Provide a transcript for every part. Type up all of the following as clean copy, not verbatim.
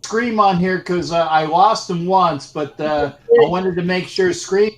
Scream on here because I lost him once, but I wanted to make sure Scream.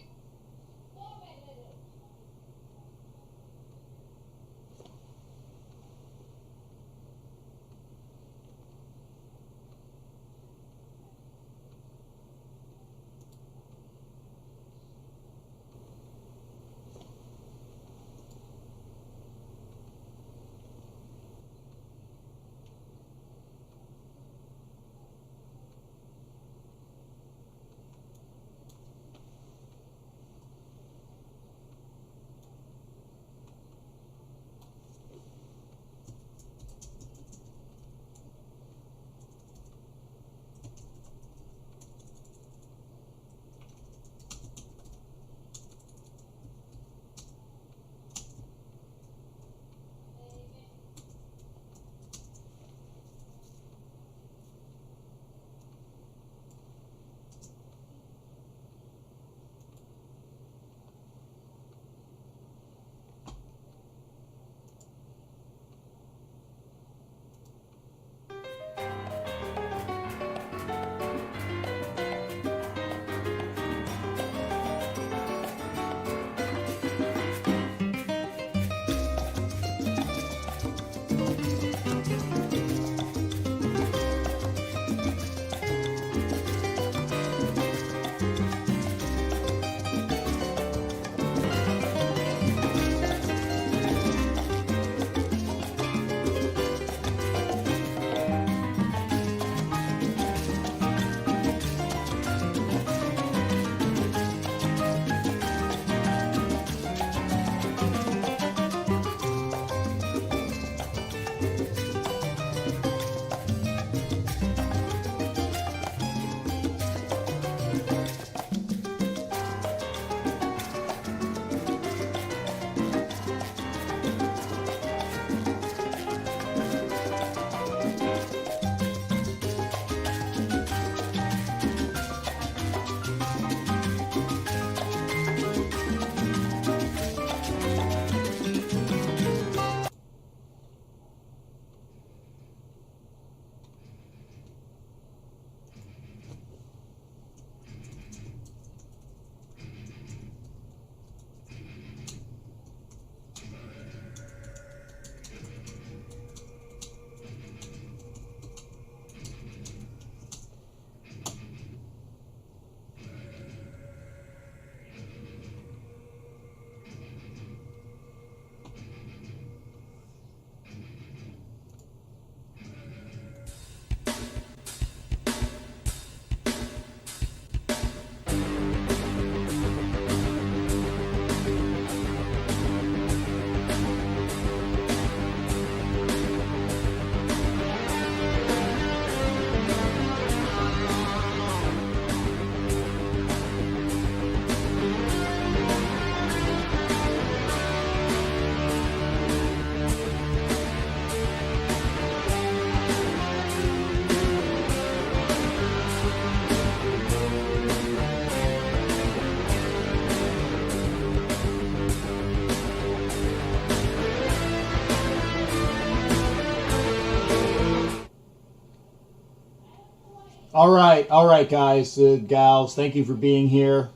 All right, guys, gals. Thank you for being here.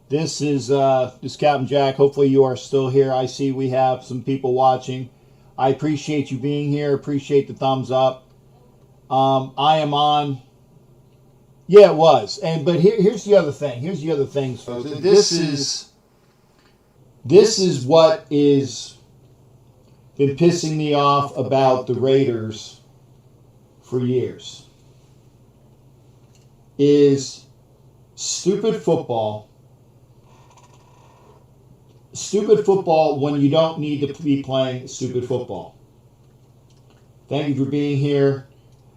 This is Captain Jack. Hopefully you are still here. I see we have some people watching. I appreciate you being here. Appreciate the thumbs up. I am on. Yeah, it was. But here's the other thing. Here's the other thing, folks. This is what is been pissing me off about the Raiders for years. Is stupid football. Stupid football when you don't need to be playing stupid football. Thank you for being here.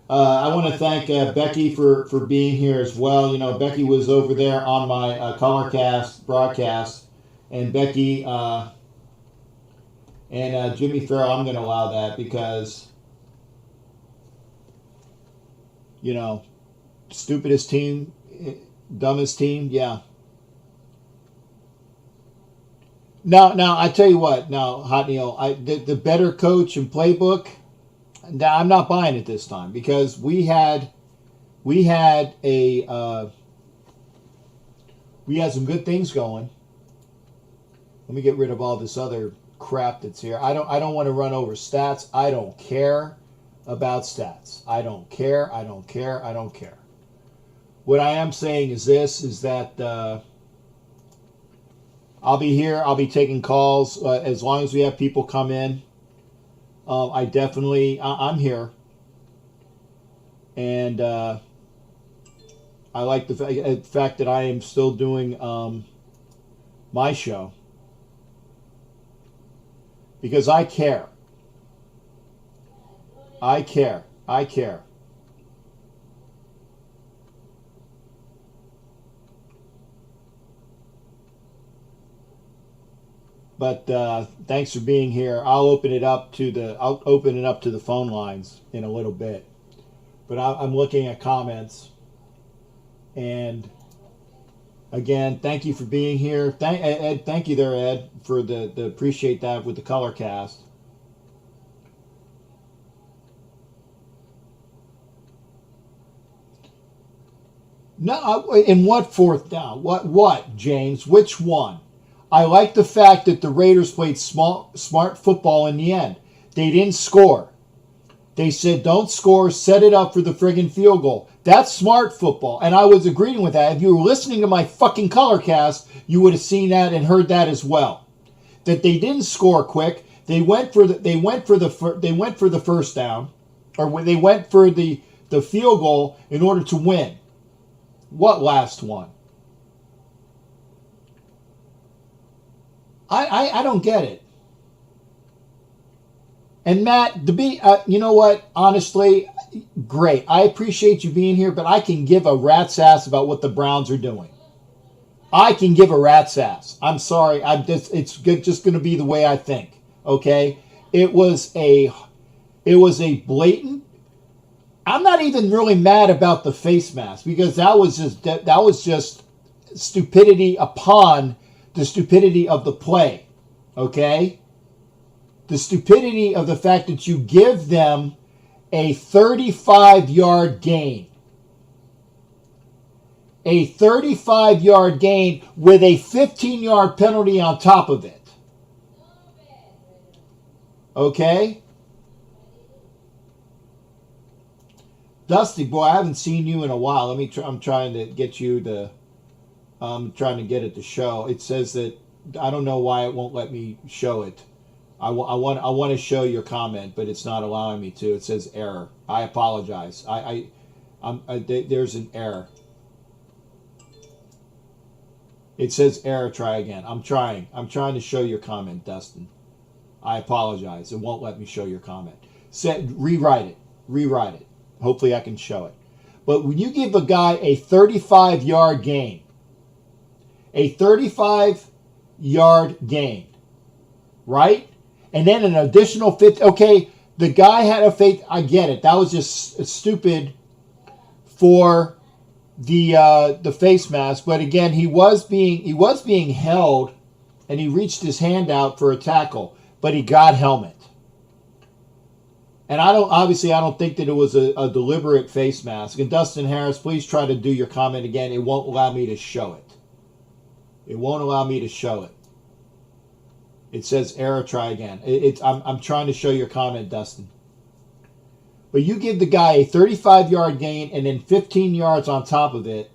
I want to thank Becky for being here as well. You know, Becky was over there on my Colorcast broadcast. And Becky and Jimmy Farrell, I'm going to allow that because, you know, stupidest team, dumbest team, yeah. Now I tell you what. Now, Hot Neil, the better coach and playbook, I'm not buying it this time because we had some good things going. Let me get rid of all this other crap that's here. I don't want to run over stats. I don't care about stats. I don't care. I don't care. I don't care. What I am saying is this: is that I'll be here. I'll be taking calls as long as we have people come in. I'm here, and I like the fact that I am still doing my show because I care. I care. I care. But thanks for being here. I'll open it up to the phone lines in a little bit. But I'm looking at comments, and again, thank you for being here. Ed, thank you there, Ed, for the appreciate that with the color cast. No, in what fourth down? What, James? Which one? I like the fact that the Raiders played smart football in the end. They didn't score. They said, don't score, set it up for the friggin' field goal. That's smart football. And I was agreeing with that. If you were listening to my fucking color cast, you would have seen that and heard that as well. That they didn't score quick. They went for the first down, or they went for the field goal in order to win. What last one? I don't get it. And Matt, you know what? Honestly, great. I appreciate you being here, but I can give a rat's ass about what the Browns are doing. I can give a rat's ass. I'm sorry. It's just going to be the way I think. Okay? It was a blatant. I'm not even really mad about the face mask because that was just stupidity upon the stupidity of the play, okay? The stupidity of the fact that you give them a 35-yard gain. A 35-yard gain with a 15-yard penalty on top of it. Okay? Dusty, boy, I haven't seen you in a while. I'm trying to get you to... I'm trying to get it to show. It says that I don't know why it won't let me show it. I want to show your comment, but it's not allowing me to. It says error. I apologize. There's an error. It says error. Try again. I'm trying to show your comment, Dustin. I apologize. It won't let me show your comment. Rewrite it. Hopefully I can show it. But when you give a guy a 35-yard gain. A 35-yard gain, right? And then an additional 50. Okay, the guy had a fake. I get it. That was just stupid for the face mask. But again, he was being held, and he reached his hand out for a tackle, but he got helmet. And I don't think that it was a deliberate face mask. And Dustin Harris, please try to do your comment again. It won't allow me to show it. It won't allow me to show it. It says error, try again. I'm trying to show your comment, Dustin. But you give the guy a 35-yard gain and then 15 yards on top of it.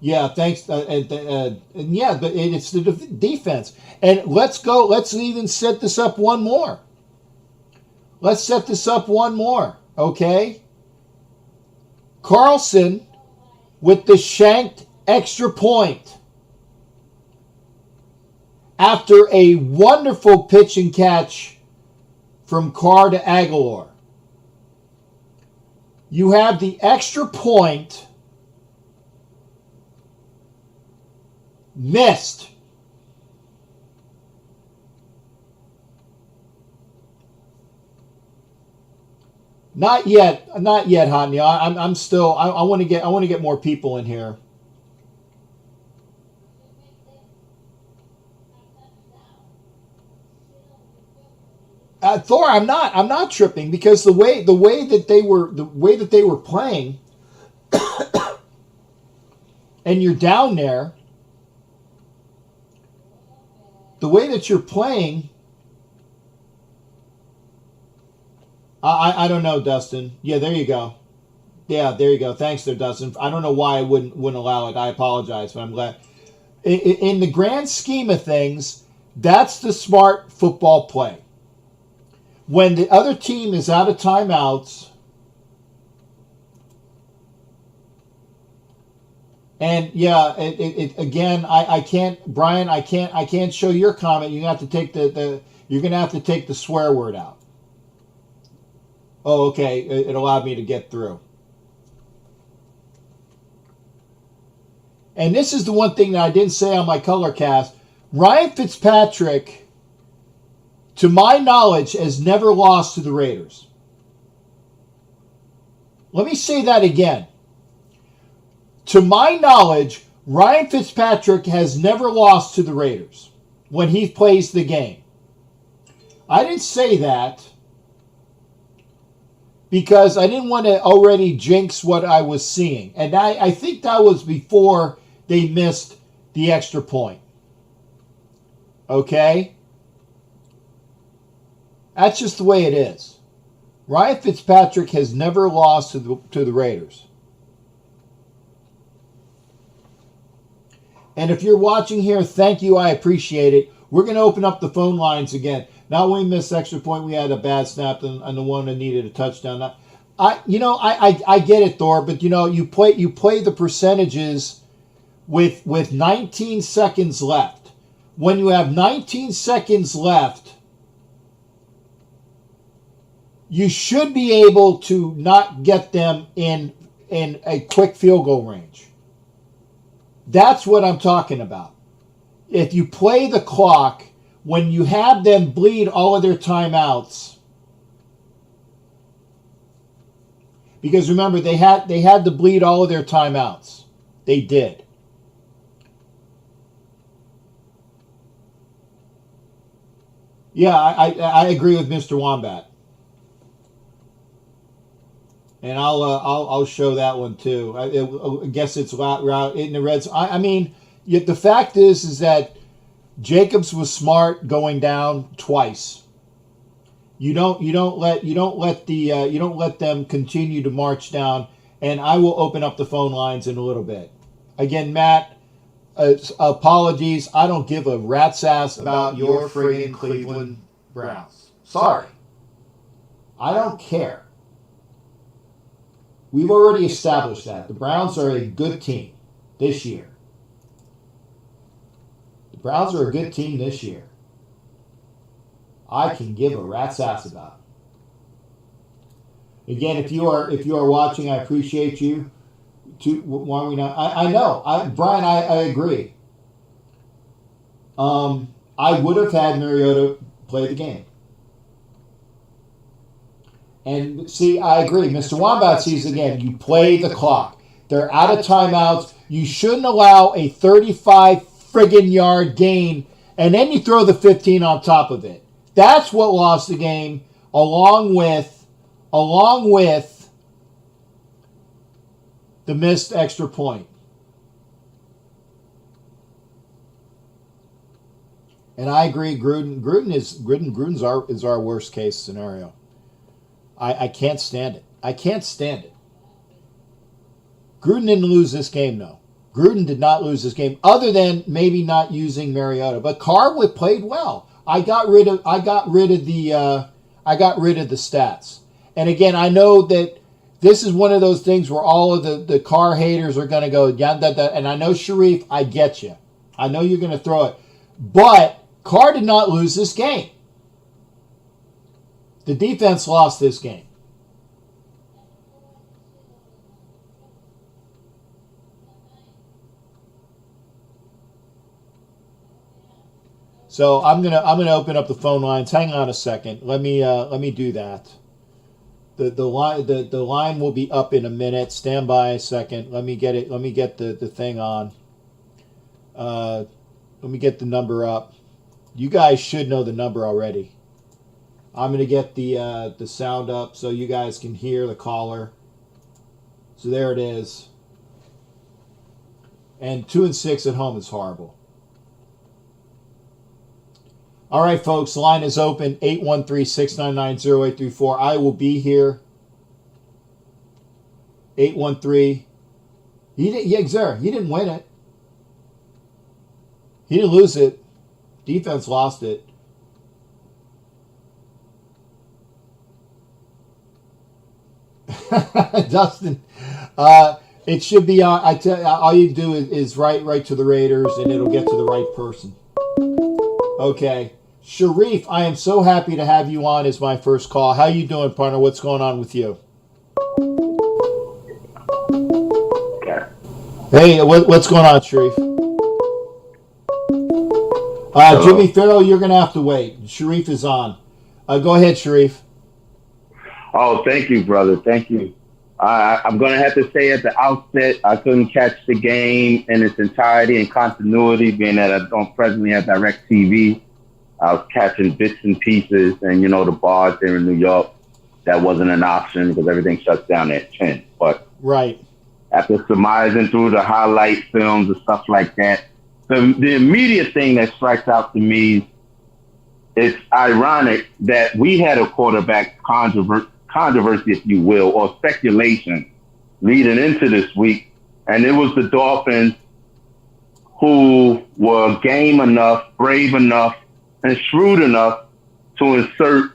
Yeah, thanks. And yeah, but it's the defense. And let's even set this up one more. Let's set this up one more, okay? Carlson with the shanked extra point after a wonderful pitch and catch from Carr to Aguilar. You have the extra point missed. Not yet, Hotney. I'm still. I want to get more people in here. Thor, I'm not tripping because the way that they were playing, and you're down there, the way that you're playing, I don't know, Dustin. Yeah, there you go. Yeah, there you go. Thanks there, Dustin. I don't know why I wouldn't allow it. I apologize, but I'm glad. In the grand scheme of things, that's the smart football play. When the other team is out of timeouts, and yeah, again, I can't, Brian, I can't show your comment. You have to take you're gonna have to take the swear word out. Oh, okay. It allowed me to get through. And this is the one thing that I didn't say on my color cast. Ryan Fitzpatrick, to my knowledge, has never lost to the Raiders. Let me say that again. To my knowledge, Ryan Fitzpatrick has never lost to the Raiders when he plays the game. I didn't say that because I didn't want to already jinx what I was seeing. And I think that was before they missed the extra point. Okay? That's just the way it is. Ryan Fitzpatrick has never lost to the Raiders. And if you're watching here, thank you. I appreciate it. We're going to open up the phone lines again. Not when we missed extra point, we had a bad snap and the one that needed a touchdown. I get it, Thor, but you play the percentages with 19 seconds left. When you have 19 seconds left, you should be able to not get them in a quick field goal range. That's what I'm talking about. If you play the clock, when you have them bleed all of their timeouts, because remember they had to bleed all of their timeouts. They did. Yeah, I agree with Mr. Wombat. And I'll show that one too. I guess it's route in the Reds. I mean, yet the fact is that Jacobs was smart going down twice. You don't let them continue to march down. And I will open up the phone lines in a little bit. Again, Matt, apologies. I don't give a rat's ass about your friggin' Cleveland Browns. Sorry, I don't care. We've already established that. The Browns are a good team this year. The Browns are a good team this year. I can give a rat's ass about it. Again, if you are watching, I appreciate you. Why are we not? I know. Brian, I agree. I would have had Mariota play the game. And see, I agree. Mr. Wombat sees again, you play the clock. They're out of timeouts. You shouldn't allow a 35 friggin' yard gain, and then you throw the 15 on top of it. That's what lost the game, along with the missed extra point. And I agree, Gruden's our worst case scenario. I can't stand it. I can't stand it. Gruden didn't lose this game, though. Gruden did not lose this game, other than maybe not using Mariota. But Carr played well. I got rid of the stats. And again, I know that this is one of those things where all of the Carr haters are going to go, yeah, and I know Sharif, I get you. I know you're going to throw it. But Carr did not lose this game. The defense lost this game. So I'm gonna open up the phone lines. Hang on a second. Let me do that. The line will be up in a minute. Stand by a second. Let me get it. Let me get the thing on. Let me get the number up. You guys should know the number already. I'm going to get the sound up so you guys can hear the caller. So there it is. And 2-6 at home is horrible. All right, folks, the line is open, 813-699-0834. I will be here. 813. He didn't win it. He didn't lose it. Defense lost it. Dustin, it should be on. I tell you, all you do is write to the Raiders, and it'll get to the right person. Okay, Sharif, I am so happy to have you on as my first call. How you doing, partner? What's going on with you? Hey, what's going on, Sharif? Jimmy Farrell, you're going to have to wait. Sharif is on. Go ahead, Sharif. Oh, thank you, brother. Thank you. I'm going to have to say at the outset, I couldn't catch the game in its entirety and continuity, being that I don't presently have DirecTV. I was catching bits and pieces, and, you know, the bars there in New York, that wasn't an option because everything shuts down at 10. But right after surmising through the highlight films and stuff like that, the immediate thing that strikes out to me, it's ironic that we had a quarterback controversy, if you will, or speculation leading into this week, and it was the Dolphins who were game enough, brave enough, and shrewd enough to insert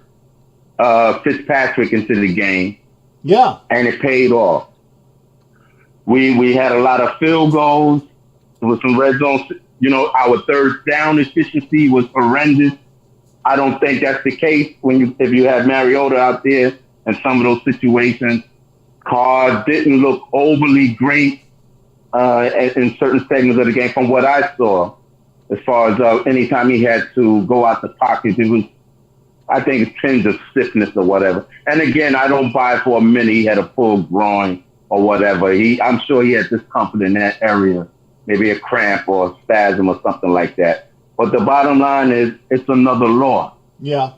Fitzpatrick into the game. Yeah. And it paid off. We had a lot of field goals. There was some red zone. You know, our third down efficiency was horrendous. I don't think that's the case if you have Mariota out there in some of those situations. Carr didn't look overly great in certain segments of the game from what I saw. As far as anytime he had to go out the pocket, it was, I think, a tinge of stiffness or whatever. And again, I don't buy for a minute he had a pulled groin or whatever. I'm sure he had discomfort in that area, maybe a cramp or a spasm or something like that. But the bottom line is, it's another loss. Yeah.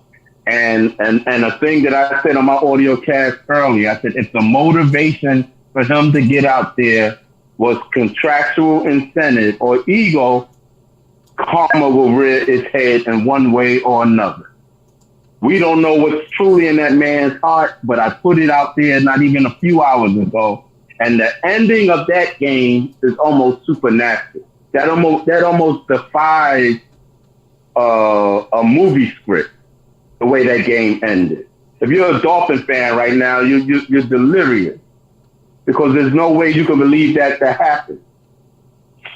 And a thing that I said on my audio cast earlier, I said if the motivation for him to get out there was contractual incentive or ego, karma will rear its head in one way or another. We don't know what's truly in that man's heart, but I put it out there not even a few hours ago, and the ending of that game is almost supernatural. That almost defies a movie script, the way that game ended. If you're a Dolphin fan right now, you're delirious because there's no way you can believe that happened.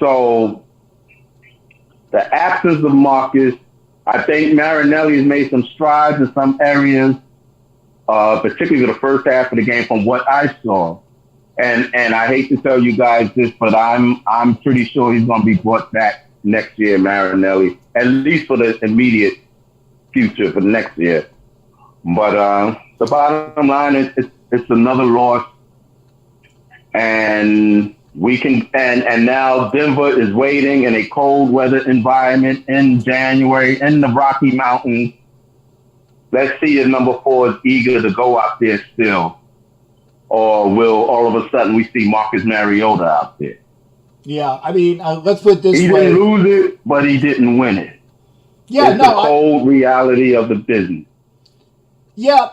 So the absence of Marcus, I think Marinelli has made some strides in some areas, particularly the first half of the game from what I saw. And I hate to tell you guys this, but I'm pretty sure he's going to be brought back next year, Marinelli, at least for the immediate future for next year. But the bottom line is it's another loss, and we can and now Denver is waiting in a cold weather environment in January in the Rocky Mountains. Let's see if number 4 is eager to go out there still, or will all of a sudden we see Marcus Mariota out there? Yeah, I mean, let's put it this way. He didn't lose it, but he didn't win it. Yeah, it's the cold reality of the business. Yeah,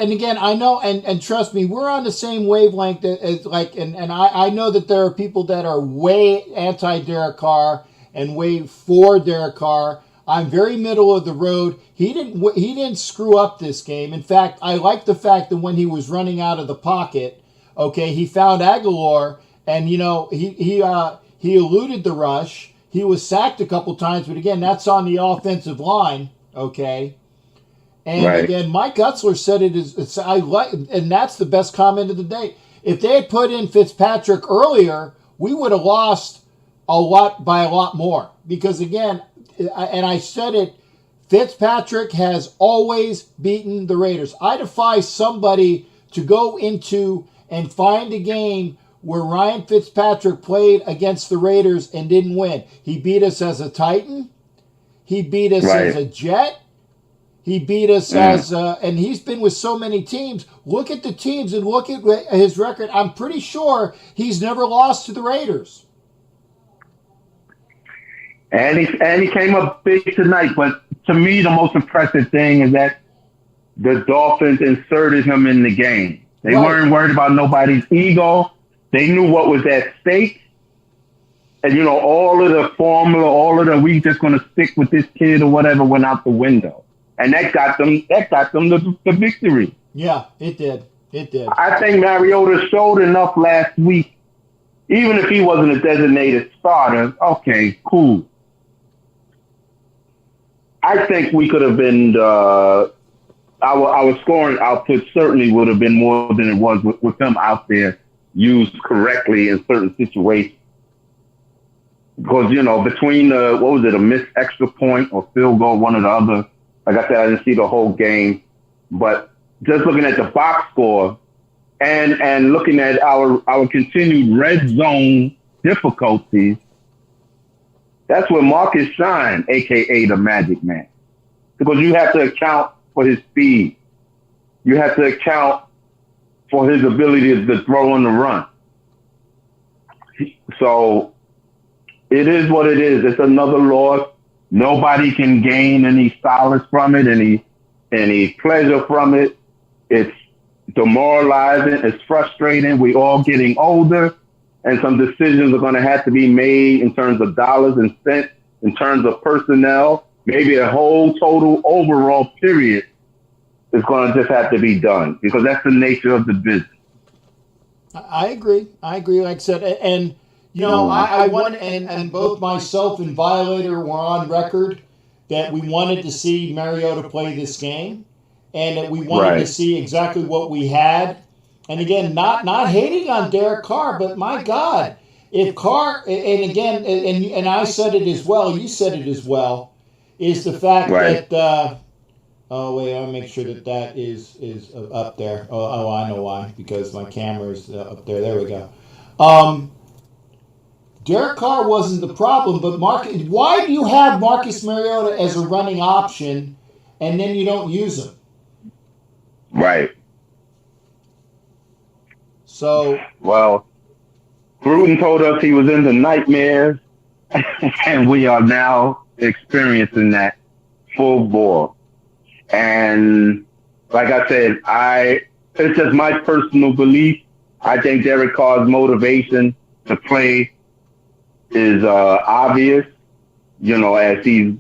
and again, I know, and trust me, we're on the same wavelength as and I know that there are people that are way anti-Derek Carr and way for Derek Carr. I'm very middle of the road. He didn't screw up this game. In fact, I like the fact that when he was running out of the pocket, okay, he found Aguilar, and he eluded the rush. He was sacked a couple times, but again, that's on the offensive line, okay. And right. Again, Mike Gutzler said and that's the best comment of the day. If they had put in Fitzpatrick earlier, we would have lost by a lot more. Because again, and I said it, Fitzpatrick has always beaten the Raiders. I defy somebody to go into and find a game where Ryan Fitzpatrick played against the Raiders and didn't win. He beat us as a Titan. He beat us as a Jet. He beat us and he's been with so many teams. Look at the teams and look at his record. I'm pretty sure he's never lost to the Raiders. And he came up big tonight. But to me, the most impressive thing is that the Dolphins inserted him in the game. They weren't worried about nobody's ego. They knew what was at stake. And, you know, all of the formula, all of the we just going to stick with this kid or whatever went out the window. And that got them the victory. Yeah, it did. It did. I think Mariota showed enough last week. Even if he wasn't a designated starter, okay, cool. I think we could have been our scoring output certainly would have been more than it was with him out there used correctly in certain situations. Because, you know, between a missed extra point or field goal, one or the other. Like I said, I didn't see the whole game. But just looking at the box score and looking at our continued red zone difficulties, that's where Marcus shined, a.k.a. the Magic Man. Because you have to account for his speed. You have to account for his ability to throw on the run. So it is what it is. It's another loss. Nobody can gain any solace from it, any pleasure from it. It's demoralizing. It's frustrating. We're all getting older, and some decisions are going to have to be made in terms of dollars and cents, in terms of personnel. Maybe a whole total overall period is going to just have to be done because that's the nature of the business. I agree. Like I said, and you know, I want, and both myself and Violator were on record that we wanted to see Mariota play this game, and that we wanted to see exactly what we had. And again, not hating on Derek Carr, but my God, if Carr, and again, and I said it as well, you said it as well, is the fact that. Oh wait, I'll make sure that is up there. Oh, I know why, because my camera's up there. There we go. Derek Carr wasn't the problem, but why do you have Marcus Mariota as a running option and then you don't use him? Right. So. Well, Gruden told us he was into nightmares, and we are now experiencing that full bore. And like I said, it's just my personal belief. I think Derek Carr's motivation to play is obvious, you know, as he's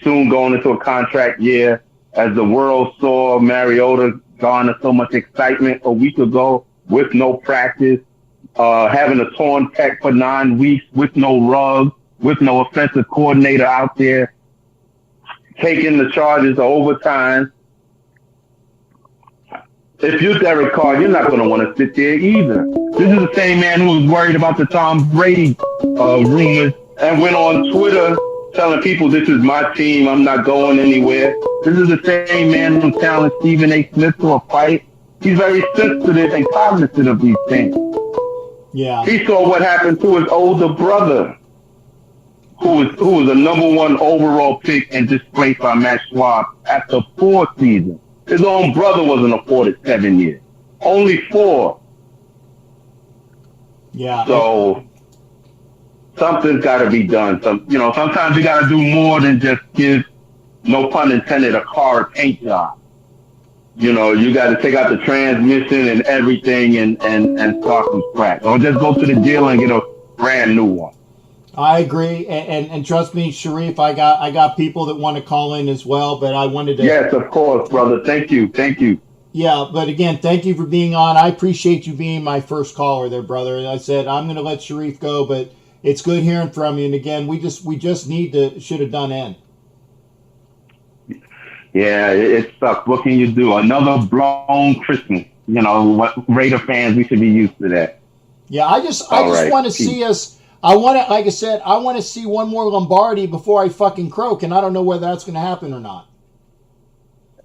soon going into a contract year. As the world saw Mariota garner so much excitement a week ago with no practice, having a torn pec for 9 weeks with no rug, with no offensive coordinator out there, taking the charges of overtime. If you're Derek Carr, you're not going to want to sit there either. This is the same man who was worried about the Tom Brady rumors and went on Twitter telling people, this is my team, I'm not going anywhere. This is the same man who's telling Stephen A. Smith to a fight. He's very sensitive and cognizant of these things. Yeah. He saw what happened to his older brother, who was a #1 overall pick and displaced by Matt Schwab after 4 seasons. His own brother wasn't afforded 7 years, only 4. Yeah. So something's got to be done. Sometimes you got to do more than just give, no pun intended, a car a paint job. You know, you got to take out the transmission and everything and start from scratch, or just go to the dealer and get a brand new one. I agree, and trust me, Sharif, I got people that want to call in as well, but I wanted to. Yes, of course, brother. Thank you. Yeah, but again, thank you for being on. I appreciate you being my first caller there, brother. And I said I'm going to let Sharif go, but it's good hearing from you. And again, we just need to should have done end. Yeah, it sucks. What can you do? Another blown Christmas. You know, what Raider fans, we should be used to that. Yeah, I just want to see us. I want to, like I said, I want to see one more Lombardi before I fucking croak, and I don't know whether that's going to happen or not.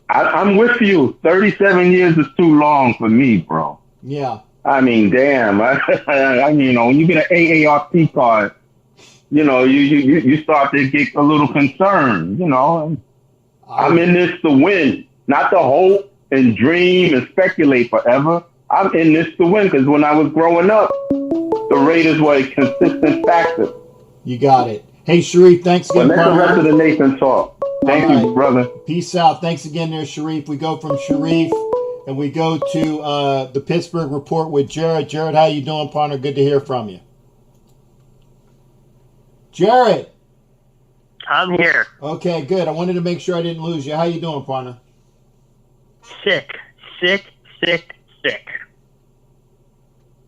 I'm with you. 37 years is too long for me, bro. Yeah. I mean, damn. I mean, when you get an AARP card, you know, you start to get a little concerned, you know. I'm in this to win, not to hope and dream and speculate forever. I'm in this to win because when I was growing up, the Raiders were a consistent factor. You got it. Hey, Sharif, thanks again, But let the rest of the nation talk. Thank you, brother. Peace out. Thanks again there, Sharif. We go from Sharif and we go to the Pittsburgh Report with Jared. Jared, how you doing, partner? Good to hear from you. Jared. I'm here. Okay, good. I wanted to make sure I didn't lose you. How you doing, partner? Sick.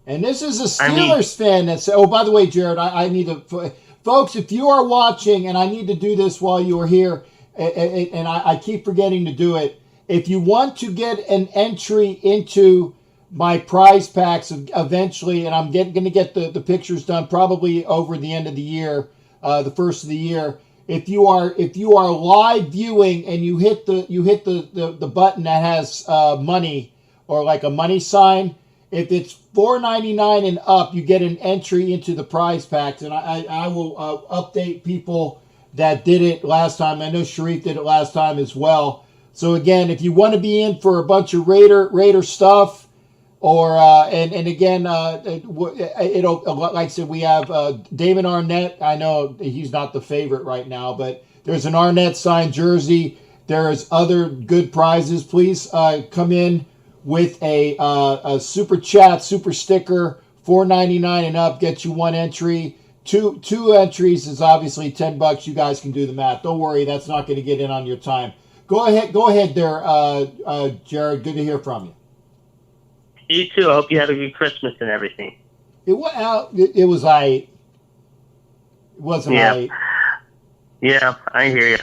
And this is a Steelers fan that said, oh, by the way, Jared, I need to, folks, if you are watching, and I need to do this while you are here, and I keep forgetting to do it, if you want to get an entry into my prize packs eventually, and I'm going to get the pictures done probably over the end of the year, the first of the year. If you are live viewing and you hit the button that has money or like a money sign, if it's $4.99 and up, you get an entry into the prize packs, and I will update people that did it last time. I know Sharif did it last time as well. So again, if you want to be in for a bunch of Raider stuff, or and again, it'll, like I said, we have David Arnett. I know he's not the favorite right now, but there's an Arnett signed jersey. There's other good prizes. Please come in with a super chat, super sticker, $4.99 and up, gets you one entry. Two entries is obviously $10. You guys can do the math. Don't worry, that's not going to get in on your time. Go ahead there, Jared. Good to hear from you. You too. I hope you had a good Christmas and everything. It was aight. It wasn't aight. Yeah, I hear you.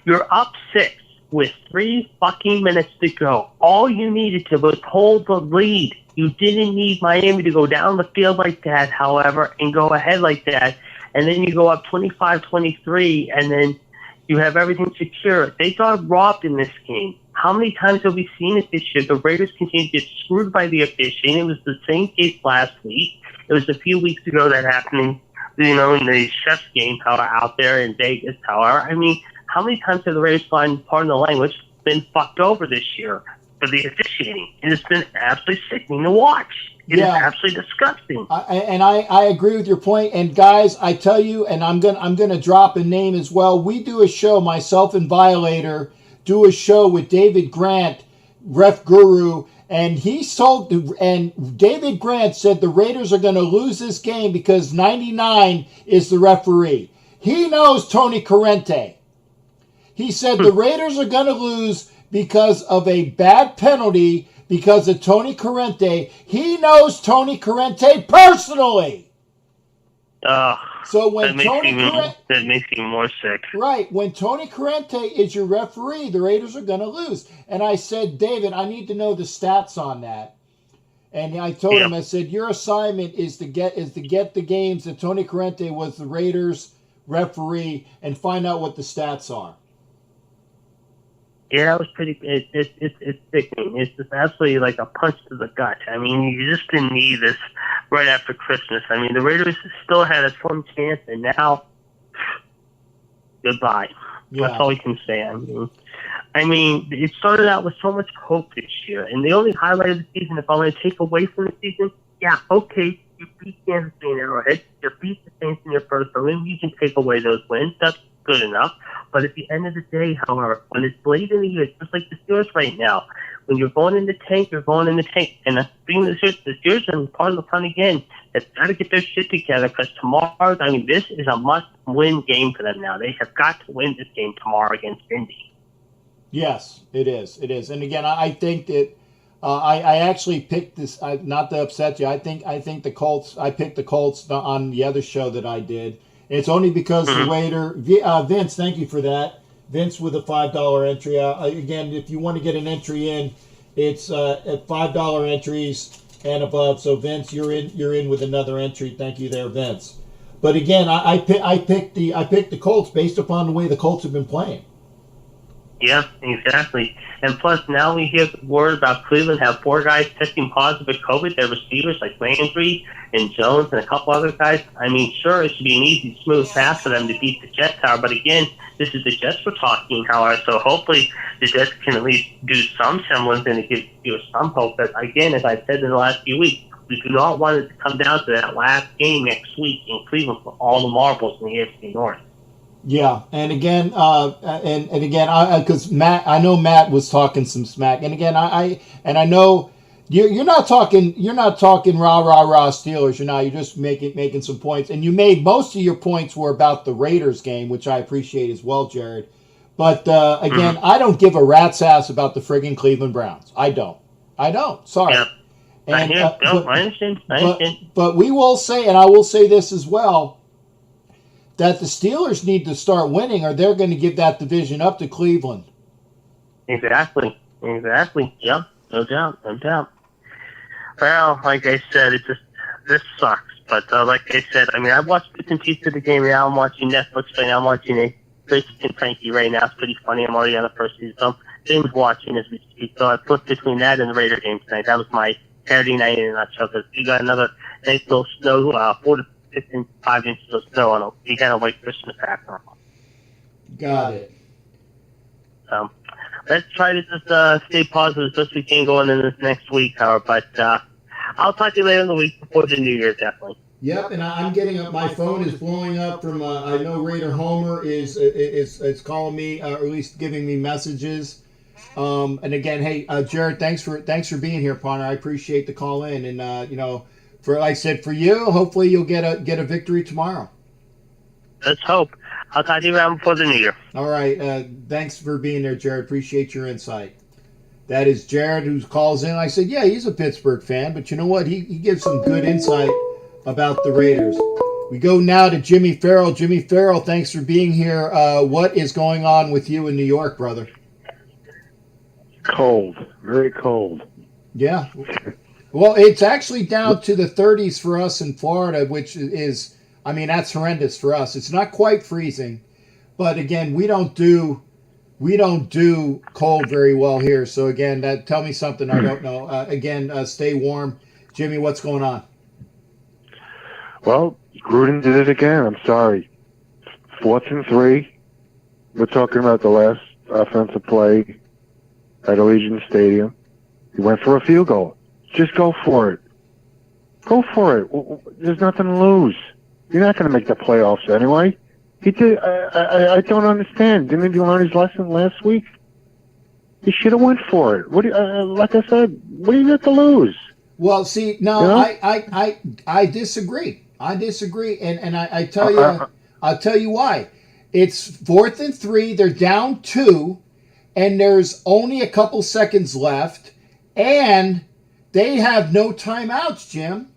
You're up 6 with 3 fucking minutes to go. All you needed to was hold the lead. You didn't need Miami to go down the field like that, however, and go ahead like that. And then you go up 25-23, and then you have everything secure. They got robbed in this game. How many times have we seen it this year? The Raiders continue to get screwed by the officiating. It was the same case last week. It was a few weeks ago that happened, in the chef's game out there in Vegas, however. I mean, how many times have the Raiders, pardon the language, been fucked over this year for the officiating? It has been absolutely sickening to watch. It is absolutely disgusting. I agree with your point. And guys, I tell you, and I'm gonna drop a name as well. We do a show, myself and Violator do a show with David Grant, Ref Guru, and David Grant said the Raiders are going to lose this game because 99 is the referee. He knows Tony Corrente. He said the Raiders are going to lose because of a bad penalty because of Tony Corrente. He knows Tony Corrente personally. So when that makes me more sick. Right. When Tony Corrente is your referee, the Raiders are going to lose. And I said, David, I need to know the stats on that. And I told him, I said, your assignment is to get the games that Tony Corrente was the Raiders referee and find out what the stats are. Yeah, that was pretty. It's sickening. It's just absolutely like a punch to the gut. I mean, you just didn't need this right after Christmas. I mean, the Raiders still had a slim chance, and now goodbye. Yeah. That's all we can say. I mean, it started out with so much hope this year, and the only highlight of the season, if I'm going to take away from the season, yeah, okay, you beat Kansas City in Arrowhead, you beat the Saints in your first game, you can take away those wins. That's good enough. But at the end of the day, however, when it's late in the year, just like the Steelers right now, when you're going in the tank, you're going in the tank. And being the Steelers, and part of the fun again, they've got to get their shit together because tomorrow, I mean, this is a must-win game for them now. They have got to win this game tomorrow against Indy. Yes, it is. It is. And again, I think that I actually picked this, not to upset you, I think the Colts, I picked the Colts on the other show that I did. It's only because the Raider, Vince, thank you for that. Vince with a $5 entry. Again, if you want to get an entry in, it's at $5 entries and above. So Vince, you're in with another entry. Thank you there, Vince. But again, I picked the Colts based upon the way the Colts have been playing. Yeah, exactly. And plus, now we hear the word about Cleveland have 4 guys testing positive with COVID. Their receivers like Landry and Jones and a couple other guys. I mean, sure, it should be an easy, smooth pass for them to beat the Jets, however. But again, this is the Jets we're talking, however. So hopefully the Jets can at least do some semblance and it gives you some hope. But again, as I said in the last few weeks, we do not want it to come down to that last game next week in Cleveland for all the marbles in the AFC North. Yeah, and again, because Matt, I know Matt was talking some smack, and again, I know you're not talking rah rah rah Steelers. You're just making some points, and you made most of your points were about the Raiders game, which I appreciate as well, Jared. But again, I don't give a rat's ass about the friggin' Cleveland Browns. I don't. Sorry. Yeah. And, I understand. But we will say, and I will say this as well, that the Steelers need to start winning or they're going to give that division up to Cleveland. Exactly. Yeah, no doubt. Well, like I said, this sucks. But like I said, I mean, I watched bits and pieces of the game. Now I'm watching Netflix right now. I'm watching a Grace and Frankie right now. It's pretty funny. I'm already on the first season. So I'm binge watching as we speak. So I flipped between that and the Raider game tonight. That was my Saturday night in a nutshell. Because you got another nice little snow, 4 to 5 inches of snow on a kind of white Christmas after. Got it. Let's try to just stay positive as best we can going into this next week, however. But I'll talk to you later in the week before the New Year, definitely. Yep, and I'm getting up. My phone is blowing up from. I know Raider Homer is calling me, or at least giving me messages. And again, hey, Jared, thanks for being here, partner. I appreciate the call in, and for like I said, for you, hopefully you'll get a victory tomorrow. Let's hope. I'll talk to you around before the New Year. All right. Thanks for being there, Jared. Appreciate your insight. That is Jared who calls in. I said, yeah, he's a Pittsburgh fan, but you know what? He gives some good insight about the Raiders. We go now to Jimmy Farrell. Jimmy Farrell, thanks for being here. What is going on with you in New York, brother? Cold. Very cold. Yeah. Well, it's actually down to the 30s for us in Florida, which is, I mean, that's horrendous for us. It's not quite freezing, but again, we don't do cold very well here. So again, tell me something I don't know. Again, stay warm. Jimmy, what's going on? Well, Gruden did it again. I'm sorry. 4th and 3. We're talking about the last offensive play at Allegiant Stadium. He went for a field goal. Just go for it. Go for it. There's nothing to lose. You're not going to make the playoffs anyway. He did. I don't understand. Didn't he learn his lesson last week? He should have went for it. Like I said, what do you got to lose? Well, see, no, you know? I disagree. And I tell you, I'll tell you why. It's 4th and 3. They're down 2, and there's only a couple seconds left, and they have no timeouts, Jim.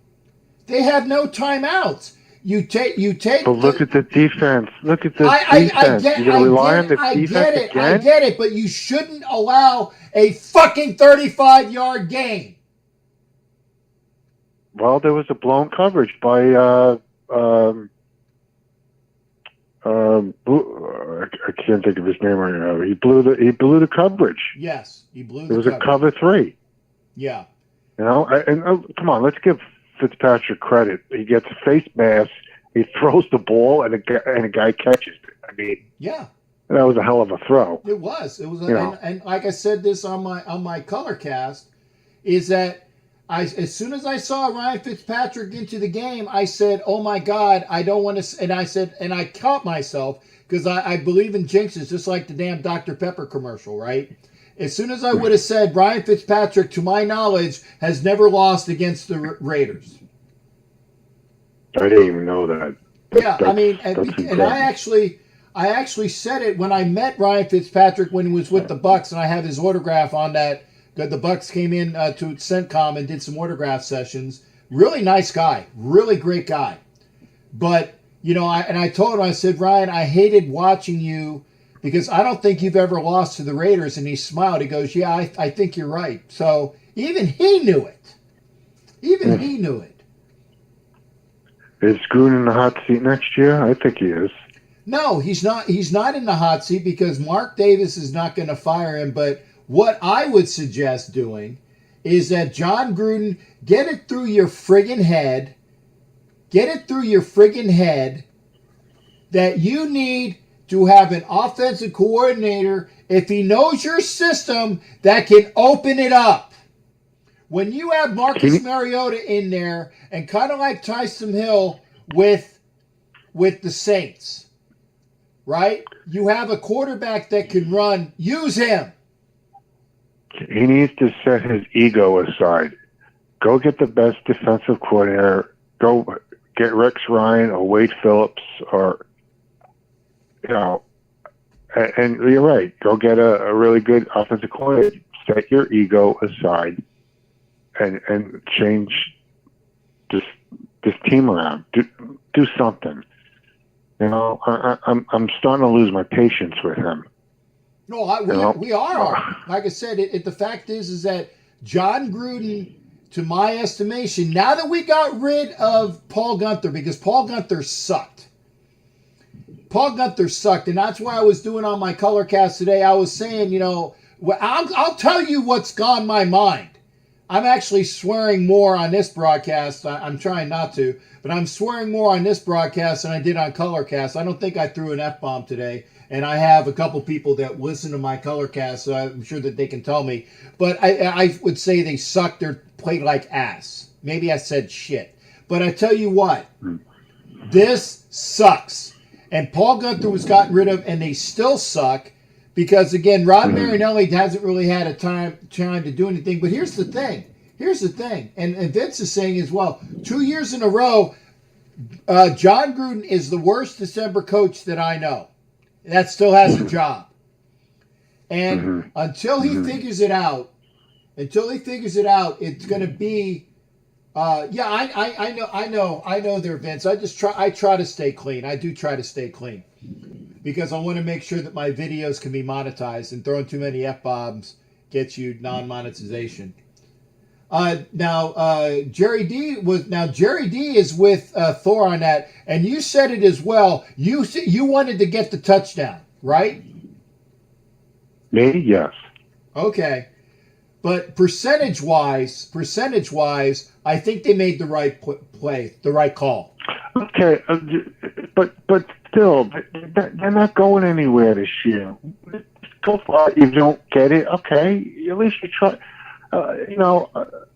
They have no timeouts. You take. But look at the defense. Look at the defense. You're going to rely on the defense again? I get it, but you shouldn't allow a fucking 35-yard gain. Well, there was a blown coverage by I can't think of his name right now. He blew the coverage. Yes, he blew. It was a cover 3. Yeah. You know, come on, let's give Fitzpatrick credit. He gets a face mask. He throws the ball, and a guy catches it. I mean, yeah, that was a hell of a throw. It was. And like I said this on my color cast, is that as soon as I saw Ryan Fitzpatrick into the game, I said, "Oh my God, I don't want to." And I said, and I caught myself because I believe in jinxes, just like the damn Dr. Pepper commercial, right? As soon as I would have said Ryan Fitzpatrick, to my knowledge, has never lost against the Raiders. I didn't even know that. Yeah, I mean, and I actually said it when I met Ryan Fitzpatrick when he was with the Bucks, and I have his autograph on that. The Bucks came in to CENTCOM and did some autograph sessions. Really nice guy, really great guy. But I told him, I said, Ryan, I hated watching you, because I don't think you've ever lost to the Raiders. And he smiled. He goes, yeah, I think you're right. So even he knew it. He knew it. Is Gruden in the hot seat next year? I think he is. No, he's not. He's not in the hot seat because Mark Davis is not going to fire him. But what I would suggest doing is that John Gruden, get it through your friggin' head. Get it through your friggin' head that you need to have an offensive coordinator, if he knows your system, that can open it up. When you have Marcus Mariota in there and kind of like Taysom Hill with the Saints, right? You have a quarterback that can run. Use him. He needs to set his ego aside. Go get the best defensive coordinator. Go get Rex Ryan or Wade Phillips or, and you're right. Go get a really good offensive coordinator. Set your ego aside and change this team around. Do something. I'm starting to lose my patience with him. No, we are. Like I said, the fact is that John Gruden, to my estimation, now that we got rid of Paul Guenther, because Paul Guenther sucked. And that's why I was doing on my color cast today. I was saying, I'll tell you what's gone my mind. I'm actually swearing more on this broadcast. I'm trying not to, but I'm swearing more on this broadcast than I did on Colorcast. I don't think I threw an F-bomb today, and I have a couple people that listen to my Colorcast, so I'm sure that they can tell me. But I would say they sucked. They played like ass. Maybe I said shit. But I tell you what, this sucks. And Paul Guenther was gotten rid of, and they still suck. Because, again, Rod Marinelli hasn't really had a time to do anything. But here's the thing. And Vince is saying as well, 2 years in a row, John Gruden is the worst December coach that I know. That still has a job. And until he figures it out, it's going to be, I know there, Vince. I try to stay clean. I do try to stay clean. Because I want to make sure that my videos can be monetized, and throwing too many F-bombs gets you non-monetization. Jerry D is with Thor on that, and you said it as well. You wanted to get the touchdown, right? Me, yes. Okay, but percentage-wise, I think they made the right play, the right call. Okay, but still, they're not going anywhere this year. So far, you don't get it. Okay, at least you try.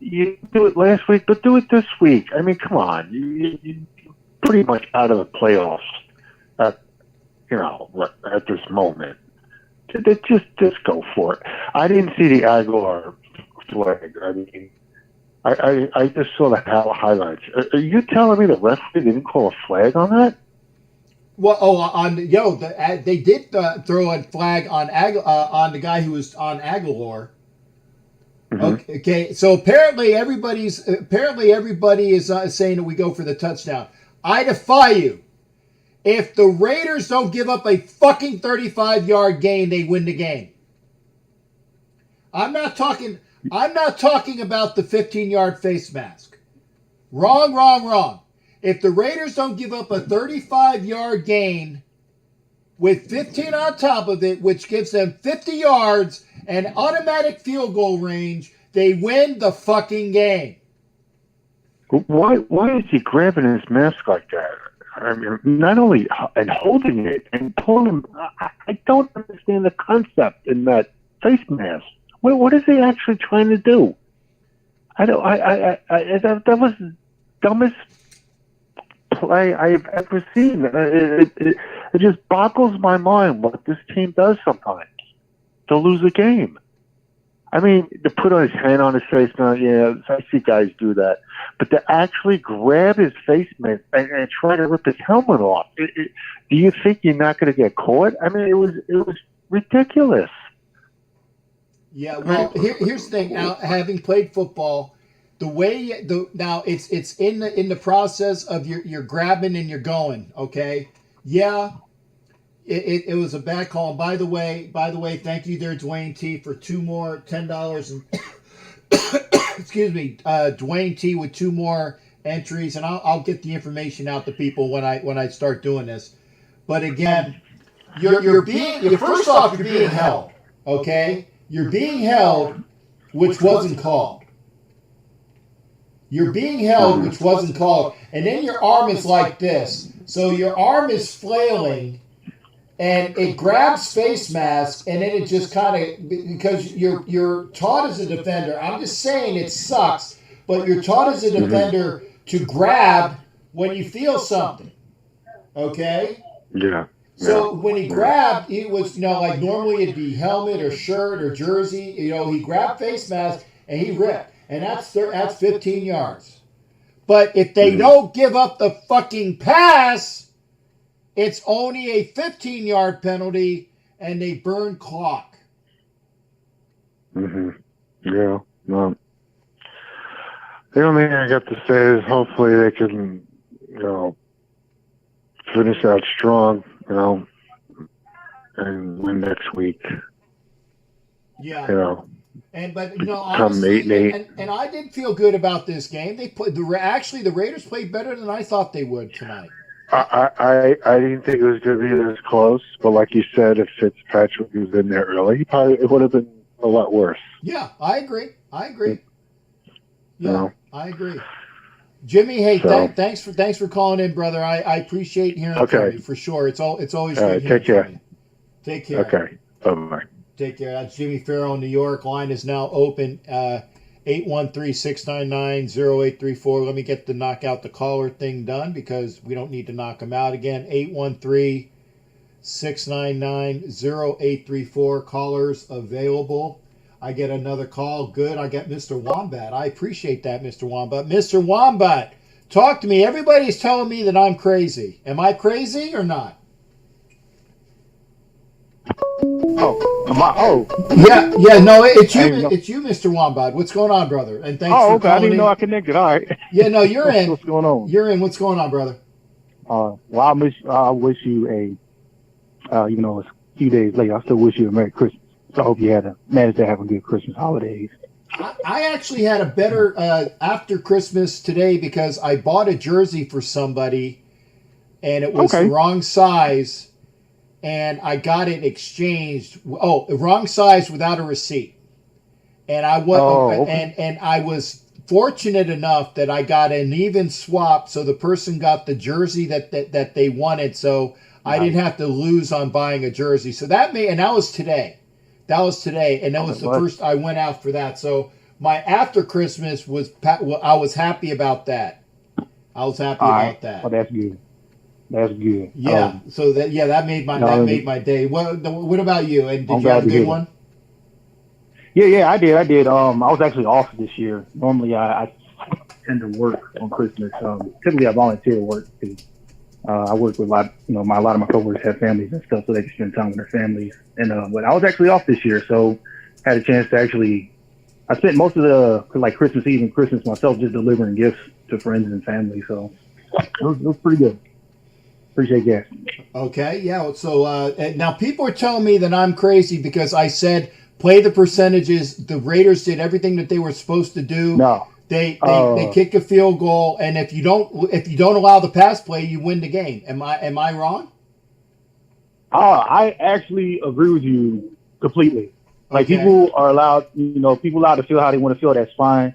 You do it last week, but do it this week. I mean, come on, you're pretty much out of the playoffs at this moment. Just go for it. I didn't see the Aguilar flag. I mean, I just saw the highlights. Are you telling me the referee didn't call a flag on that? Well, they did throw a flag on the guy who was on Aguilar. Okay, so apparently everybody is saying that we go for the touchdown. I defy you. If the Raiders don't give up a fucking 35-yard gain, they win the game. I'm not talking about the 15-yard face mask. Wrong. If the Raiders don't give up a 35-yard gain with 15 on top of it, which gives them 50 yards and automatic field goal range, they win the fucking game. Why is he grabbing his mask like that? I mean, not only and holding it and pulling him. I don't understand the concept in that face mask. What is he actually trying to do? That was the dumbest play I've ever seen. It just boggles my mind what this team does sometimes to lose a game. I mean, to put his hand on his face, now, yeah, I see guys do that. But to actually grab his face mask and try to rip his helmet off, do you think you're not going to get caught? I mean, it was ridiculous. Yeah, well, here's the thing. Now, having played football, now it's in the process of you're grabbing and you're going. Okay, yeah. It was a bad call. And by the way, thank you there, Dwayne T, for two more $10 and excuse me, Dwayne T with two more entries, and I'll get the information out to people when I start doing this. But again, you're first off, you're being held. Okay? You're being held, which wasn't called. You're being held, which wasn't called. And then your arm is like this. So your arm is flailing, and it grabs face mask, and then it just kind of, because you're taught as a defender, I'm just saying it sucks, but you're taught as a defender to grab when you feel something. Okay? Yeah. So when he grabbed, it was, like normally it'd be helmet or shirt or jersey. He grabbed face mask and he ripped. And that's 15 yards. But if they don't give up the fucking pass, it's only a 15-yard penalty and they burn clock. Yeah. Well, the only thing I got to say is hopefully they can, finish out strong, and win next week. Yeah. But come honestly, 8-8. And I did feel good about this game. They played the Raiders played better than I thought they would tonight. I didn't think it was going to be this close, but like you said, if Fitzpatrick was in there early, it would have been a lot worse. Yeah, I agree. Yeah, I agree. Jimmy, hey, thanks for calling in, brother. I appreciate hearing from you for sure. It's always good hearing from you. Take care. Okay. Bye-bye. Take care. That's Jimmy Farrell in New York. Line is now open. 813-699-0834. Let me get the knock out the caller thing done because we don't need to knock them out again. 813-699-0834. Callers available. I get another call. Good. I get Mr. Wombat. I appreciate that, Mr. Wombat. Mr. Wombat, talk to me. Everybody's telling me that I'm crazy. Am I crazy or not? Yeah, no, it's you. It's you, Mr. Wombat. What's going on, brother? And thanks for calling I didn't know I connected. All right. Yeah, no, you're in. What's going on? You're in. What's going on, brother? Well, I wish you a, even though it's a few days later, I still wish you a Merry Christmas. So I hope you managed to have a good Christmas holidays. I actually had a better after Christmas today because I bought a jersey for somebody, and it was the wrong size. And I got it exchanged. Wrong size without a receipt. And I and I was fortunate enough that I got an even swap, so the person got the jersey that they wanted. So I didn't have to lose on buying a jersey. So that was today. And that was the first I went out for that. So my after Christmas I was happy about that. Well, that's good. That's good. Yeah. That made my day. What about you? And did you have a good one? Yeah, I did. I was actually off this year. Normally, I tend to work on Christmas. Typically, I volunteer work because I work with a lot of my coworkers have families and stuff, so they can spend time with their families. And but I was actually off this year, so had a chance to I spent most of the Christmas Eve and Christmas myself just delivering gifts to friends and family. So it was pretty good. Appreciate that. Okay, yeah. So now people are telling me that I'm crazy because I said play the percentages. The Raiders did everything that they were supposed to do. No, they kick a field goal, and if you don't allow the pass play, you win the game. Am I wrong? I actually agree with you completely. People are allowed, people allowed to feel how they want to feel. That's fine.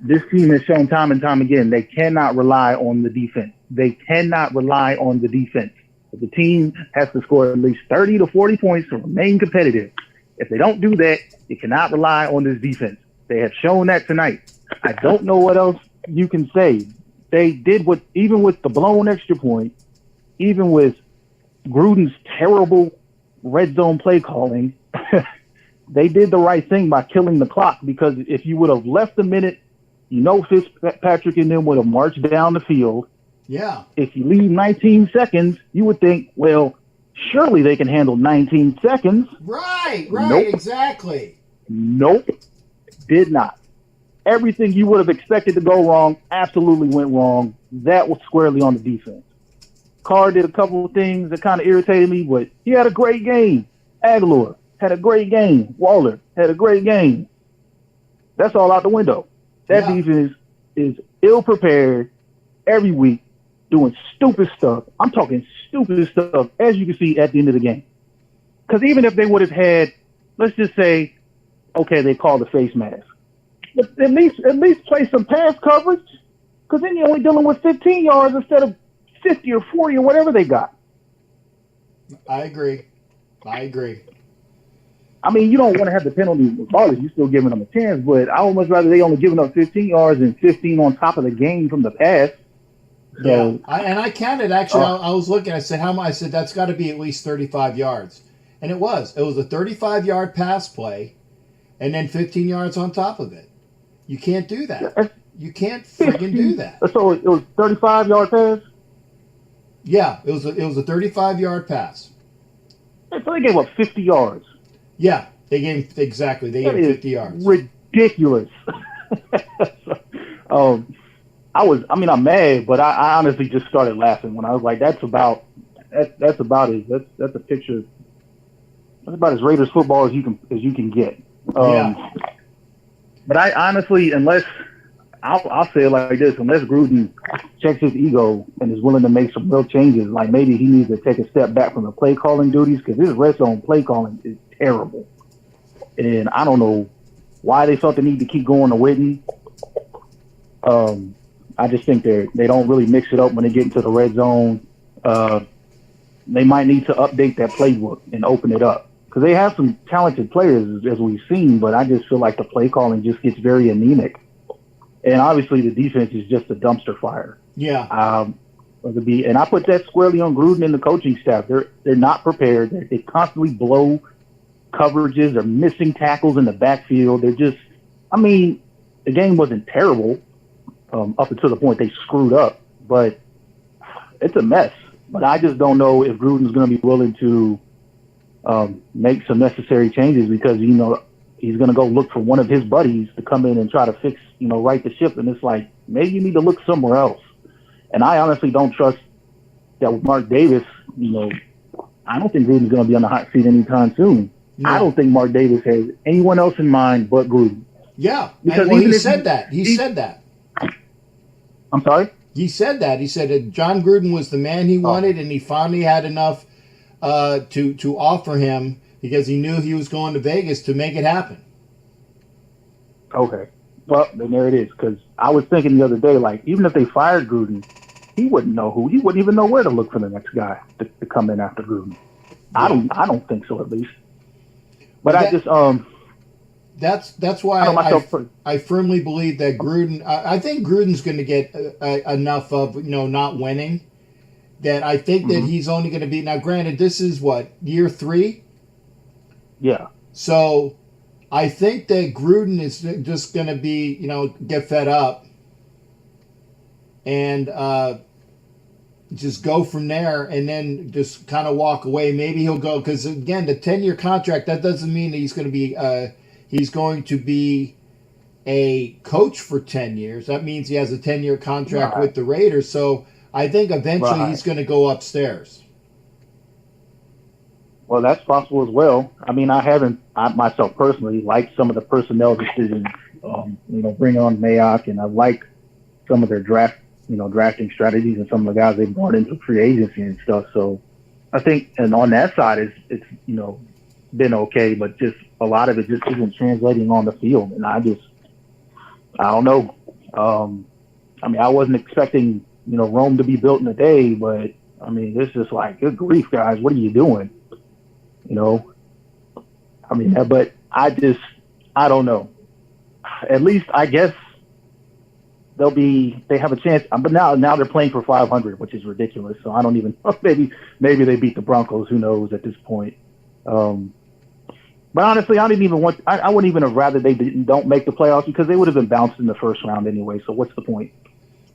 This team has shown time and time again they cannot rely on the defense. They cannot rely on the defense. The team has to score at least 30 to 40 points to remain competitive. If they don't do that, you cannot rely on this defense. They have shown that tonight. I don't know what else you can say. They did even with the blown extra point, even with Gruden's terrible red zone play calling, they did the right thing by killing the clock, because if you would have left a minute, Fitzpatrick and them would have marched down the field. Yeah. If you leave 19 seconds, you would think, well, surely they can handle 19 seconds. Right, nope. Exactly. Nope, did not. Everything you would have expected to go wrong absolutely went wrong. That was squarely on the defense. Carr did a couple of things that kind of irritated me, but he had a great game. Aguilar had a great game. Waller had a great game. That's all out the window. That defense is ill-prepared every week. doing stupid stuff. I'm talking stupid stuff, as you can see at the end of the game. Because even if they would have had, let's just say, okay, they call the face mask. But at least play some pass coverage. Because then you're only dealing with 15 yards instead of 50 or 40 or whatever they got. I agree. I mean, you don't want to have the penalty regardless. You're still giving them a chance, but I would much rather they only giving up 15 yards and 15 on top of the game from the pass. So, yeah, I counted actually. I was looking. I said, how much? I said that's got to be at least 35 yards, and it was. It was a 35-yard pass play, and then 15 yards on top of it. You can't do that. You can't friggin' do that. So it was 35-yard pass. Yeah, it was a 35-yard pass. So they gave up 50 yards. Yeah, they gave 50 yards. Ridiculous. I'm mad, but I honestly just started laughing when I was like, that's about it. That's a picture. That's about as Raiders football as you can get. Yeah. But I honestly, I'll say it like this, unless Gruden checks his ego and is willing to make some real changes, like maybe he needs to take a step back from the play calling duties, because his red zone play calling is terrible. And I don't know why they felt the need to keep going to Witten. I just think they don't really mix it up when they get into the red zone. They might need to update that playbook and open it up, because they have some talented players, as we've seen, but I just feel like the play calling just gets very anemic. And obviously the defense is just a dumpster fire. Yeah. And I put that squarely on Gruden and the coaching staff. They're not prepared. They constantly blow coverages or missing tackles in the backfield. The game wasn't terrible up until the point they screwed up, but it's a mess. But I just don't know if Gruden's going to be willing to make some necessary changes, because, he's going to go look for one of his buddies to come in and try to fix, right the ship. And it's like, maybe you need to look somewhere else. And I honestly don't trust that with Mark Davis. I don't think Gruden's going to be on the hot seat anytime soon. No. I don't think Mark Davis has anyone else in mind but Gruden. Yeah, because he said that. He said that. I'm sorry? He said that. He said that John Gruden was the man he wanted, and he finally had enough to offer him, because he knew he was going to Vegas to make it happen. Okay. Well, then there it is. Because I was thinking the other day, like, even if they fired Gruden, he wouldn't even know where to look for the next guy to come in after Gruden. Yeah. I don't think so, at least. But that's why I firmly believe that Gruden. I think Gruden's going to get enough of not winning, that I think that he's only going to be. Now, granted, this is what, year 3. Yeah. So I think that Gruden is just going to be, get fed up and just go from there, and then just kind of walk away. Maybe he'll go, because again, the 10-year contract, that doesn't mean that he's going to be a coach for 10 years. That means he has a 10-year contract with the Raiders. So I think eventually he's going to go upstairs. Well, that's possible as well. I mean, I myself personally liked some of the personnel decisions, bring on Mayock, and I like some of their drafting strategies and some of the guys they brought into free agency and stuff. So I think, and on that side, it's been okay, but just a lot of it just isn't translating on the field. And I don't know. I wasn't expecting, Rome to be built in a day, but I mean, it's just like, good grief, guys, what are you doing? But I don't know. At least I guess they have a chance. But now they're playing for 500, which is ridiculous. So I don't even know. Maybe they beat the Broncos. Who knows at this point? But honestly, I wouldn't even have rather they don't make the playoffs, because they would have been bounced in the first round anyway. So what's the point?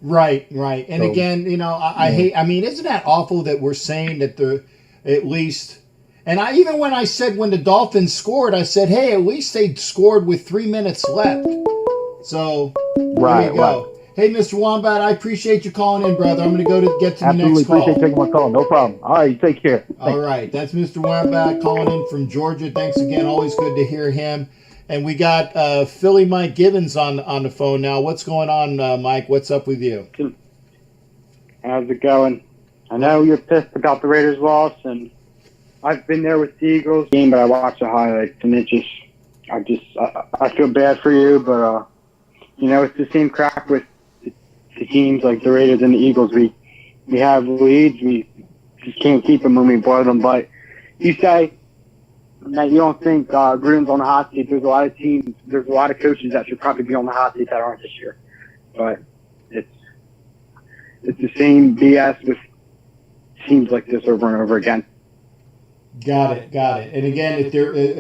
Right. And so, again, I hate. I mean, isn't that awful that we're saying that at least. And even when I said when the Dolphins scored, I said, hey, at least they scored with 3 minutes left. So there you go. Right. Hey, Mr. Wombat, I appreciate you calling in, brother. I'm going to get to the next call. Absolutely appreciate taking my call. No problem. All right, take care. Thanks. All right, that's Mr. Wombat calling in from Georgia. Thanks again. Always good to hear him. And we got Philly Mike Gibbons on the phone now. What's going on, Mike? What's up with you? How's it going? I know you're pissed about the Raiders' loss, and I've been there with the Eagles game, but I watched the highlights, and I feel bad for you, but it's the same crap with the teams like the Raiders and the Eagles. We have leads, we just can't keep them when we blow them. But you say that you don't think Gruden's on the hot seat. There's a lot of teams, there's a lot of coaches that should probably be on the hot seat that aren't this year. But it's the same BS with teams like this over and over again. Got it. And again,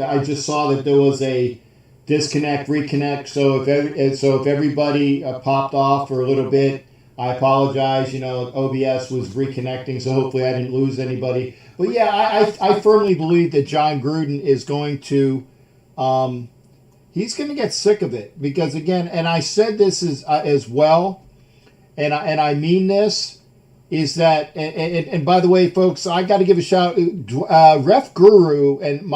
I just saw that there was a disconnect, reconnect. So if everybody popped off for a little bit, I apologize. OBS was reconnecting, so hopefully I didn't lose anybody. But yeah, I firmly believe that John Gruden is going to, he's going to get sick of it because again, and I said this as well, and I mean this. Is that and by the way, folks, I got to give a shout. Ref Guru and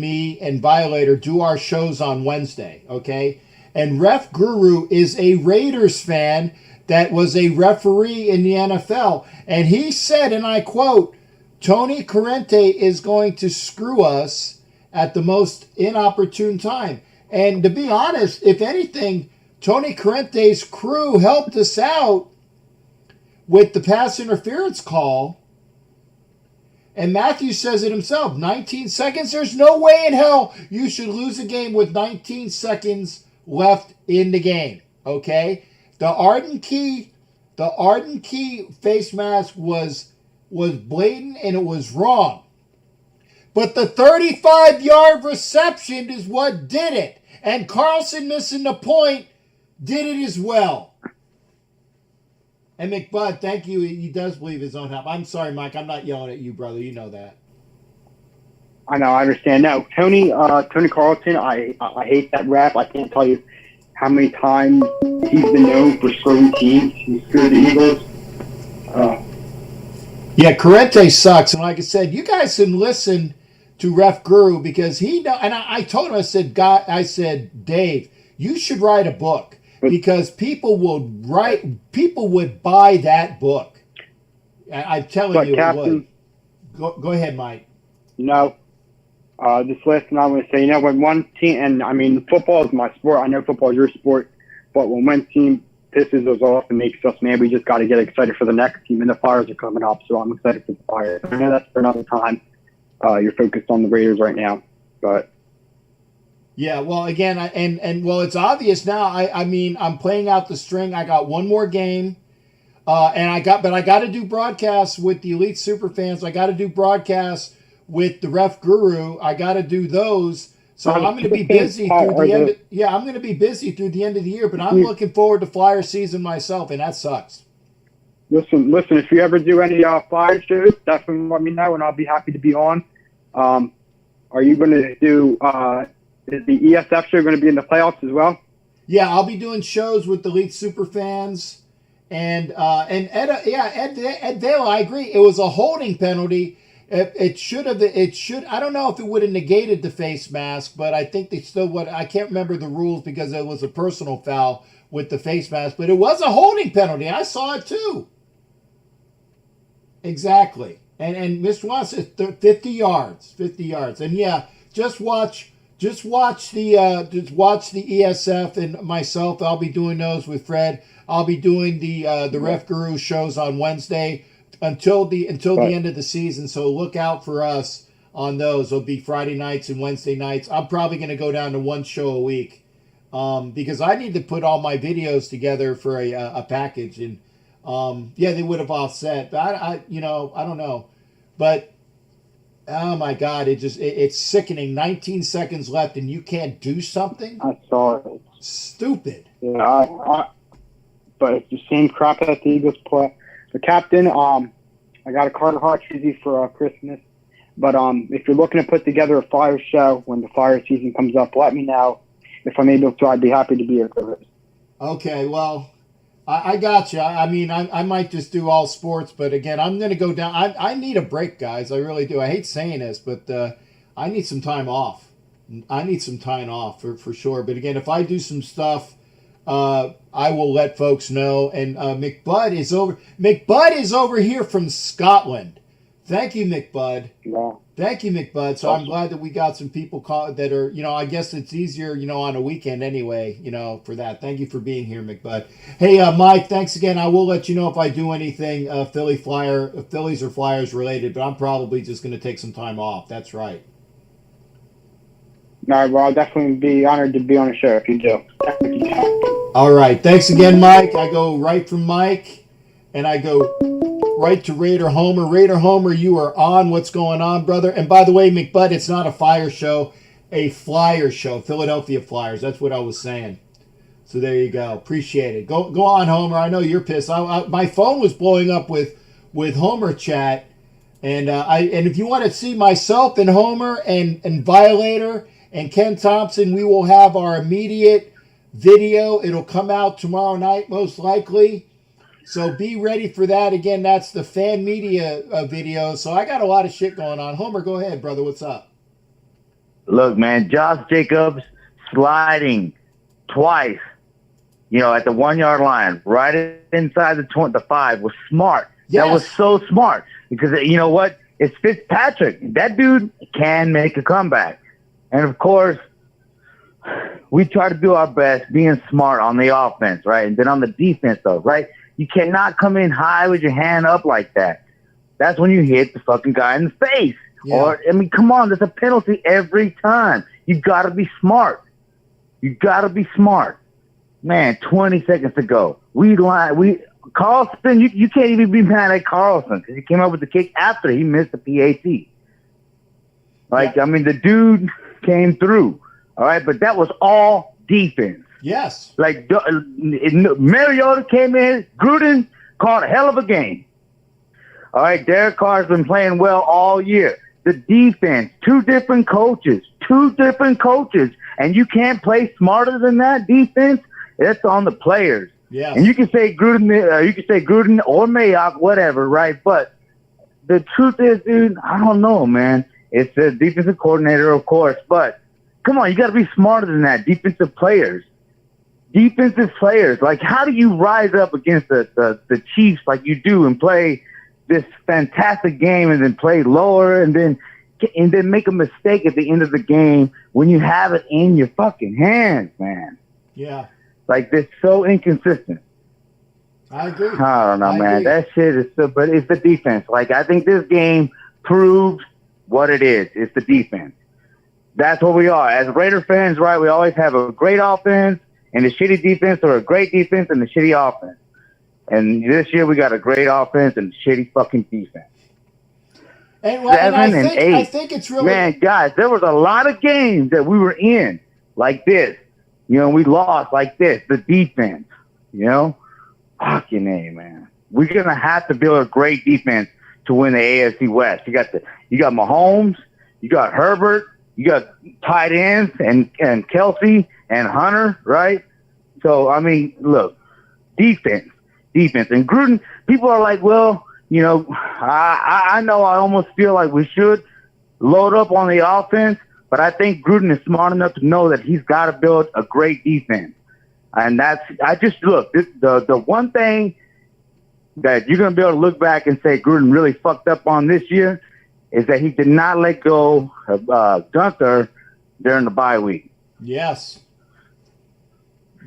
me and Violator do our shows on Wednesday, okay? And Ref Guru is a Raiders fan that was a referee in the NFL, and he said, and I quote, "Tony Corrente is going to screw us at the most inopportune time." And to be honest, if anything, Tony Corrente's crew helped us out with the pass interference call. And Matthew says it himself, 19 seconds. There's no way in hell you should lose a game with 19 seconds left in the game. Okay? The Arden Key face mask was blatant and it was wrong. But the 35-yard reception is what did it. And Carlson missing the point did it as well. And McBud, thank you. He does believe his own help. I'm sorry, Mike. I'm not yelling at you, brother. You know that. I know. I understand. No, Tony Carlson, I hate that rap. I can't tell you how many times he's been known for screwing teams. He screwed the Eagles. Yeah, Corrente sucks. And like I said, you guys can listen to Ref Guru because he know. And I told him, I said, Dave, you should write a book. Because people would buy that book. I'm telling you, Captain, it would. Go ahead, Mike. This last thing I want to say, when one team, and I mean, football is my sport. I know football is your sport. But when one team pisses us off and makes us mad, we just got to get excited for the next team. And the Flyers are coming up, so I'm excited for the Flyers. I know that's for another time. You're focused on the Raiders right now. But yeah, well, again, well, it's obvious now. I mean, I'm playing out the string. I got one more game, but I got to do broadcasts with the Elite Superfans. I got to do broadcasts with the Ref Guru. I got to do those. So I'm going to be busy through the end. I'm going to be busy through the end of the year. But I'm looking forward to Flyer season myself, and that sucks. Listen. If you ever do any Flyer shows, definitely let me know, and I'll be happy to be on. Are you going to do? Is the ESF show going to be in the playoffs as well? Yeah, I'll be doing shows with the Elite Superfans and Ed Vale. I agree. It was a holding penalty. It should. I don't know if it would have negated the face mask, but I think they still would. I can't remember the rules because it was a personal foul with the face mask, but it was a holding penalty. I saw it too. Exactly. And Mr. Watson, 50 yards. And yeah, just watch the ESF and myself. I'll be doing those with Fred. I'll be doing the Ref Guru shows on Wednesday until the end of the season. So look out for us on those. It'll be Friday nights and Wednesday nights. I'm probably going to go down to one show a week because I need to put all my videos together for a package. And they would have offset. But I don't know. But oh my God, it's sickening. 19 seconds left and you can't do something? I saw it. Stupid. Yeah, but it's the same crap that the Eagles play. The captain, I got a Carter Hart jersey for Christmas. But if you're looking to put together a Flyers show when the Flyers season comes up, let me know. If I'm able to, I'd be happy to be here for it. Okay, well, I got you. I mean, I might just do all sports, but again, I'm going to go down. I need a break, guys. I really do. I hate saying this, but I need some time off. I need some time off for sure. But again, if I do some stuff I will let folks know. And McBud is over. McBud is over here from Scotland. Thank you, McBud. Yeah. Thank you, McBud. So I'm glad that we got some people that are, I guess it's easier, on a weekend anyway, for that. Thank you for being here, McBud. Hey, Mike, thanks again. I will let you know if I do anything Phillies or Flyers related, but I'm probably just going to take some time off. That's right. All right, well, I'll definitely be honored to be on the show if you do. All right. Thanks again, Mike. I go right from Mike, and I go right to Raider Homer. Raider Homer, you are on. What's going on, brother? And by the way, McBud, it's not a fire show, a Flyer show. Philadelphia Flyers. That's what I was saying. So there you go. Appreciate it. Go on, Homer. I know you're pissed. My phone was blowing up with Homer chat, and if you want to see myself and Homer and Violator and Ken Thompson, we will have our immediate video. It'll come out tomorrow night, most likely. So be ready for that. Again, that's the fan media video. So I got a lot of shit going on. Homer, go ahead, brother. What's up? Look, man, Josh Jacobs sliding twice, at the 1 yard line, right inside the 5 was smart. Yes. That was so smart because you know what? It's Fitzpatrick. That dude can make a comeback. And of course, we try to do our best being smart on the offense, right? And then on the defense, though, right? You cannot come in high with your hand up like that. That's when you hit the fucking guy in the face. Yeah. Come on, there's a penalty every time. You got to be smart. You got to be smart. Man, 20 seconds to go. Carlson, you can't even be mad at Carlson because he came up with the kick after he missed the PAT. The dude came through. All right, but that was all defense. Yes. Mariota came in. Gruden called a hell of a game. All right, Derek Carr's been playing well all year. The defense, two different coaches, and you can't play smarter than that defense. That's on the players. Yeah. And you can say Gruden or Mayock, whatever, right? But the truth is, dude, I don't know, man. It's the defensive coordinator, of course, but come on, you got to be smarter than that. Defensive players. Like, how do you rise up against the Chiefs like you do and play this fantastic game and then play lower and then make a mistake at the end of the game when you have it in your fucking hands, man? Yeah. Like, they're so inconsistent. I agree. I don't know, man. That shit is still, but it's the defense. Like, I think this game proved what it is. It's the defense. That's what we are. As Raider fans, right, we always have a great offense and a shitty defense, or a great defense and a shitty offense. And this year we got a great offense and a shitty fucking defense. I think it's really... Man, guys, there was a lot of games that we were in like this. We lost like this. The defense, Fucking A, man. We're going to have to build a great defense to win the AFC West. You got Mahomes, you got Herbert, you got tight ends and Kelsey and Hunter, right? So, look, defense. And Gruden, people are like, well, I know I almost feel like we should load up on the offense, but I think Gruden is smart enough to know that he's got to build a great defense. And the one thing that you're going to be able to look back and say Gruden really fucked up on this year is that he did not let go of Gunther during the bye week. Yes.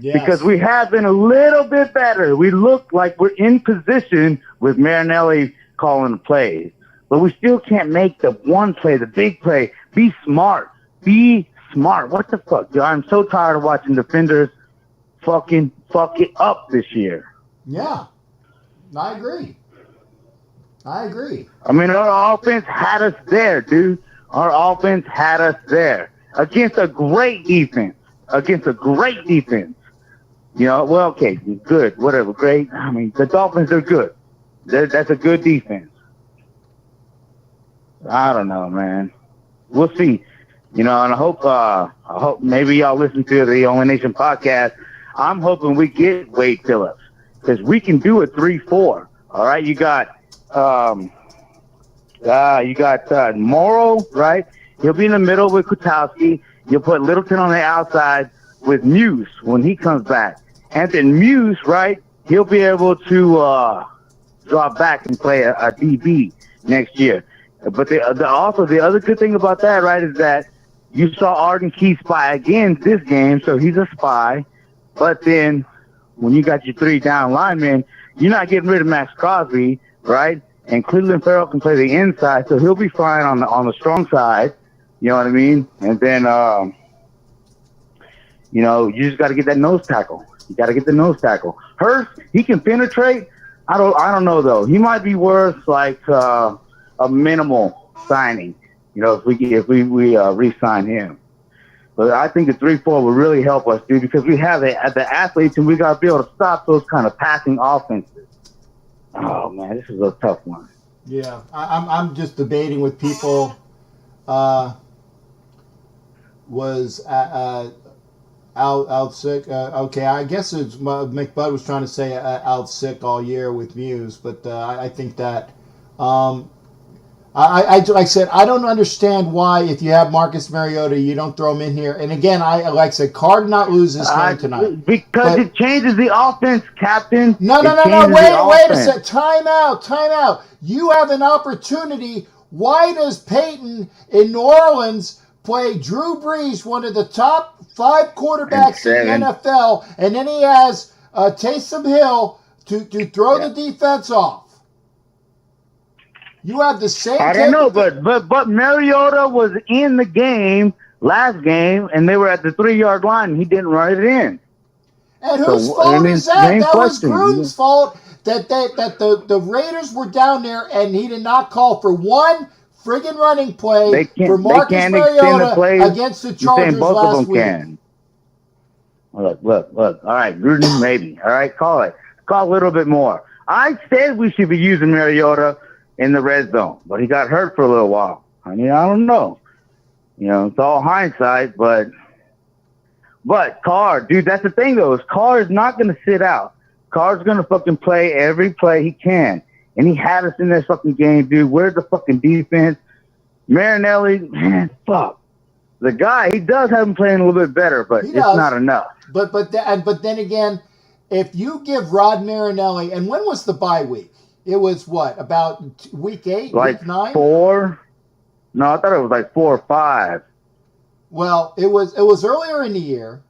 Because we have been a little bit better. We look like we're in position with Marinelli calling the plays. But we still can't make the one play, the big play. Be smart. What the fuck, dude? I'm so tired of watching defenders fucking fuck it up this year. Yeah. I agree. Our offense had us there, dude. Our offense had us there against a great defense. Okay, good, whatever, great. The Dolphins are good. That's a good defense. I don't know, man. We'll see. And I hope maybe y'all listen to the Only Nation podcast. I'm hoping we get Wade Phillips because we can do a 3-4. All right, you got Morrow, right? He'll be in the middle with Kwiatkowski. You'll put Littleton on the outside with Muse when he comes back. And then Muse, right? He'll be able to drop back and play a DB next year. But also the other good thing about that, right, is that you saw Arden Key spy again this game, so he's a spy. But then when you got your 3 down linemen, you're not getting rid of Max Crosby, right? And Cleveland Farrell can play the inside, so he'll be fine on the strong side. You know what I mean? And then you just got to get that nose tackle. You got to get the nose tackle. Hurst, he can penetrate. I don't know though. He might be worth like a minimal signing. If we re-sign him. But I think the 3-4 will really help us, dude, because we have the athletes and we got to be able to stop those kind of passing offenses. Oh man, this is a tough one. Yeah, I'm just debating with people. Was out sick? Okay, I guess it's McBud was trying to say out sick all year with Muse, but I think that. Like I said, I don't understand why if you have Marcus Mariota, you don't throw him in here. And again, like I said, Carr did not lose this game tonight. Because it changes the offense, Captain. No. Wait a second. Time out. You have an opportunity. Why does Peyton in New Orleans play Drew Brees, one of the top 5 quarterbacks in the NFL, and then he has Taysom Hill to throw the defense off? You have the same. I don't know, but Mariota was in the game last game, and they were at the 3-yard line, and he didn't run it in. And whose fault is that? That was Gruden's fault. That the Raiders were down there, and he did not call for one friggin' running play for Marcus Mariota against the Chargers last week. Look. All right, Gruden, maybe. All right, call it. Call a little bit more. I said we should be using Mariota in the red zone, but he got hurt for a little while. I mean, I don't know. It's all hindsight, but Carr, dude, that's the thing though, is Carr is not going to sit out. Carr's going to fucking play every play he can. And he had us in that fucking game, dude. Where's the fucking defense? Marinelli, man, fuck. The guy, he does have him playing a little bit better, but it's not enough. But then again, if you give Rod Marinelli, and when was the bye week? It was what, about week 8, like week 9? 4? No, I thought it was like 4 or 5. Well, it was earlier in the year,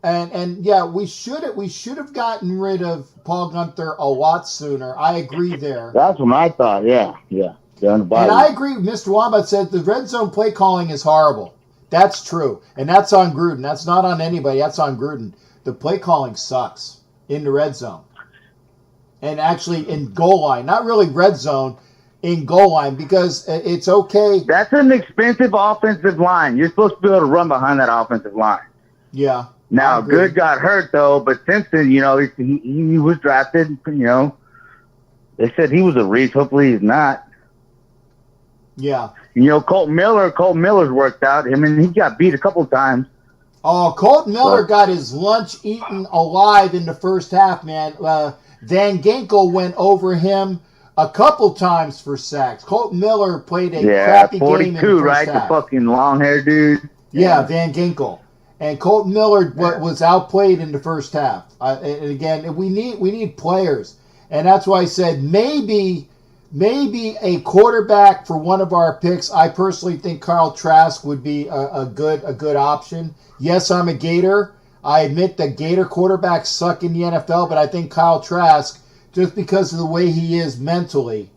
and yeah, we should have gotten rid of Paul Gunther a lot sooner. I agree there. That's what I thought. Yeah. And I agree. Mr. Wombat said the red zone play calling is horrible. That's true, and that's on Gruden. That's not on anybody. That's on Gruden. The play calling sucks in the red zone. And actually in goal line, not really red zone, in goal line, because it's okay. That's an expensive offensive line. You're supposed to be able to run behind that offensive line. Yeah. Now, Good got hurt, though, but Simpson, he was drafted, They said he was a reach. Hopefully he's not. Yeah. Colton Miller's worked out. I mean, he got beat a couple times. Oh, Colton Miller got his lunch eaten alive in the first half, man. Van Ginkel went over him a couple times for sacks. Colton Miller played a crappy 42, game in the first right? half. The fucking long-haired dude. Yeah, Van Ginkel. And Colton Miller was outplayed in the first half. And again, we need players. And that's why I said maybe a quarterback for one of our picks. I personally think Kyle Trask would be a good option. Yes, I'm a Gator. I admit that Gator quarterbacks suck in the NFL, but I think Kyle Trask, just because of the way he is mentally,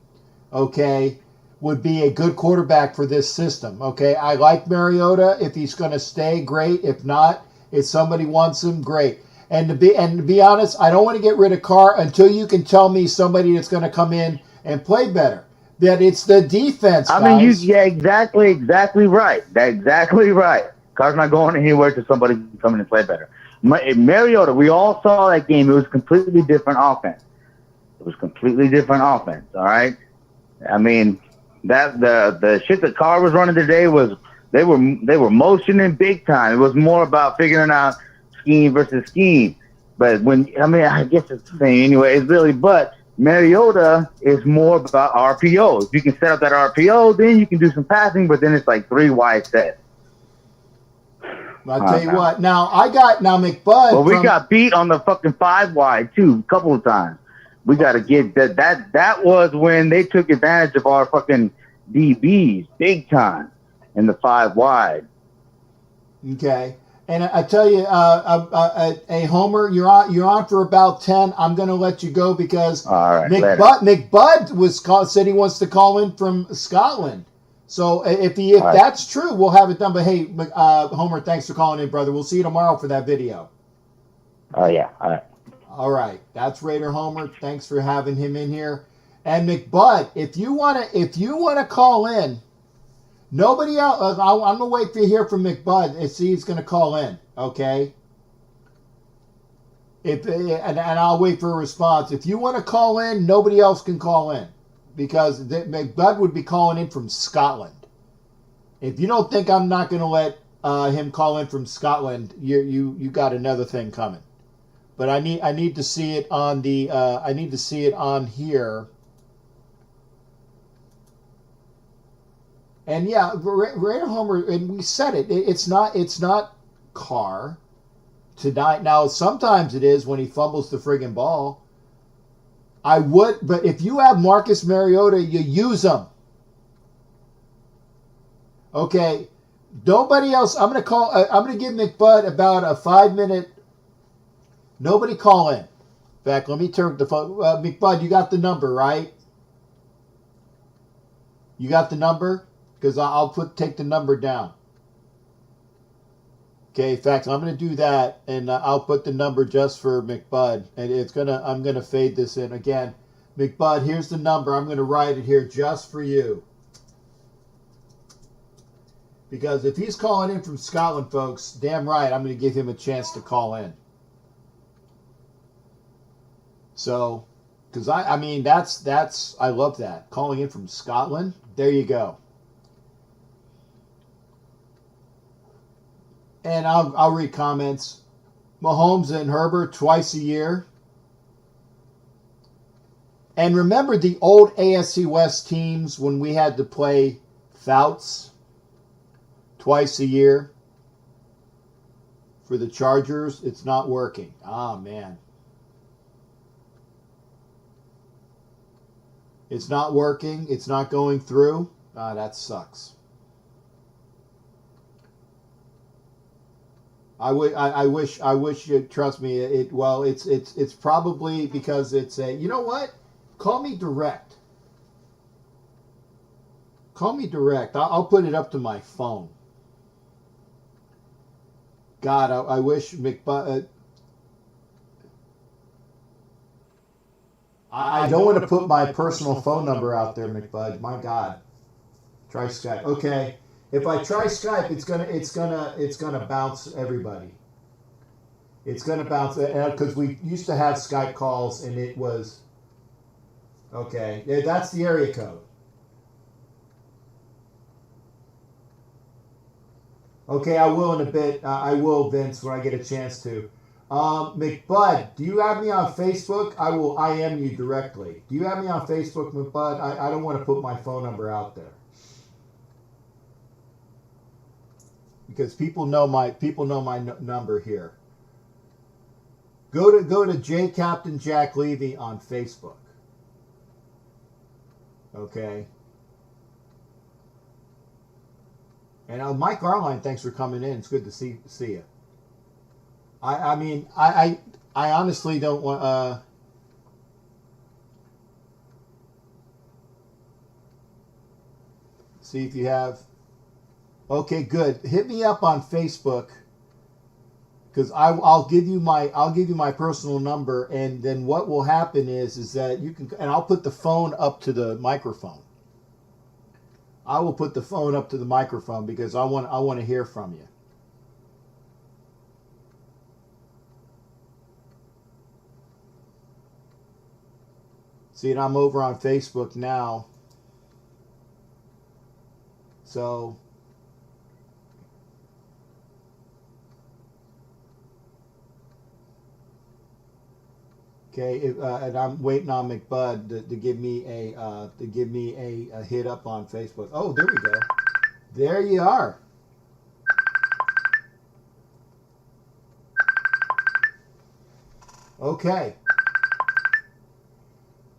okay, would be a good quarterback for this system. Okay, I like Mariota. If he's going to stay, great. If not, if somebody wants him, great. And to be honest, I don't want to get rid of Carr until you can tell me somebody that's going to come in and play better. That it's the defense. I mean, exactly right. That's exactly right. Carr's not going anywhere till somebody can come in and play better. Mariota, we all saw that game. It was a completely different offense. All right. I mean, that the shit that Carr was running today was they were motioning big time. It was more about figuring out scheme versus scheme. But I guess it's the same anyway. It's really, but Mariota is more about RPO. If you can set up that RPO, then you can do some passing. But then it's like 3 wide sets. I'll tell you what. Now McBud. Well, we got beat on the fucking 5 wide too, a couple of times. We got to get that. That was when they took advantage of our fucking DBs big time in the 5 wide. Okay. And I tell you, hey Homer, you're on for about 10. I'm going to let you go because McBud said he wants to call in from Scotland. So if that's true, we'll have it done. But hey, Homer, thanks for calling in, brother. We'll see you tomorrow for that video. Oh yeah, all right. All right, that's Raider Homer. Thanks for having him in here. And McBud, if you wanna call in. Nobody else. I'm gonna wait to hear from McBud and see he's gonna call in. Okay. And I'll wait for a response. If you want to call in, nobody else can call in because McBud would be calling in from Scotland. If you don't think I'm not gonna let him call in from Scotland, you got another thing coming. But I need to see it on the I need to see it on here. And yeah, Raider Homer, and we said it. It's not Carr tonight. Now sometimes it is when he fumbles the friggin' ball. But if you have Marcus Mariota, you use him. Okay, nobody else. I'm gonna give McBud about a 5-minute. Nobody call in. In fact, let me turn the phone. McBud, you got the number, right? You got the number? Because I'll take the number down. Okay, in fact, I'm going to do that, and I'll put the number just for McBud, and I'm going to fade this in again. McBud, here's the number. I'm going to write it here just for you. Because if he's calling in from Scotland, folks, damn right, I'm going to give him a chance to call in. So, because I mean, I love that. Calling in from Scotland, there you go. And I'll read comments. Mahomes and Herbert twice a year. And remember the old AFC West teams when we had to play Fouts twice a year for the Chargers? It's not working. Ah, man. It's not working. It's not going through. Ah, that sucks. I wish you trust me. It's probably because it's a. You know what? Call me direct. Call me direct. I'll put it up to my phone. God, I wish McBud. I don't want to put my personal phone number out there, McBud. My God. Try Skype. Okay. If I try Skype, it's gonna bounce everybody. It's gonna bounce because we used to have Skype calls and it was okay. Yeah, that's the area code. Okay, I will in a bit. I will, Vince, when I get a chance to. McBud, do you have me on Facebook? I will IM you directly. Do you have me on Facebook, McBud? I don't want to put my phone number out there. Because people know my number here. Go to J Captain Jack Levy on Facebook. Okay. And Mike Arline, thanks for coming in. It's good to see you. I mean I honestly don't want see if you have. Okay, good. Hit me up on Facebook because I'll give you my personal number, and then what will happen is that you can, and I'll put the phone up to the microphone. I will put the phone up to the microphone because I want to hear from you. See, and I'm over on Facebook now. So. Okay, and I'm waiting on McBud to give me a hit up on Facebook. Oh, there we go. There you are. Okay.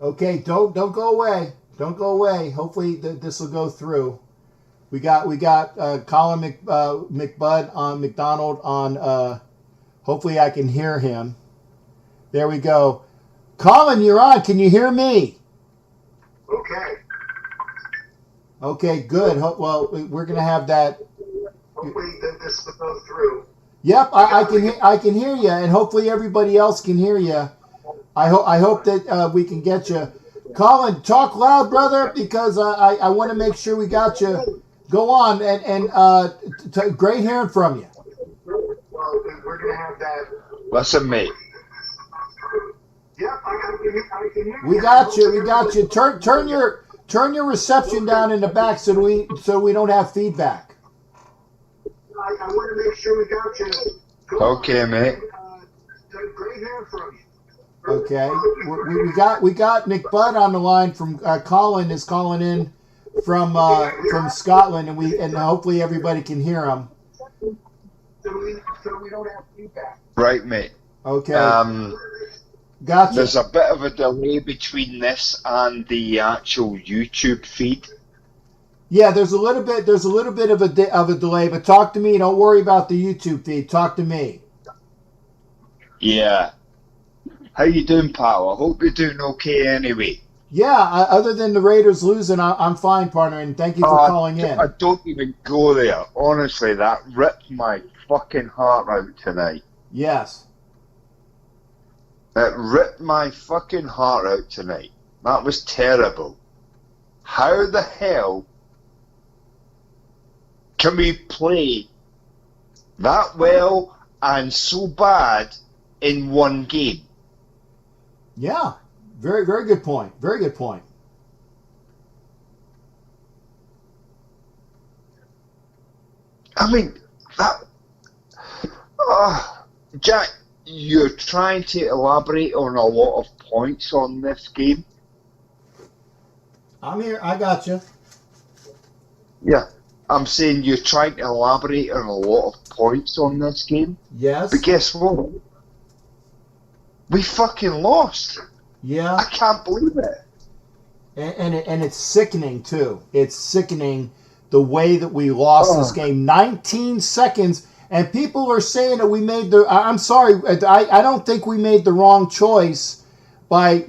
Okay, don't go away. Don't go away. Hopefully this will go through. We got Colin McBud on McDonald on. Hopefully I can hear him. There we go. Colin, you're on. Can you hear me? Okay. Okay, good. Well, we're gonna have that. Hopefully this will go through. Yep, I can hear you, and hopefully everybody else can hear you. I hope that we can get you. Colin, talk loud, brother, because I want to make sure we got you. Go on, and great hearing from you. Well, we're gonna have that. Listen, mate. Yep, I can hear you. We got you. Turn your reception down in the back so we don't have feedback. I want to make sure we got you. Okay, mate. Great hearing from you. Okay, we got McBud on the line from Colin is calling in from Scotland, and hopefully everybody can hear him. So we don't have feedback. Right, mate. Okay. Gotcha. There's a bit of a delay between this and the actual YouTube feed. Yeah, there's a little bit of a delay, but talk to me. Don't worry about the YouTube feed. Talk to me. Yeah. How you doing, pal? I hope you're doing okay anyway. Yeah, other than the Raiders losing, I'm fine, partner, and thank you for calling in. I don't even go there. Honestly, that ripped my fucking heart out tonight. Yes. It ripped my fucking heart out tonight. That was terrible. How the hell can we play that well and so bad in one game? Yeah, very, very good point. Very good point. I mean, that... Jack, you're trying to elaborate on a lot of points on this game. I'm here. I got you. Yeah, I'm saying you're trying to elaborate on a lot of points on this game. Yes. But guess what? We fucking lost. Yeah. I can't believe it. And it's sickening, too. It's sickening the way that we lost this game. 19 seconds, and people are saying that we made the... I'm sorry, I don't think we made the wrong choice by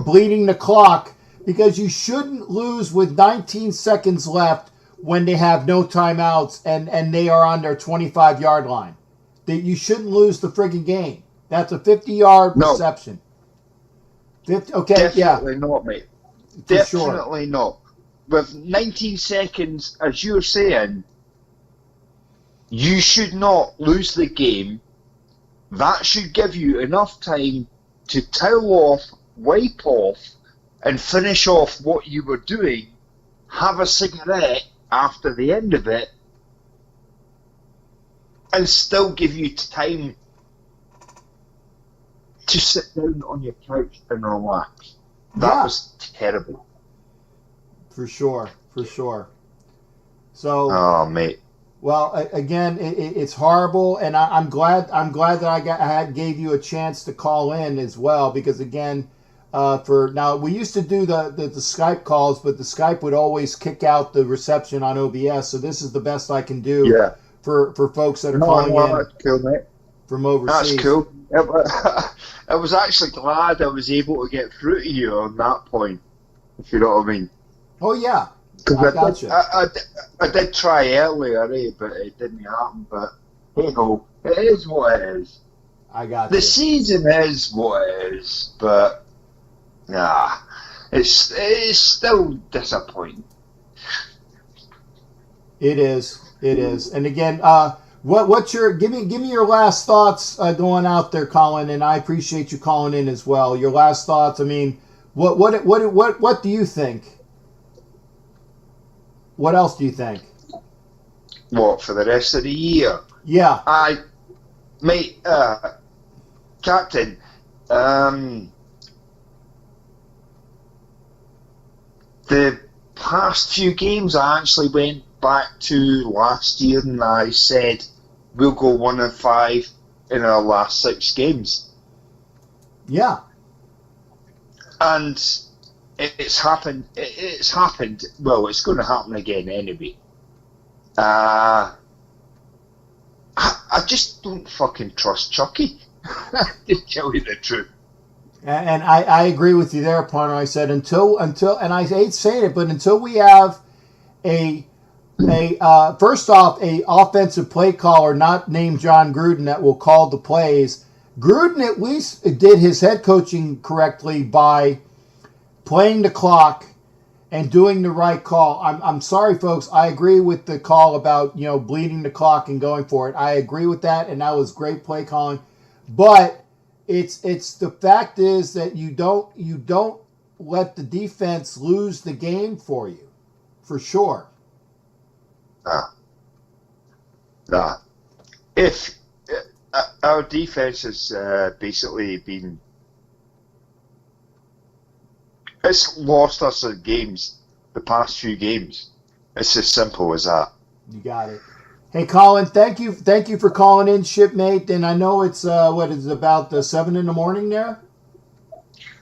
bleeding the clock, because you shouldn't lose with 19 seconds left when they have no timeouts and they are on their 25-yard line. That you shouldn't lose the friggin' game. That's a 50-yard reception. 50, okay, Definitely not, mate. For Definitely not. With 19 seconds, as you're saying, you should not lose the game. That should give you enough time to towel off, wipe off, and finish off what you were doing, have a cigarette after the end of it, and still give you time to sit down on your couch and relax. That was terrible. For sure. So. Oh, mate. Well, again, it's horrible, and I'm glad that I gave you a chance to call in as well, because again, now we used to do the Skype calls, but the Skype would always kick out the reception on OBS. So this is the best I can do for folks that are calling in. That's cool, mate. From overseas. That's cool. I was actually glad I was able to get through to you on that point, if you know what I mean. Oh, yeah. I did try earlier, but it didn't happen. But hey ho, it is what it is. I got the season is what it is, but it's still disappointing. It is, and again, what's your give me your last thoughts going out there, Colin, and I appreciate you calling in as well. Your last thoughts. I mean, what do you think? What else do you think? What, for the rest of the year? Yeah. Mate, Captain, the past few games I actually went back to last year and I said we'll go 1-5 in our last 6 games. Yeah. And it's happened. It's happened. Well, it's going to happen again anyway. I just don't fucking trust Chucky. To tell you the truth. And I agree with you there, partner. I said until, and I hate saying it, but until we have first off, a offensive play caller not named John Gruden that will call the plays. Gruden at least did his head coaching correctly by playing the clock and doing the right call. I'm sorry, folks. I agree with the call about bleeding the clock and going for it. I agree with that, and that was great play calling. But it's the fact is that you don't let the defense lose the game for you, for sure. Nah. If our defense has basically been, it's lost us in games, the past few games. It's as simple as that. You got it. Hey, Colin, thank you for calling in, shipmate. And I know it's what is it, about 7 in the morning there?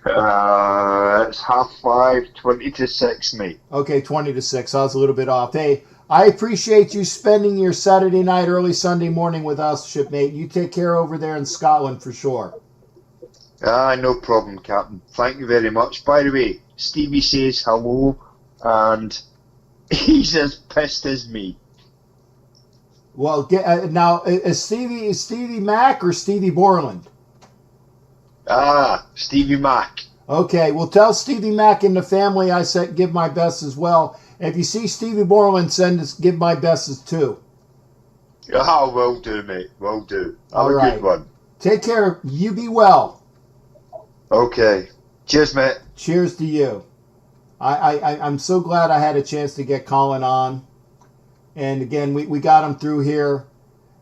It's 5:30, 20 to 6, mate. Okay, 20 to 6. I was a little bit off. Hey, I appreciate you spending your Saturday night, early Sunday morning with us, shipmate. You take care over there in Scotland for sure. No problem, Captain. Thank you very much. By the way, Stevie says hello, and he's as pissed as me. Well, now, is Stevie Mac or Stevie Borland? Stevie Mac. Okay, well, tell Stevie Mac and the family I said give my best as well. If you see Stevie Borland, give my best as too. Will do, mate. Will do. Have a good one. Take care. You be well. Okay. Cheers, mate. Cheers to you. I'm so glad I had a chance to get Colin on. And again, we got him through here.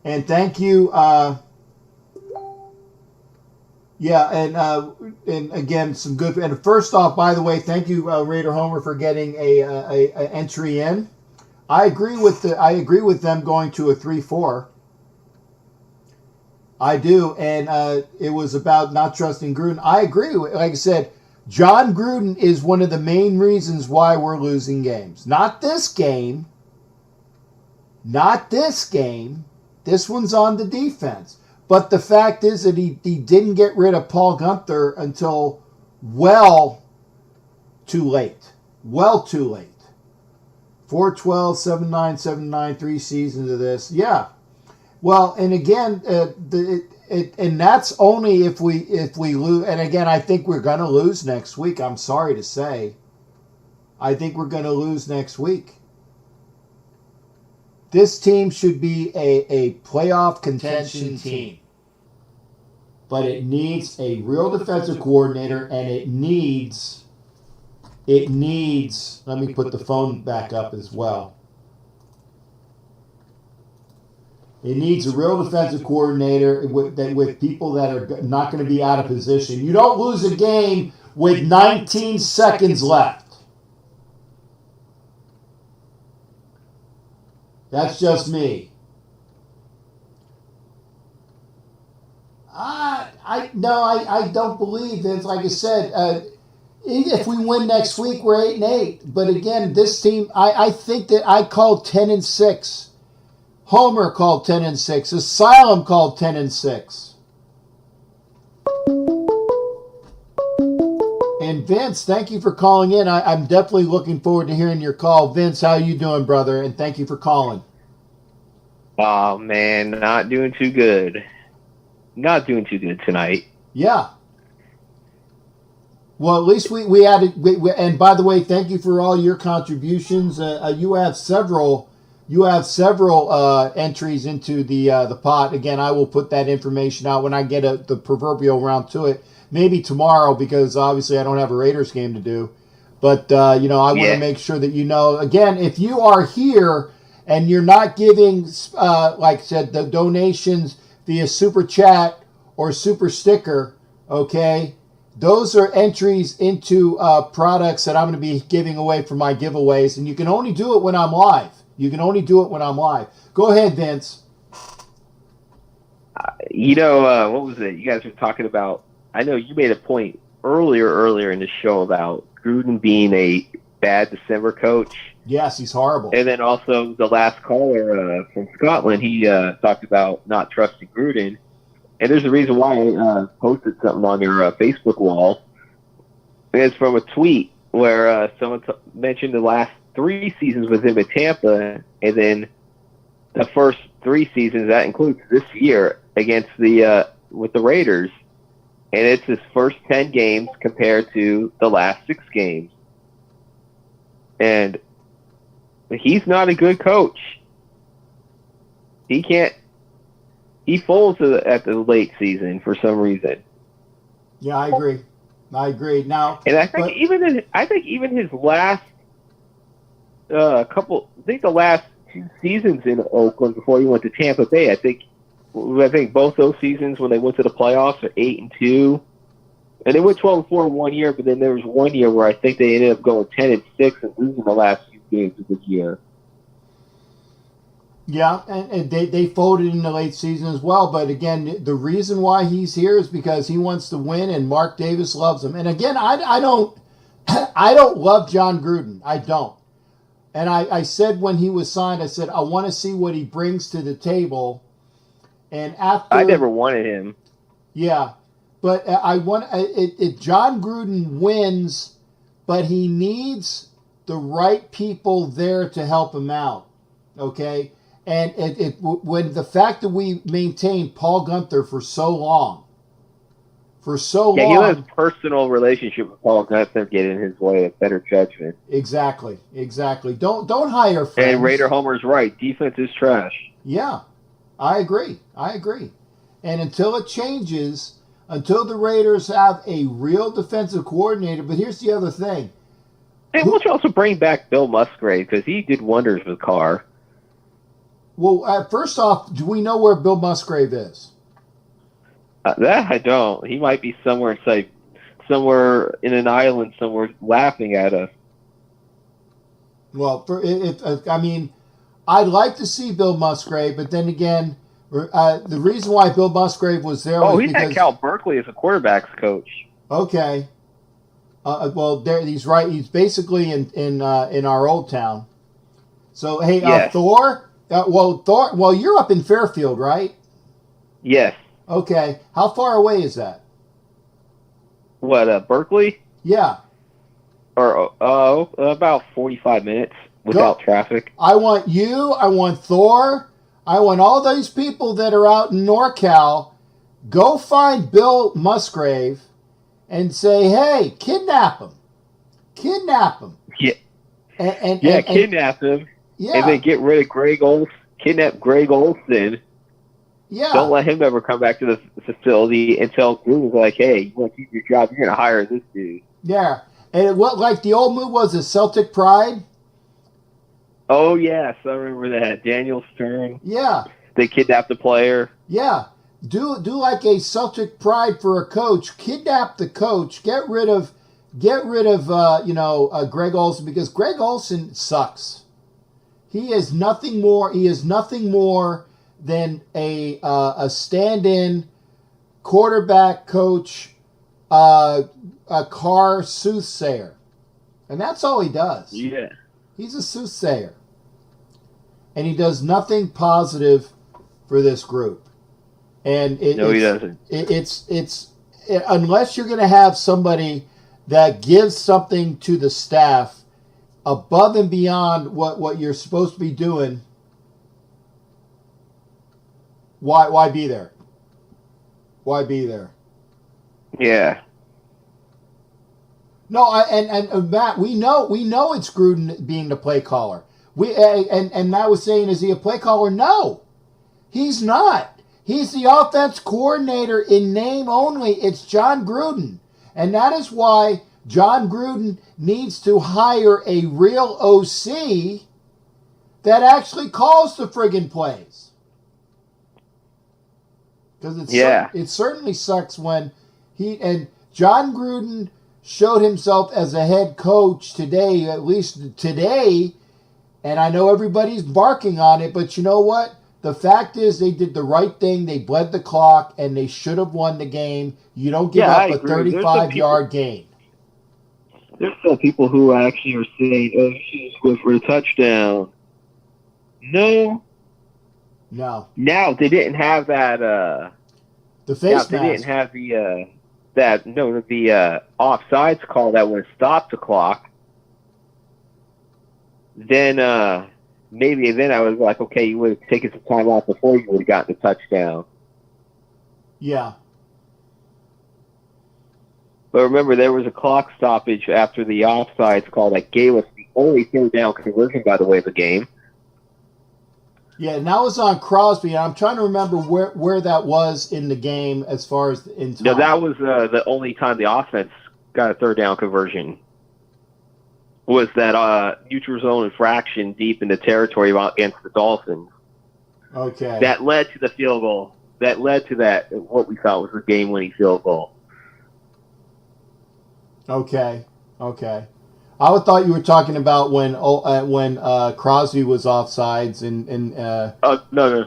And thank you. And again, some good. And first off, by the way, thank you, Raider Homer, for getting a entry in. I agree with them going to a 3-4. I do, and it was about not trusting Gruden. I agree. Like I said, John Gruden is one of the main reasons why we're losing games. Not this game. Not this game. This one's on the defense. But the fact is that he didn't get rid of Paul Gunther until well too late. Well too late. 4-12, 7-9, 7-9, 3 seasons of this. Yeah. Well, and again, and that's only if we lose. And again, I think we're going to lose next week. I'm sorry to say. I think we're going to lose next week. This team should be a playoff contention team. But it needs a real defensive coordinator, and it needs, let me put the phone back up as well. It needs a real defensive coordinator with people that are not going to be out of position. You don't lose a game with 19 seconds left. That's just me. I don't believe that. Like I said, if we win next week, we're 8-8. But again, this team, I think that I called 10-6. Homer called 10-6. Asylum called 10-6. And Vince, thank you for calling in. I'm definitely looking forward to hearing your call. Vince, how you doing, brother? And thank you for calling. Oh, man, not doing too good. Not doing too good tonight. Yeah. Well, at least we had it. And by the way, thank you for all your contributions. You have several entries into the pot. Again, I will put that information out when I get the proverbial round to it. Maybe tomorrow, because obviously I don't have a Raiders game to do. But I want to make sure that again, if you are here and you're not giving, like I said, the donations via Super Chat or Super Sticker, okay, those are entries into products that I'm going to be giving away for my giveaways, and you can only do it when I'm live. Go ahead, Vince. What was it? You guys were talking about I know you made a point earlier in the show about Gruden being a bad December coach. Yes, he's horrible. And then also the last caller from Scotland, he talked about not trusting Gruden. And there's a reason why I posted something on your Facebook wall. And it's from a tweet where someone mentioned the last 3 seasons with him at Tampa, and then the first 3 seasons, that includes this year, against the with the Raiders. And it's his first 10 games compared to the last 6 games. And he's not a good coach. He folds at the late season for some reason. Yeah, I agree. Now, and I think even his last the last 2 seasons in Oakland before he went to Tampa Bay, I think both those seasons when they went to the playoffs are 8-2, and they went 12-4 one year. But then there was one year where I think they ended up going 10-6 and losing the last few games of this year. Yeah, and they folded in the late season as well. But again, the reason why he's here is because he wants to win, and Mark Davis loves him. And again, I don't love John Gruden. I don't. And I said when he was signed, I said I want to see what he brings to the table. And after I never wanted him. Yeah, but if John Gruden wins, but he needs the right people there to help him out. Okay. And when the fact that we maintained Paul Gunther for so long, he has a personal relationship with Paul Gunther, get in his way of better judgment. Exactly. Don't hire friends. And Raider Homer's right. Defense is trash. Yeah, I agree. And until it changes, until the Raiders have a real defensive coordinator, but here's the other thing. And we'll also bring back Bill Musgrave because he did wonders with Carr. Well, first off, do we know where Bill Musgrave is? That I don't. He might be somewhere in an island somewhere laughing at us. Well, I'd like to see Bill Musgrave, but then again, the reason why Bill Musgrave was there was he's at Cal Berkeley as a quarterbacks coach. Okay. He's right. He's basically in our old town. So, hey, yes. Thor. Thor. You're up in Fairfield, right? Yes. Okay. How far away is that? What, Berkeley? Yeah. Or about 45 minutes without traffic. I want you. I want Thor. I want all those people that are out in NorCal. Go find Bill Musgrave and say, "Hey, kidnap him. Yeah. Kidnap him. Yeah. And then get rid of Greg Olson. Kidnap Greg Olson. Yeah. Don't let him ever come back to the facility until Gruden's like, "Hey, you want to keep your job? You're going to hire this dude." Yeah. And what, like the old move was a Celtic Pride? Oh, yes. I remember that. Daniel Stern. Yeah. They kidnapped the player. Yeah. Do like a Celtic Pride for a coach. Kidnap the coach. Get rid of Greg Olson, because Greg Olson sucks. He is nothing more. He is nothing more than a stand-in quarterback coach, a car soothsayer, and that's all he does. Yeah, he's a soothsayer, and he does nothing positive for this group. And he doesn't. It's unless you're going to have somebody that gives something to the staff above and beyond what you're supposed to be doing. Why be there? Why be there? Yeah. No, and Matt, we know it's Gruden being the play caller. And Matt was saying, is he a play caller? No, he's not. He's the offense coordinator in name only. It's John Gruden, and that is why John Gruden needs to hire a real OC that actually calls the friggin' plays. Because it certainly sucks when John Gruden showed himself as a head coach today, at least today, and I know everybody's barking on it, but you know what? the fact is they did the right thing. They bled the clock, and they should have won the game. You don't give up a 35-yard gain. There's still people who actually are saying, "Oh, she just went for a touchdown." No. Now they didn't have that. The face they mask. didn't have the the offsides call that would stop the clock. Then maybe then I was like, okay, you would have taken some time off before you would have gotten the touchdown. Yeah. But remember, there was a clock stoppage after the offsides call that gave us the only third down conversion, by the way, of the game. Yeah, and that was on Crosby. And I'm trying to remember where that was in the game as far as in time. No, that was the only time the offense got a third down conversion. Was that neutral zone infraction deep in the territory against the Dolphins. Okay. That led to the field goal. That led to that, what we thought was the game-winning field goal. Okay. I thought you were talking about when Crosby was offsides no.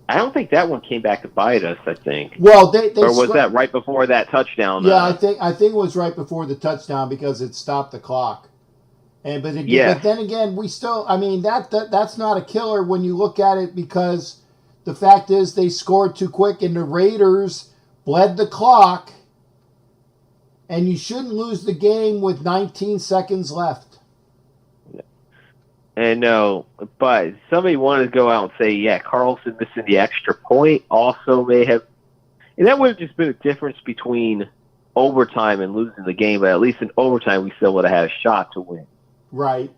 I don't think that one came back to bite us, I think. Well, they or was that right before that touchdown? Yeah, I think it was right before the touchdown because it stopped the clock. But then again, we still, I mean, that's not a killer when you look at it, because the fact is they scored too quick and the Raiders bled the clock, and you shouldn't lose the game with 19 seconds left. And no, but somebody wanted to go out and say, yeah, Carlson missing the extra point also may have, and that would have just been a difference between overtime and losing the game, but at least in overtime we still would have had a shot to win. Right.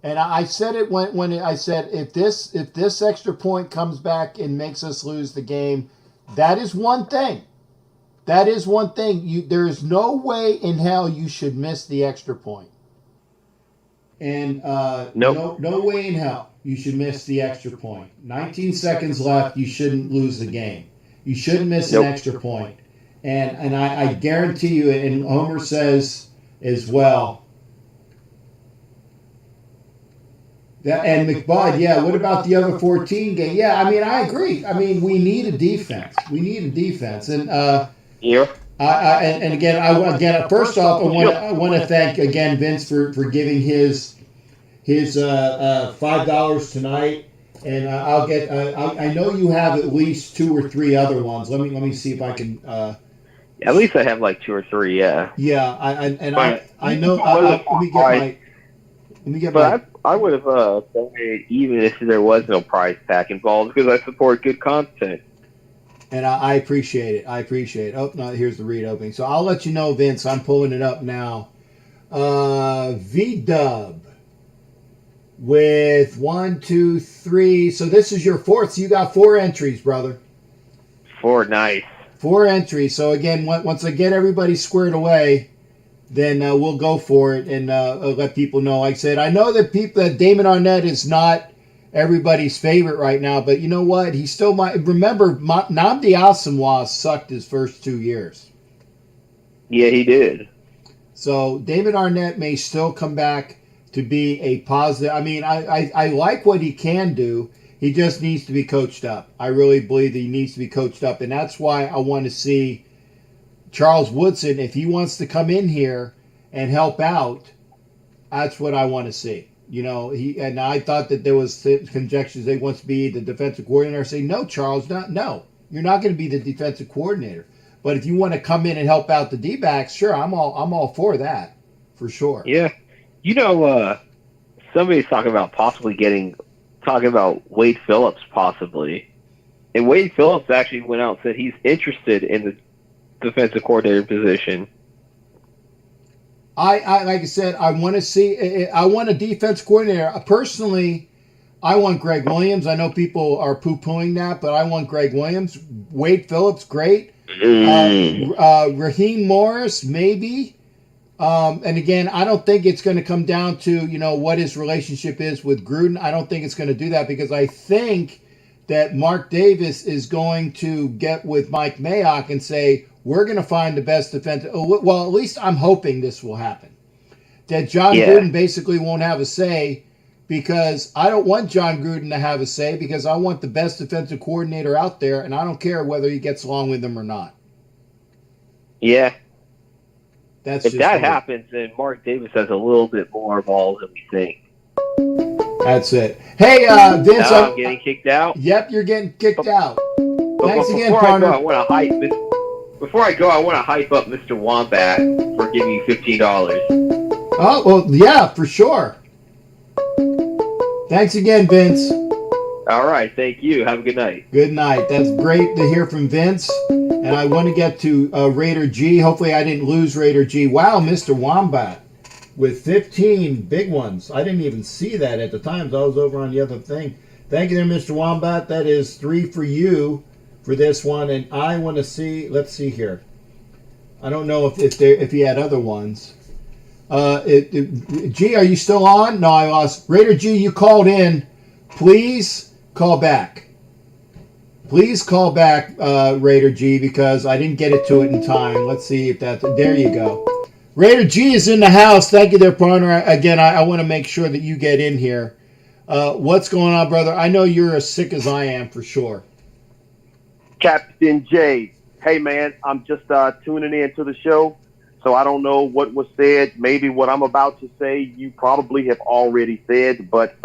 And I said it when I said if this extra point comes back and makes us lose the game, that is one thing. There is no way in hell you should miss the extra point. And nope. no way in hell you should miss the extra point. 19 seconds left, you shouldn't lose the game. You shouldn't miss an extra point. And I guarantee you, and Homer says as well. And McBud, yeah, what about the other 14 game? Yeah, I mean, I agree. I mean, we need a defense. And and again, first off, I want to thank again Vince for giving his $5 tonight, and I'll get. I know you have at least 2 or 3 other ones. Let me see if I can. At least I have like 2 or 3. Yeah. Yeah, I know. Let me get my. I would have donated even if there was no prize pack involved, because I support good content. And I appreciate it. Oh, no, here's the read opening. So I'll let you know, Vince. I'm pulling it up now. V-Dub with 1, 2, 3. So this is your 4th. So you got 4 entries, brother. 4, nice. 4 entries. So again, once I get everybody squared away, then we'll go for it and let people know. Like I said, I know that Damon Arnett is not everybody's favorite right now, but you know what? He still might. Remember, Nnamdi Asomugha sucked his first 2 years. Yeah, he did. So David Arnett may still come back to be a positive. I mean, I like what he can do. He just needs to be coached up. I really believe that he needs to be coached up, and that's why I want to see Charles Woodson, if he wants to come in here and help out. That's what I want to see. You know, and I thought that there was conjectures that he wants to be the defensive coordinator. I say, no, Charles, no, you're not going to be the defensive coordinator. But if you want to come in and help out the D-backs, sure, I'm all for that, for sure. Yeah, you know, somebody's talking about Wade Phillips possibly, and Wade Phillips actually went out and said he's interested in the defensive coordinator position. Like I said, I want a defense coordinator. Personally, I want Greg Williams. I know people are poo-pooing that, but I want Greg Williams. Wade Phillips, great. Raheem Morris, maybe. And again, I don't think it's going to come down to, what his relationship is with Gruden. I don't think it's going to do that, because I think that Mark Davis is going to get with Mike Mayock and say, we're going to find the best defensive. Well, at least I'm hoping this will happen. That John Gruden basically won't have a say, because I don't want John Gruden to have a say, because I want the best defensive coordinator out there, and I don't care whether he gets along with them or not. Yeah. That's if just that me. happens, then Mark Davis has a little bit more balls than we think. That's it. Hey, Vince. Now I'm getting kicked out. Yep, you're getting kicked out. Thanks But again, before partner. I want to hype up Mr. Wombat for giving you $15. Oh, well, yeah, for sure. Thanks again, Vince. All right, thank you. Have a good night. Good night. That's great to hear from Vince. And I want to get to Raider G. Hopefully I didn't lose Raider G. Wow, Mr. Wombat with 15 big ones. I didn't even see that at the time. I was over on the other thing. Thank you there, Mr. Wombat. That is 3 for you for this one. And I want to see, let's see here. I don't know if he had other ones. G, are you still on? No, I lost. Raider G, you called in. Please call back. Please call back, Raider G, because I didn't get it to it in time. Let's see if that's... There you go. Raider G is in the house. Thank you there, partner. Again, I want to make sure that you get in here. What's going on, brother? I know you're as sick as I am, for sure. Captain J. Hey, man, I'm just tuning in to the show, so I don't know what was said. Maybe what I'm about to say you probably have already said, but...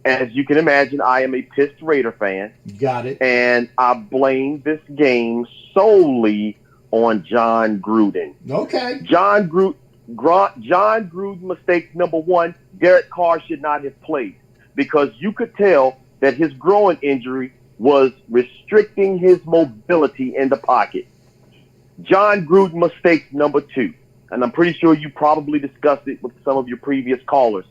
as you can imagine, I am a pissed Raider fan. Got it. And I blame this game solely on John Gruden. Okay. John Gruden mistake number one, Derek Carr should not have played, because you could tell that his groin injury was restricting his mobility in the pocket. John Gruden mistake number two, and I'm pretty sure you probably discussed it with some of your previous callers.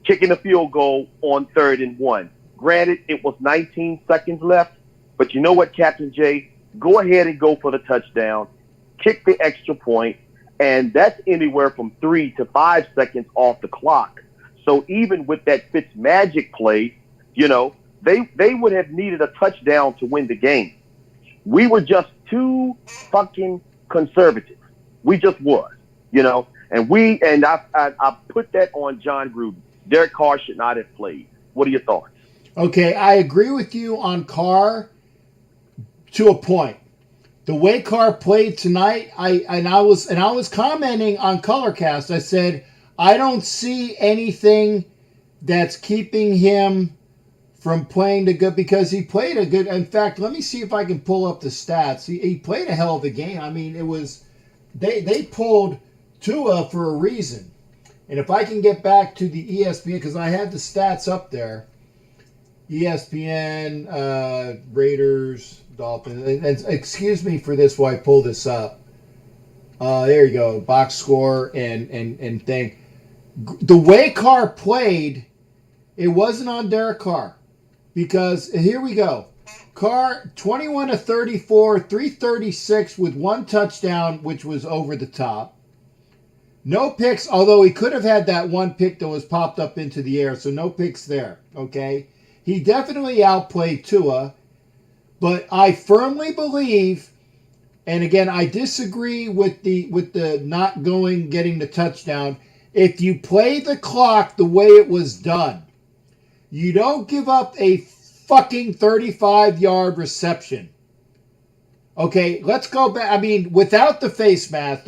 Kicking a field goal on 3rd and 1. Granted, it was 19 seconds left, but you know what, Captain J? Go ahead and go for the touchdown, kick the extra point, and that's anywhere from 3 to 5 seconds off the clock. So even with that Fitz magic play, you know, they would have needed a touchdown to win the game. We were just too fucking conservative. We just was, you know, and I put that on John Gruden. Derek Carr should not have played. What are your thoughts? Okay, I agree with you on Carr to a point. The way Carr played tonight, I was commenting on Colorcast. I said, I don't see anything that's keeping him from playing the good, because he played a good. In fact, let me see if I can pull up the stats. He played a hell of a game. I mean, it was they pulled Tua for a reason. And if I can get back to the ESPN, because I had the stats up there, ESPN, Raiders, Dolphins. And excuse me for this while I pull this up. There you go, box score and thing. The way Carr played, it wasn't on Derek Carr, because here we go. Carr 21 of 34, 336 with 1 touchdown, which was over the top. No picks, although he could have had that 1 pick that was popped up into the air, so no picks there, okay? He definitely outplayed Tua, but I firmly believe, and again, I disagree with the not getting the touchdown. If you play the clock the way it was done, you don't give up a fucking 35-yard reception. Okay, let's go back. I mean, without the face mask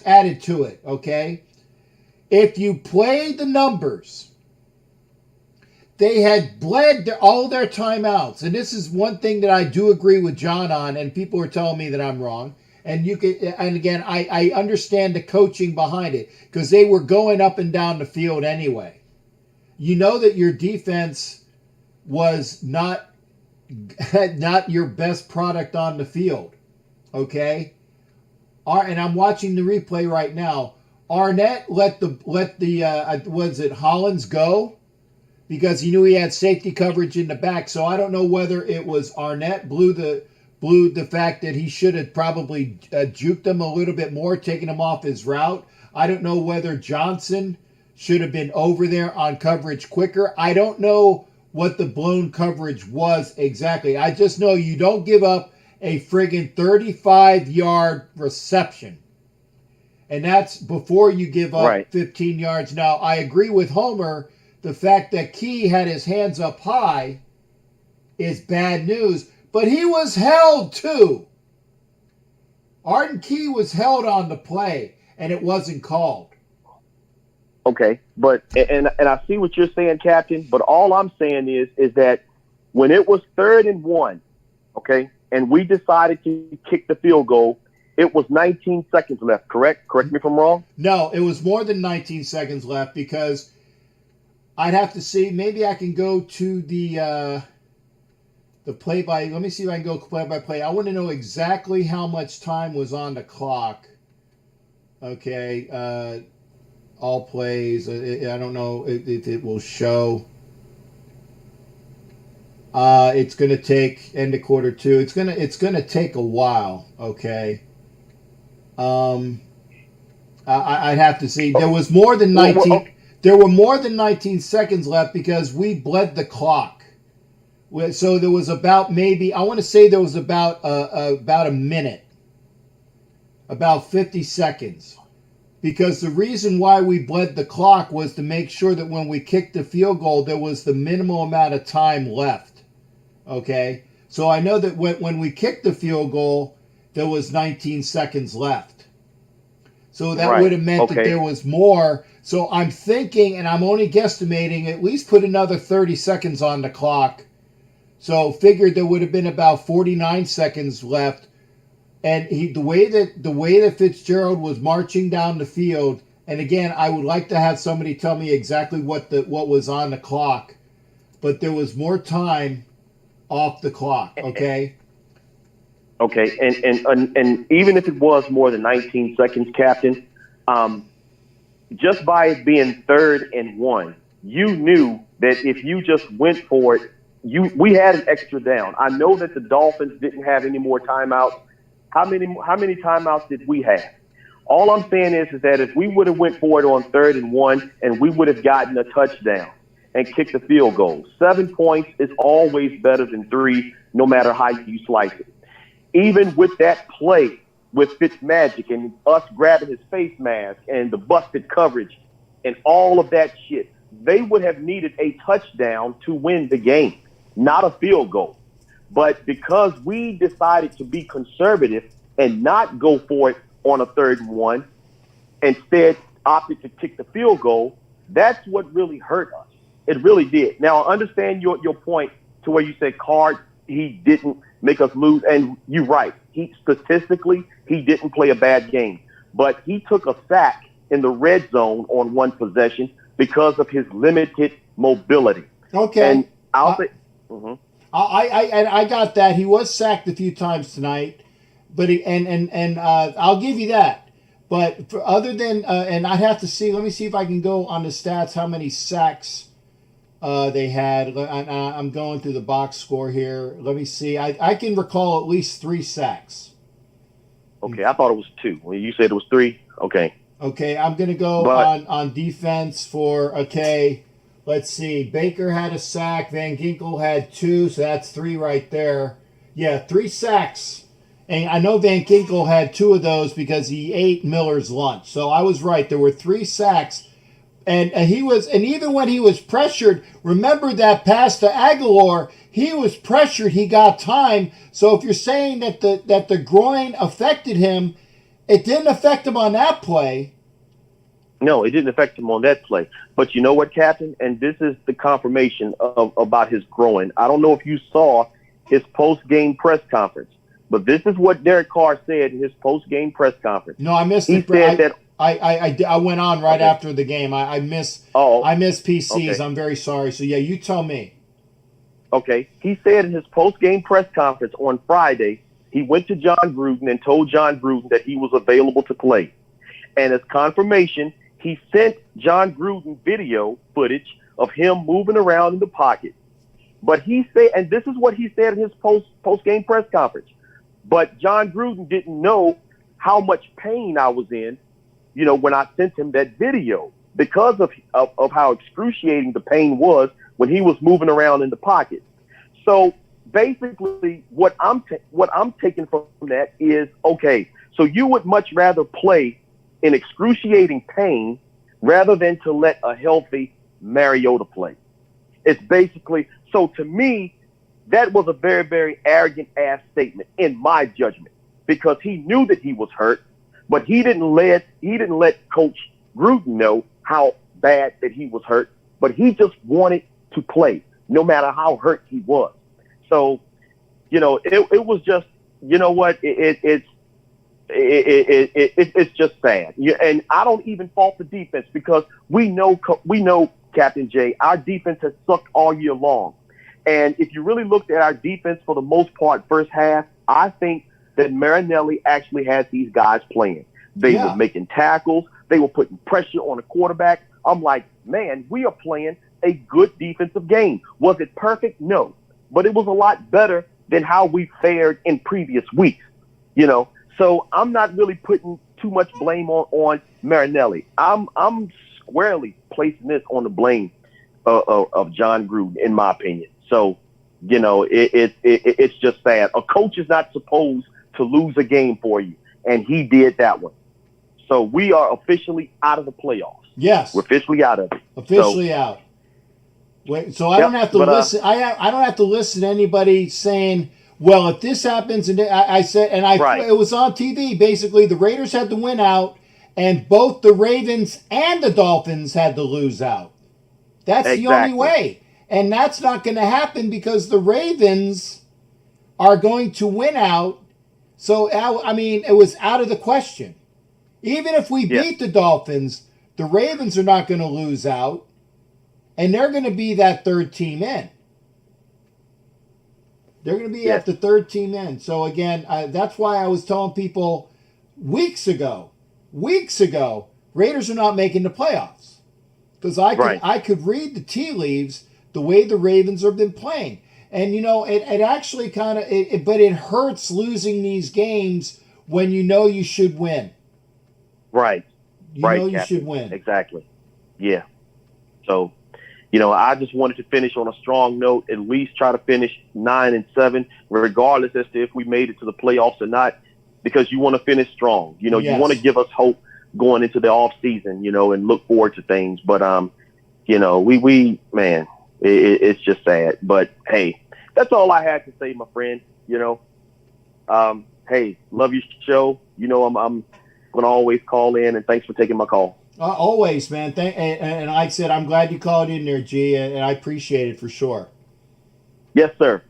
added to it, okay? If you play the numbers, they had bled all their timeouts. And this is one thing that I do agree with John on, and people are telling me that I'm wrong. And again, I understand the coaching behind it, because they were going up and down the field anyway. You know that your defense was not your best product on the field, okay? And I'm watching the replay right now. Arnett let the was it Hollins go, because he knew he had safety coverage in the back. So I don't know whether it was Arnett blew the fact that he should have probably juked him a little bit more, taken him off his route. I don't know whether Johnson should have been over there on coverage quicker. I don't know what the blown coverage was exactly. I just know you don't give up a friggin' 35-yard reception. And that's before you give up Right. 15 yards. Now, I agree with Homer. The fact that Key had his hands up high is bad news. But he was held, too. Arden Key was held on the play, and it wasn't called. Okay, but and I see what you're saying, Captain. But all I'm saying is that when it was 3rd and 1, okay, and we decided to kick the field goal, it was 19 seconds left. Correct? Correct me if I'm wrong. No, it was more than 19 seconds left because I'd have to see. Maybe I can go to the play-by. Let me see if I can go play-by-play. I want to know exactly how much time was on the clock. Okay, all plays. I don't know if it will show. It's going to take end of quarter 2. It's gonna take a while. Okay. I'd have to see. There was more than 19. There were more than 19 seconds left because we bled the clock. So there was about maybe, I want to say there was about a minute, about 50 seconds. Because the reason why we bled the clock was to make sure that when we kicked the field goal, there was the minimal amount of time left. Okay? So I know that when we kicked the field goal, there was 19 seconds left. So that would have meant that there was more. So I'm thinking, and I'm only guesstimating, at least put another 30 seconds on the clock. So figured there would have been about 49 seconds left. And the way that Fitzgerald was marching down the field, and again, I would like to have somebody tell me exactly what was on the clock, but there was more time off the clock. Okay. Okay, and even if it was more than 19 seconds, Captain, just by it being 3rd and 1, you knew that if you just went for it, we had an extra down. I know that the Dolphins didn't have any more timeouts. How many timeouts did we have? All I'm saying is that if we would have went for it on 3rd and 1 and we would have gotten a touchdown and kicked the field goal, 7 points is always better than 3, no matter how you slice it. Even with that play with Fitzmagic and us grabbing his face mask and the busted coverage and all of that shit, they would have needed a touchdown to win the game, not a field goal. But because we decided to be conservative and not go for it on a 3rd and 1, instead opted to kick the field goal, that's what really hurt us. It really did. Now, I understand your point to where you said Card, he didn't make us lose. And you're right. Statistically, he didn't play a bad game. But he took a sack in the red zone on one possession because of his limited mobility. Okay. And I'll say... I got that. He was sacked a few times tonight, but I'll give you that. But for other than and I'd have to see. Let me see if I can go on the stats. How many sacks they had? I'm going through the box score here. Let me see. I can recall at least 3 sacks. Okay, I thought it was 2. When you said it was 3, okay. Okay, I'm gonna go on defense for Let's see. Baker had a sack. Van Ginkel had 2, so that's 3 right there. Yeah, 3 sacks. And I know Van Ginkel had 2 of those because he ate Miller's lunch. So I was right. There were 3 sacks. And even when he was pressured, remember that pass to Aguilar, he was pressured, he got time. So if you're saying that the groin affected him, it didn't affect him on that play. No, it didn't affect him on that play. But you know what, Captain? And this is the confirmation about his groin. I don't know if you saw his post-game press conference, but this is what Derek Carr said in his post-game press conference. No, I missed it. He said that I went on right after the game. I missed PCs. Okay. I'm very sorry. So, yeah, you tell me. Okay. He said in his post-game press conference on Friday, he went to John Gruden and told John Gruden that he was available to play. And as confirmation, he sent John Gruden video footage of him moving around in the pocket. But he said, and this is what he said in his post-game press conference, but John Gruden didn't know how much pain I was in, when I sent him that video because of how excruciating the pain was when he was moving around in the pocket. So basically what I'm taking from that is, okay, so you would much rather play in excruciating pain rather than to let a healthy Mariota play. It's basically, so to me, that was a very, very arrogant ass statement in my judgment, because he knew that he was hurt, but he didn't let Coach Gruden know how bad that he was hurt, but he just wanted to play no matter how hurt he was. So, it was just, you know what, it's just sad. And I don't even fault the defense, because we know Captain J, our defense has sucked all year long. And if you really looked at our defense for the most part first half, I think that Marinelli actually had these guys playing. They were making tackles. They were putting pressure on the quarterback. I'm like, man, we are playing a good defensive game. Was it perfect? No. But it was a lot better than how we fared in previous weeks, So I'm not really putting too much blame on Marinelli. I'm squarely placing this on the blame of John Gruden, in my opinion. So, it's just sad. A coach is not supposed to lose a game for you, and he did that one. So we are officially out of the playoffs. Yes, we're officially out of it. Officially out. Wait, so I don't have to listen. I don't have to listen to anybody saying, "Well, if this happens," and I said, and it was on TV. Basically, the Raiders had to win out, and both the Ravens and the Dolphins had to lose out. That's the only way. And that's not going to happen, because the Ravens are going to win out. So, I mean, it was out of the question. Even if we beat the Dolphins, the Ravens are not going to lose out. And they're going to be that third team in. They're going to be at the third team in. So, again, that's why I was telling people weeks ago, Raiders are not making the playoffs. Because I could read the tea leaves the way the Ravens have been playing. And, it actually kind of, but it hurts losing these games when you should win. Right. You should win. Exactly. Yeah. So, I just wanted to finish on a strong note, at least try to finish 9-7, regardless as to if we made it to the playoffs or not, because you want to finish strong. You want to give us hope going into the off season, and look forward to things. But, it's just sad. But, hey, that's all I had to say, my friend. Hey, love your show. I'm going to always call in, and thanks for taking my call. Always, man. And like I said, I'm glad you called in there, G, and I appreciate it for sure. Yes, sir.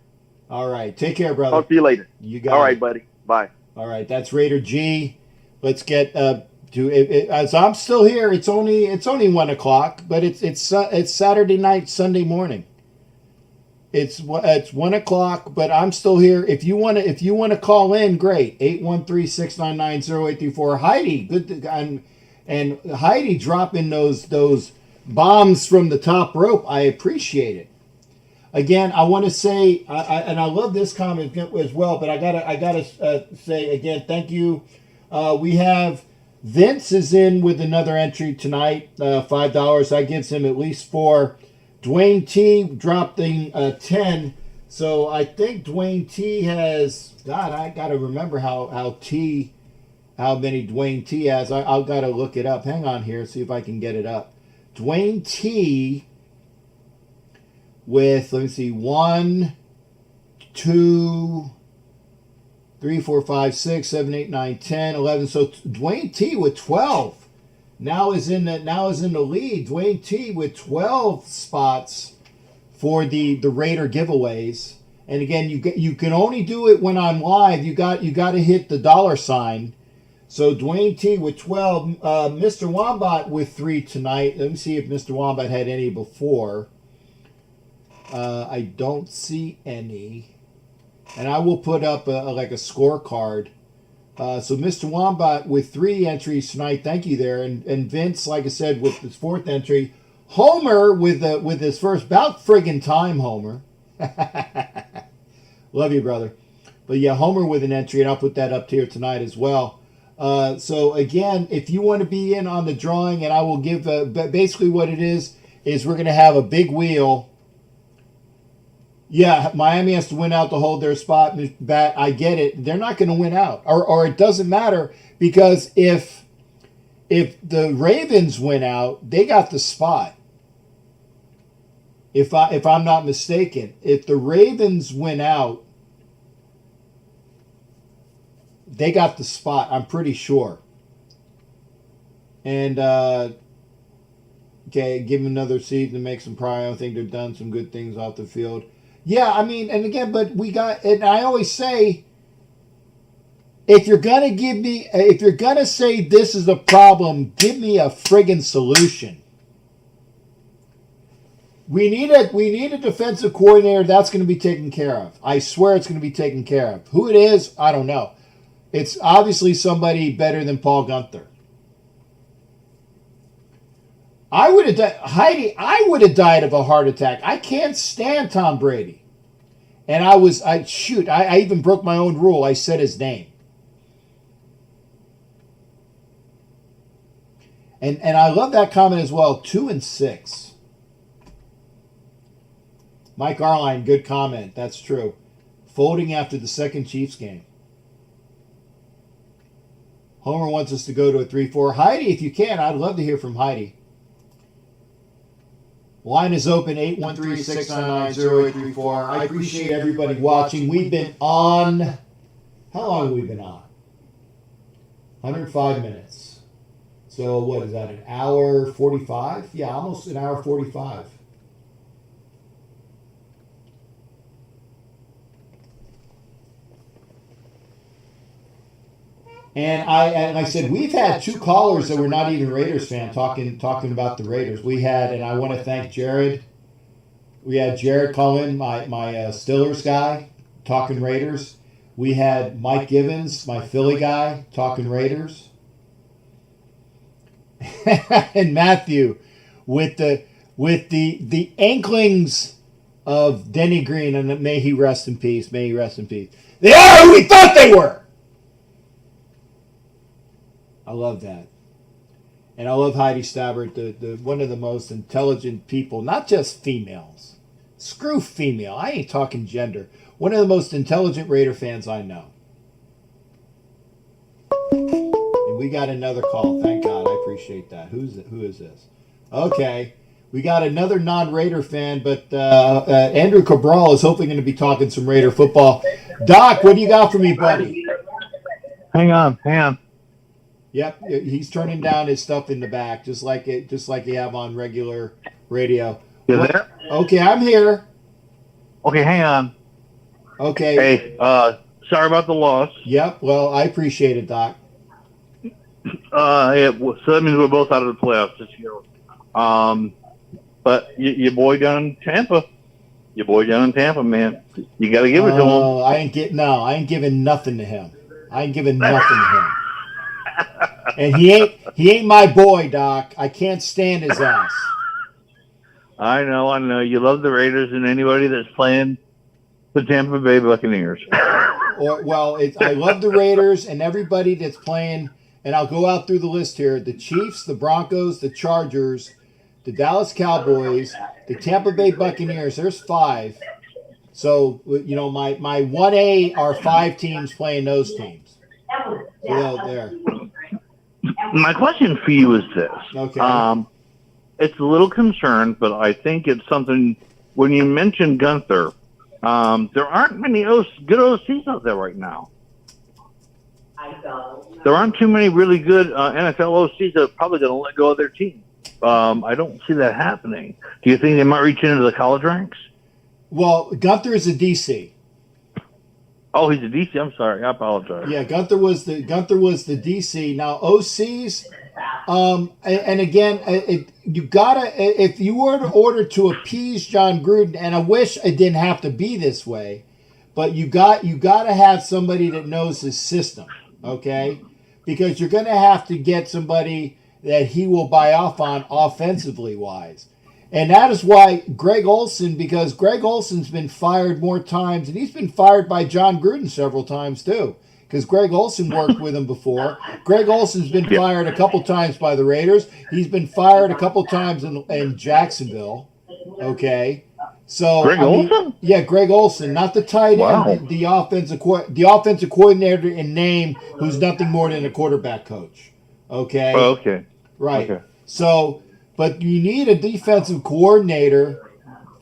All right. Take care, brother. Talk to you later. You got it. All right, buddy. Bye. All right. That's Raider G. Let's get to it. As I'm still here, it's only 1 o'clock, but it's Saturday night, Sunday morning. It's 1 o'clock, but I'm still here. If you want to call in, great. 813-699-0834. Heidi, good, and Heidi dropping those bombs from the top rope. I appreciate it. Again, I want to say, and I love this comment as well, but I gotta say again, thank you. We have Vince is in with another entry tonight, $5. That gives him at least 4. Dwayne T dropping 10. So I think Dwayne T has, God, I got to remember how many Dwayne T has. I'll got to look it up. Hang on here, see if I can get it up. Dwayne T with, let me see, 1, 2, 3, 4, 5, 6, 7, 8, 9, 10, 11. So Dwayne T with 12 now is in the lead. Dwayne T with 12 spots for the Raider giveaways. And again, you can only do it when I'm live. You got to hit the $sign. So Dwayne T with 12, Mr. Wombat with 3 tonight. Let me see if Mr. Wombat had any before. I don't see any. And I will put up a scorecard. So Mr. Wombat with 3 entries tonight. Thank you there. And Vince, like I said, with his 4th entry. Homer with his first. About friggin' time, Homer. Love you, brother. But yeah, Homer with an entry, and I'll put that up here tonight as well. So again, if you want to be in on the drawing, and I will give basically what it is we're going to have a big wheel. Yeah, Miami has to win out to hold their spot. I get it. They're not going to win out, or it doesn't matter, because if if the Ravens went out, they got the spot. If I'm not mistaken, if the Ravens went out, they got the spot. I'm pretty sure. And okay, give them another season to make some pride. I think they've done some good things off the field. Yeah, I mean, and again, but we got. And I always say, if you're gonna say this is a problem, give me a friggin' solution. We need a defensive coordinator. That's going to be taken care of. I swear it's going to be taken care of. Who it is, I don't know. It's obviously somebody better than Paul Guenther. I would have died, Heidi. I would have died of a heart attack. I can't stand Tom Brady, and I even broke my own rule. I said his name, and I love that comment as well. 2-6. Mike Arline, good comment. That's true. Folding after the second Chiefs game. Homer wants us to go to a 3-4. Heidi, if you can, I'd love to hear from Heidi. Line is open, 813-699-0834. I appreciate everybody watching. We've been on, how long have we been on? 105 minutes. So what is that, an hour 45? Yeah, almost an hour 45. And I said, we've had two callers that were not even Raiders fans talking about the Raiders. We had, and I want to thank Jared. We had Jared call in, my Stillers guy, talking Raiders. We had Mike Givens, my Philly guy, talking Raiders. And Matthew with the inklings of Denny Green, and may he rest in peace. May he rest in peace. They are who we thought they were. I love that. And I love Heidi Stabbert, the one of the most intelligent people, not just females. Screw female. I ain't talking gender. One of the most intelligent Raider fans I know. And we got another call. Thank God. I appreciate that. Who is this? Okay. We got another non-Raider fan, but Andrew Cabral is hopefully going to be talking some Raider football. Doc, what do you got for me, buddy? Hang on. Yep, he's turning down his stuff in the back, just like you have on regular radio. You there? Okay, I'm here. Okay, hang on. Okay. Hey, sorry about the loss. Yep. Well, I appreciate it, Doc. So that means we're both out of the playoffs this year. But your boy down in Tampa, man, you got to give it to him. I ain't giving nothing to him. And he ain't my boy, Doc. I can't stand his ass. I know. You love the Raiders and anybody that's playing the Tampa Bay Buccaneers. I love the Raiders and everybody that's playing. And I'll go out through the list here: the Chiefs, the Broncos, the Chargers, the Dallas Cowboys, the Tampa Bay Buccaneers. There's 5. So my 1A are 5 teams playing those teams. So there. My question for you is this. Okay. It's a little concerned, but I think it's something. When you mentioned Guenther, there aren't many good OCs out there right now. There aren't too many really good NFL OCs that are probably going to let go of their team. I don't see that happening. Do you think they might reach into the college ranks? Well, Guenther is a DC. Oh, he's a DC. I'm sorry. I apologize. Yeah, Guenther was the DC. Now OCs, and again, you gotta, if you were to order to appease John Gruden, and I wish it didn't have to be this way, but you gotta have somebody that knows his system, okay? Because you're gonna have to get somebody that he will buy off on offensively wise. And that is why Greg Olsen, because Greg Olsen's been fired more times, and he's been fired by John Gruden several times too, because Greg Olsen worked with him before. Greg Olsen's been fired a couple times by the Raiders. He's been fired a couple times in Jacksonville. Okay, so Greg Olsen? Yeah, Greg Olsen, not the tight end, the offensive coordinator in name, who's nothing more than a quarterback coach. Okay. Oh, okay. Right. Okay. So, but you need a defensive coordinator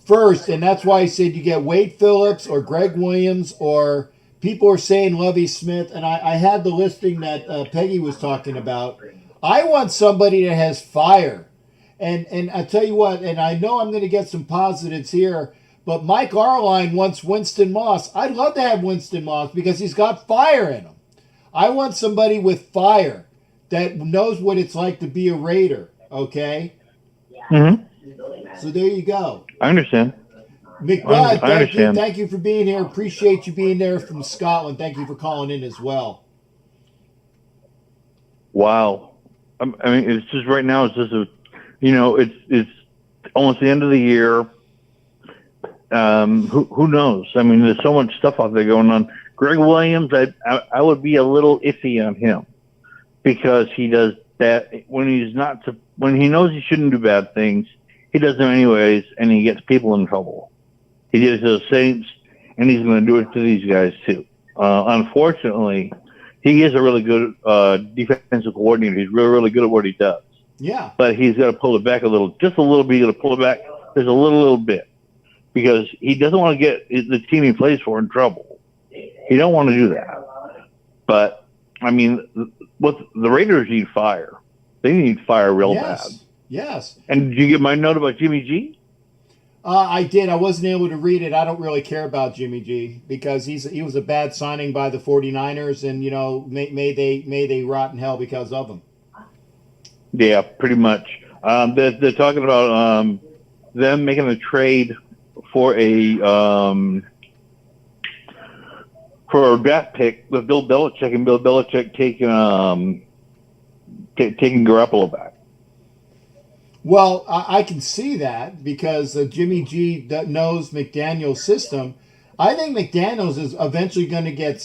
first, and that's why I said you get Wade Phillips or Greg Williams, or people are saying Lovie Smith, and I had the listing that Peggy was talking about. I want somebody that has fire. And I tell you what, and I know I'm going to get some positives here, but Mike Arline wants Winston Moss. I'd love to have Winston Moss because he's got fire in him. I want somebody with fire that knows what it's like to be a Raider, okay? Mm-hmm. So there you go. I understand. McBride, understand. Thank you for being here. Appreciate you being there from Scotland. Thank you for calling in as well. Wow. I mean, it's just right now. It's just it's almost the end of the year. Who knows? I mean, there's so much stuff out there going on. Greg Williams, I would be a little iffy on him because he does that when he knows he shouldn't do bad things. He does them anyways, and he gets people in trouble. He did it to the Saints, and he's going to do it to these guys too. Unfortunately, he is a really good defensive coordinator. He's really, really good at what he does. Yeah. But he's got to pull it back just a little bit. He's got to pull it back just a little bit because he doesn't want to get the team he plays for in trouble. He don't want to do that. But, I mean, what the Raiders need fire. They need fire real bad. Yes. And did you get my note about Jimmy G? I did. I wasn't able to read it. I don't really care about Jimmy G because he was a bad signing by the 49ers, and may they rot in hell because of him. Yeah, pretty much. They're talking about them making a trade for a draft pick with Bill Belichick, and Bill Belichick taking Garoppolo back. Well, I can see that because Jimmy G knows McDaniel's system. I think McDaniel's is eventually going to get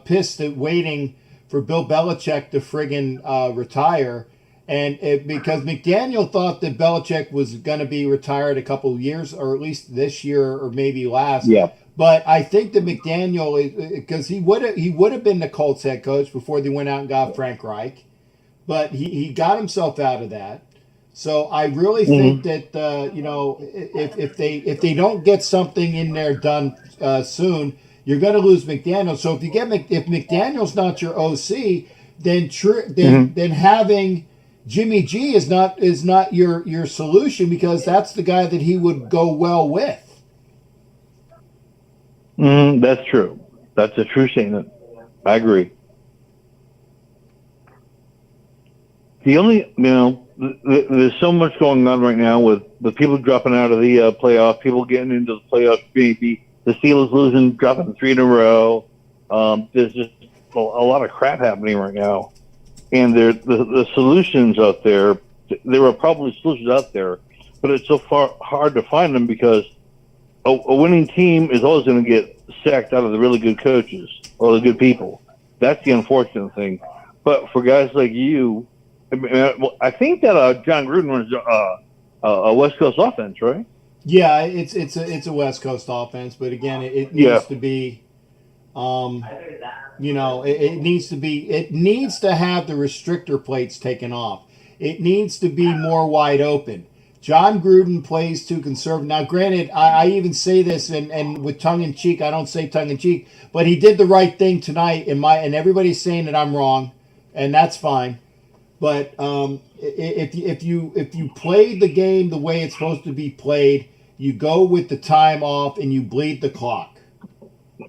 pissed at waiting for Bill Belichick to friggin' retire, and because McDaniel thought that Belichick was going to be retired a couple of years, or at least this year, or maybe last. Yeah. But I think that McDaniel, because he would have been the Colts head coach before they went out and got Frank Reich, but he got himself out of that. So I really think that if they don't get something in there done soon, you're going to lose McDaniel. So if McDaniel's not your OC, then having Jimmy G is not your solution because that's the guy that he would go well with. That's true. That's a true statement. I agree. The only, there's so much going on right now with people dropping out of the playoff, people getting into the playoffs, maybe the Steelers losing, dropping 3 in a row. There's just a lot of crap happening right now. And the solutions out there, there are probably solutions out there, but it's so hard to find them because a winning team is always going to get sacked out of the really good coaches or the good people. That's the unfortunate thing. But for guys like you, I think that John Gruden runs a West Coast offense, right? Yeah, it's a West Coast offense, but again, it needs to be, it needs to have the restrictor plates taken off. It needs to be more wide open. John Gruden plays too conservative. Now, granted, I even say this and with tongue in cheek. I don't say tongue in cheek, but he did the right thing tonight. And everybody's saying that I'm wrong, and that's fine. But if you play the game the way it's supposed to be played, you go with the time off and you bleed the clock.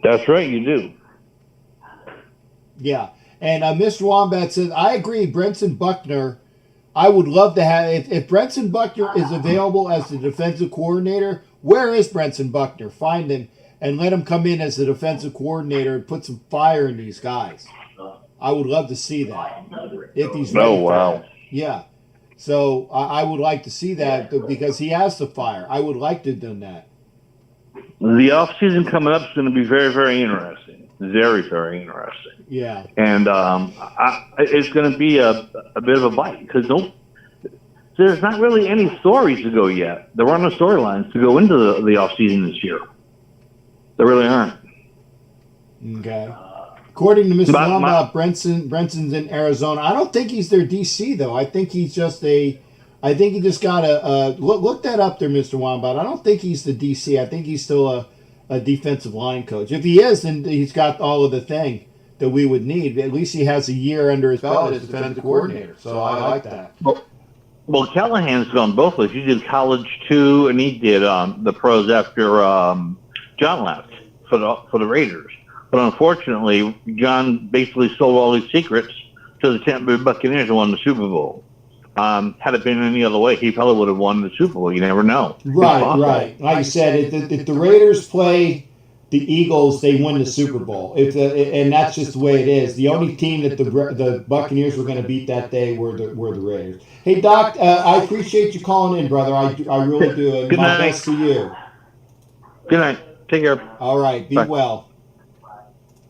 That's right, you do. Yeah, and Mr. Wombat says, I agree, Brenson Buckner. I would love to have, if Brenson Buckner is available as the defensive coordinator, where is Brenson Buckner? Find him and let him come in as the defensive coordinator and put some fire in these guys. I would love to see that. If he's ready for that. Yeah. So I would like to see that because he has the fire. I would like to have done that. The offseason coming up is going to be very, very interesting. Very, very interesting. Yeah. And it's going to be a bit of a bite because there's not really any stories to go yet. There aren't no storylines to go into the offseason this year. There really aren't. Okay. According to Mr. Wombat, Brenson's in Arizona. I don't think he's their DC though. I think he's just a. I think he just got look that up there, Mr. Wombat. I don't think he's the DC. I think he's still a defensive line coach. If he is, then he's got all of the thing that we would need. At least he has a year under his belt as defensive coordinator. So I like that. Well, Callahan's gone both ways. He did college too, and he did the pros after John left for the Raiders. But unfortunately, John basically sold all his secrets to the Tampa Bay Buccaneers and won the Super Bowl. Had it been any other way, he probably would have won the Super Bowl. You never know. Right. Like I said, if the Raiders play the Eagles, they win the Super Bowl. And that's just the way it is. The only team that the Buccaneers were going to beat that day were the Raiders. Hey, Doc, I appreciate you calling in, brother. I really do. And Good my night. best to you. Good night. Take care. All right. Be Bye. well.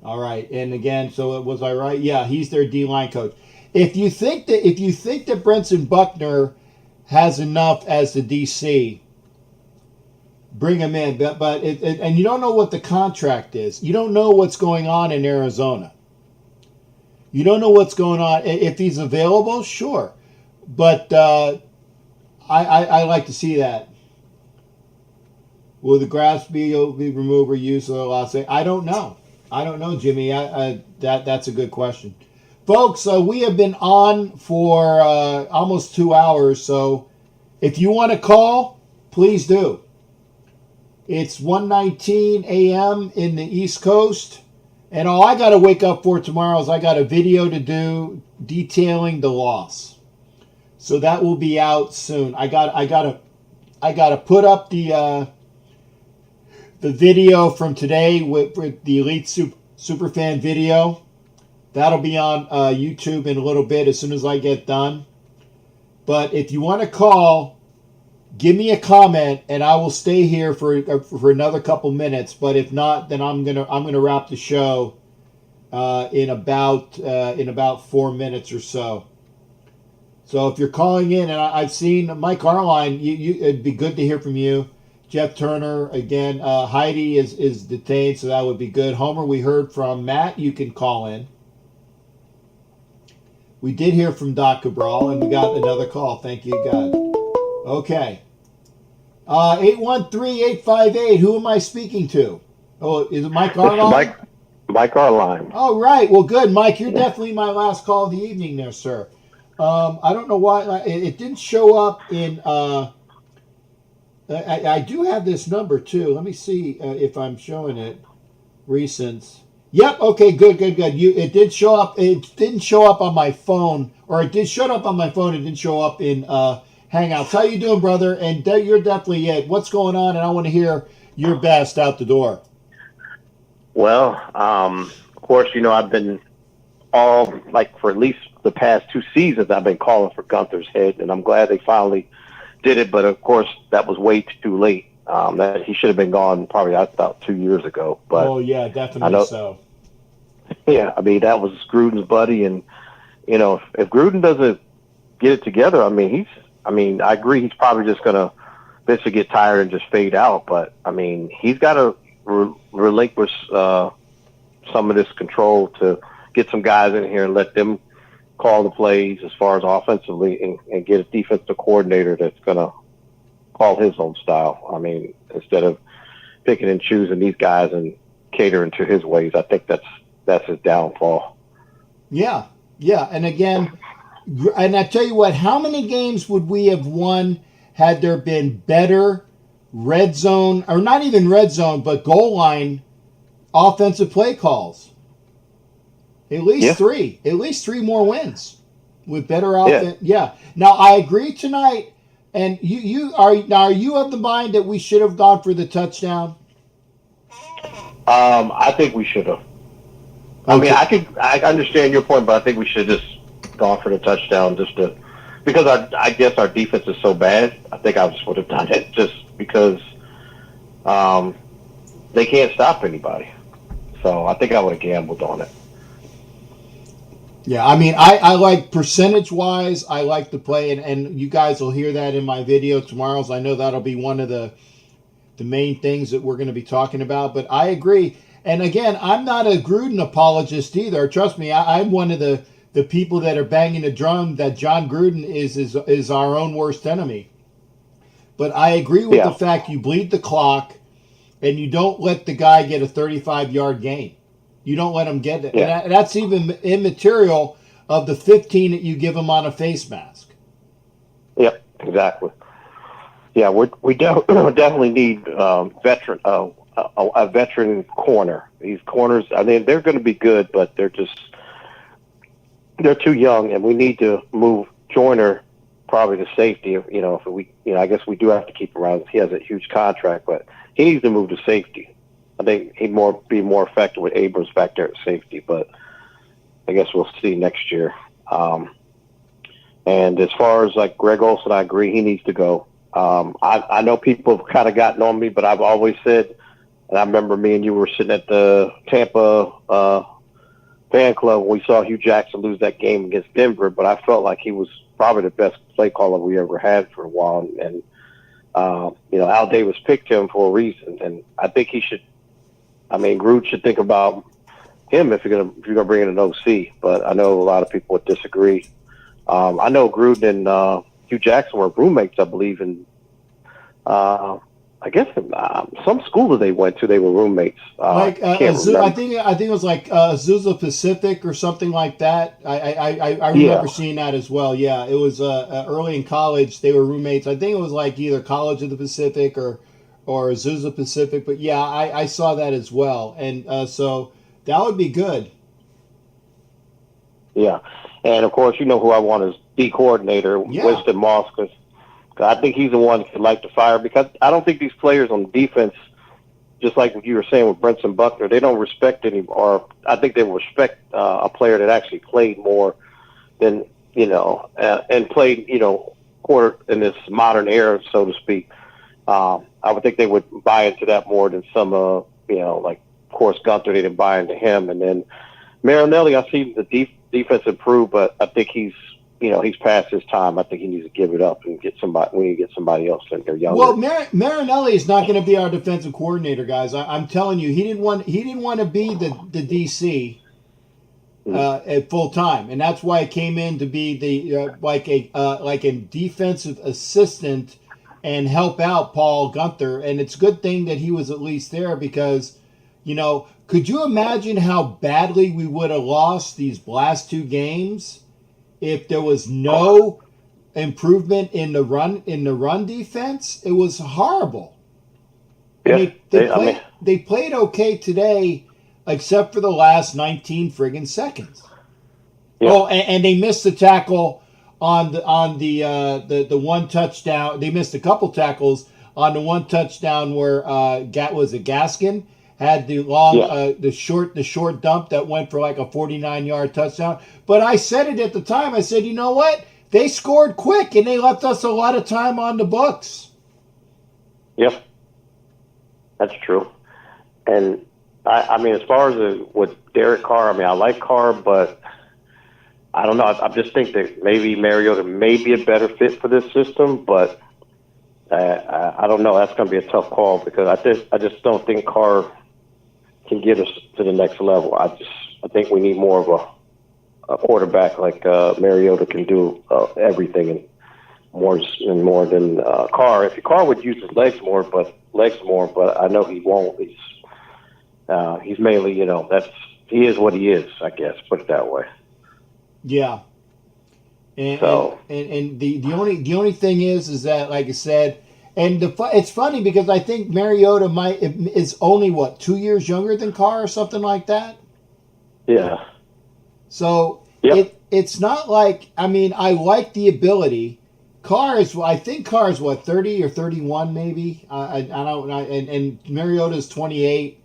All right. And again, so was I right? Yeah, he's their D-line coach. If you think that Brenson Buckner has enough as the DC, bring him in. But and you don't know what the contract is. You don't know what's going on in Arizona. You don't know what's going on. If he's available, sure. But I like to see that. Will the grass be removed or used? I don't know. I don't know, Jimmy. That's a good question. Folks, we have been on for almost 2 hours, so if you want to call, please do. It's 1:19 a.m. in the East Coast, and all I got to wake up for tomorrow is I got a video to do detailing the loss. So that will be out soon. I got to put up the video from today with the Elite Superfan video. That'll be on YouTube in a little bit as soon as I get done. But if you want to call, give me a comment, and I will stay here for another couple minutes. But if not, then I'm gonna wrap the show in about 4 minutes or so. So if you're calling in, and I've seen Mike Arline, it'd be good to hear from you. Jeff Turner again. Heidi is detained, so that would be good. Homer, we heard from Matt. You can call in. We did hear from Doc Cabral, and we got another call. Thank you, God. Okay. 813-858. Who am I speaking to? Oh, is it Mike Arline? Mike Arline. Oh, right. Well, good. Mike, you're definitely my last call of the evening there, sir. I don't know why. It didn't show up in... I do have this number, too. Let me see if I'm showing it. Recents. Yep. Okay. Good. It did show up. It didn't show up on my phone, or it did show up on my phone. It didn't show up in Hangouts. How you doing, brother? And you're definitely it. What's going on? And I want to hear your best out the door. Well, of course, I've been for at least the past 2 seasons, I've been calling for Gunther's head, and I'm glad they finally did it. But of course, that was way too late. That he should have been gone probably about 2 years ago. But oh yeah, definitely so. Yeah, I mean that was Gruden's buddy, and if Gruden doesn't get it together, I agree he's probably just gonna eventually get tired and just fade out. But I mean he's got to relinquish some of this control to get some guys in here and let them call the plays as far as offensively, and get a defensive coordinator that's gonna call his own style. I mean, instead of picking and choosing these guys and catering to his ways, I think that's his downfall. Yeah. And again, and I tell you what, how many games would we have won had there been better red zone, or not even red zone, but goal line offensive play calls? At least 3. At least 3 more wins with better offense. Yeah. Now, I agree tonight. And are you of the mind that we should have gone for the touchdown? I think we should have. Okay. I mean, I understand your point, but I think we should have just gone for the touchdown because I guess our defense is so bad. I think I just would have done it just because they can't stop anybody. So I think I would have gambled on it. Yeah, I mean, I like percentage-wise, I like the play, and you guys will hear that in my video tomorrow. So I know that'll be one of the main things that we're going to be talking about. But I agree. And again, I'm not a Gruden apologist either. Trust me, I'm one of the people that are banging the drum that John Gruden is our own worst enemy. But I agree with the fact you bleed the clock and you don't let the guy get a 35-yard gain. You don't let him get it. Yeah. And that's even immaterial of the 15 that you give him on a face mask. Yep, exactly. Yeah, we definitely need veteran a veteran corner. These corners, I mean, they're going to be good, but they're too young, and we need to move Joyner probably to safety. You know, if we, I guess we do have to keep him around. He has a huge contract, but he needs to move to safety. I think he'd be more effective with Abrams back there at safety, but I guess we'll see next year. And as far as like Greg Olson, I agree he needs to go. I know people have kind of gotten on me, but I've always said, and I remember me and you were sitting at the Tampa fan club when we saw Hugh Jackson lose that game against Denver, but I felt like he was probably the best play caller we ever had for a while. And Al Davis picked him for a reason, and I think he should. I mean, Gruden should think about him if you're gonna bring in an OC. But I know a lot of people would disagree. I know Gruden and Hugh Jackson were roommates, I believe, in I guess some school that they went to, they were roommates. I think it was like Azusa Pacific or something like that. I remember seeing that as well. Yeah, it was early in college. They were roommates. I think it was like either College of the Pacific or Azusa Pacific. But yeah, I saw that as well, and so that would be good. Yeah, and of course, you know who I want as D coordinator, Winston Moss, because I think he's the one that could like to fire, because I don't think these players on defense, just like what you were saying with Brenson Buckner, they don't respect or I think they respect a player that actually played more than, and played, quarter in this modern era, so to speak. I would think they would buy into that more than some, like, of course, Gunther, they didn't buy into him. And then Marinelli, I see the defense improve, but I think he's past his time. I think he needs to give it up and we need to get somebody else in there younger. Well, Marinelli is not going to be our defensive coordinator, guys. I'm telling you, he didn't want to be the DC at full time, and that's why he came in to be the like a defensive assistant and help out Paul Gunther. And it's a good thing that he was at least there, because could you imagine how badly we would have lost these last two games if there was no improvement in the run defense? It was horrible. Yeah, they played okay today, except for the last 19 friggin' seconds. Yeah. Oh, and they missed the tackle on the one touchdown. They missed a couple tackles on the one touchdown where Gaskin had the long, the short dump that went for like a 49-yard touchdown. But I said it at the time. I said, you know what? They scored quick, and they left us a lot of time on the books. Yep, that's true. And I mean, as far as with Derek Carr, I mean, I like Carr, but I don't know. I just think that maybe Mariota may be a better fit for this system, but I don't know. That's going to be a tough call, because I just don't think Carr can get us to the next level. I think we need more of a quarterback like Mariota can do everything and more than Carr. If Carr would use his legs more, but I know he won't. He's mainly, he is what he is, I guess, put it that way. Yeah. And the only thing is that, like I said, and it's funny because I think Mariota is only 2 years younger than Carr or something like that. Yeah. So it's not like, I mean, I like the ability. I think Carr is 30 or 31 maybe. I don't know. And Mariota is 28.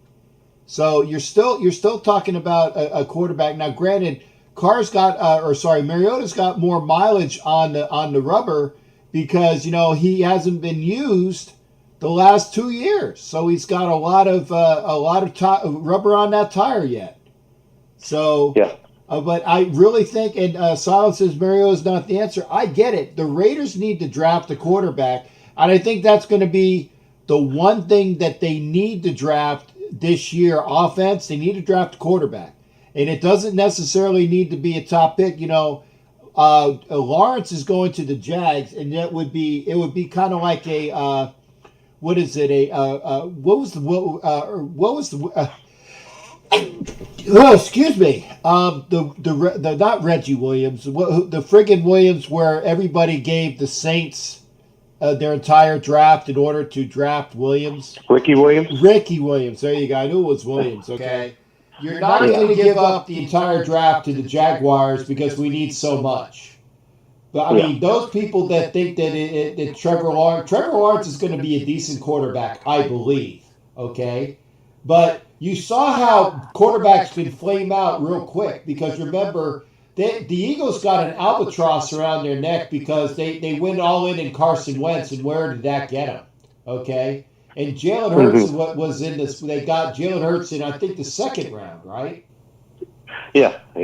So you're still talking about a quarterback. Now, granted, Mariota's got more mileage on the rubber, because he hasn't been used the last 2 years, so he's got a lot of rubber on that tire yet. So, but I really think, and Silence says Mariota's not the answer. I get it. The Raiders need to draft a quarterback, and I think that's going to be the one thing that they need to draft this year offense, they need to draft a quarterback. And it doesn't necessarily need to be a top pick. You know, Lawrence is going to the Jags, and it would be kind of like a what is it? Oh, excuse me. The not Reggie Williams, the friggin' Williams, where everybody gave the Saints their entire draft in order to draft Williams. Ricky Williams. Ricky Williams. There you go. I knew it was Williams. Okay. You're not going to give up the entire draft to the Jaguars because we need so much. But I mean, those people that think that Trevor Lawrence is going to be a decent quarterback, I believe. Okay. But you saw how quarterbacks can flame out real quick because remember, the Eagles got an albatross around their neck because they went all in Carson Wentz, and where did that get them? Okay? And Jalen Hurts was in this. They got Jalen Hurts in, I think, the second round, right? Yeah. What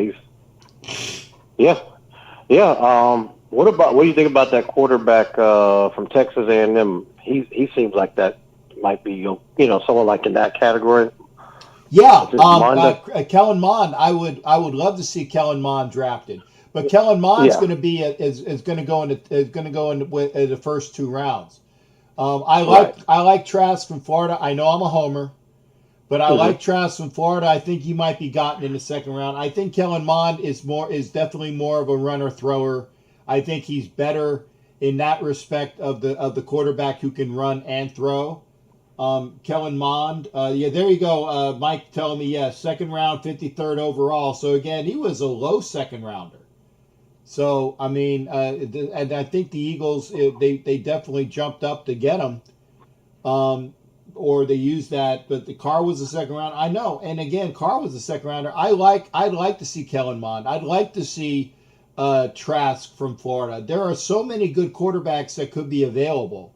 do you think about that quarterback from Texas A&M? He seems like that might be, someone like in that category. Yeah, Kellen Mond. I would love to see Kellen Mond drafted, but Kellen Mond's going to be is going to go in the first 2 rounds. I like Trask from Florida. I know I'm a homer, but I like Trask from Florida. I think he might be gotten in the second round. I think Kellen Mond is definitely more of a runner thrower. I think he's better in that respect of the quarterback who can run and throw. Kellen Mond, there you go. Mike telling me, yes, second round, 53rd overall. So again, he was a low second rounder. So I mean, and I think the Eagles they definitely jumped up to get him, or they used that. But the Carr was a second round. I know, and again, Carr was a second rounder. I'd like to see Kellen Mond. I'd like to see Trask from Florida. There are so many good quarterbacks that could be available.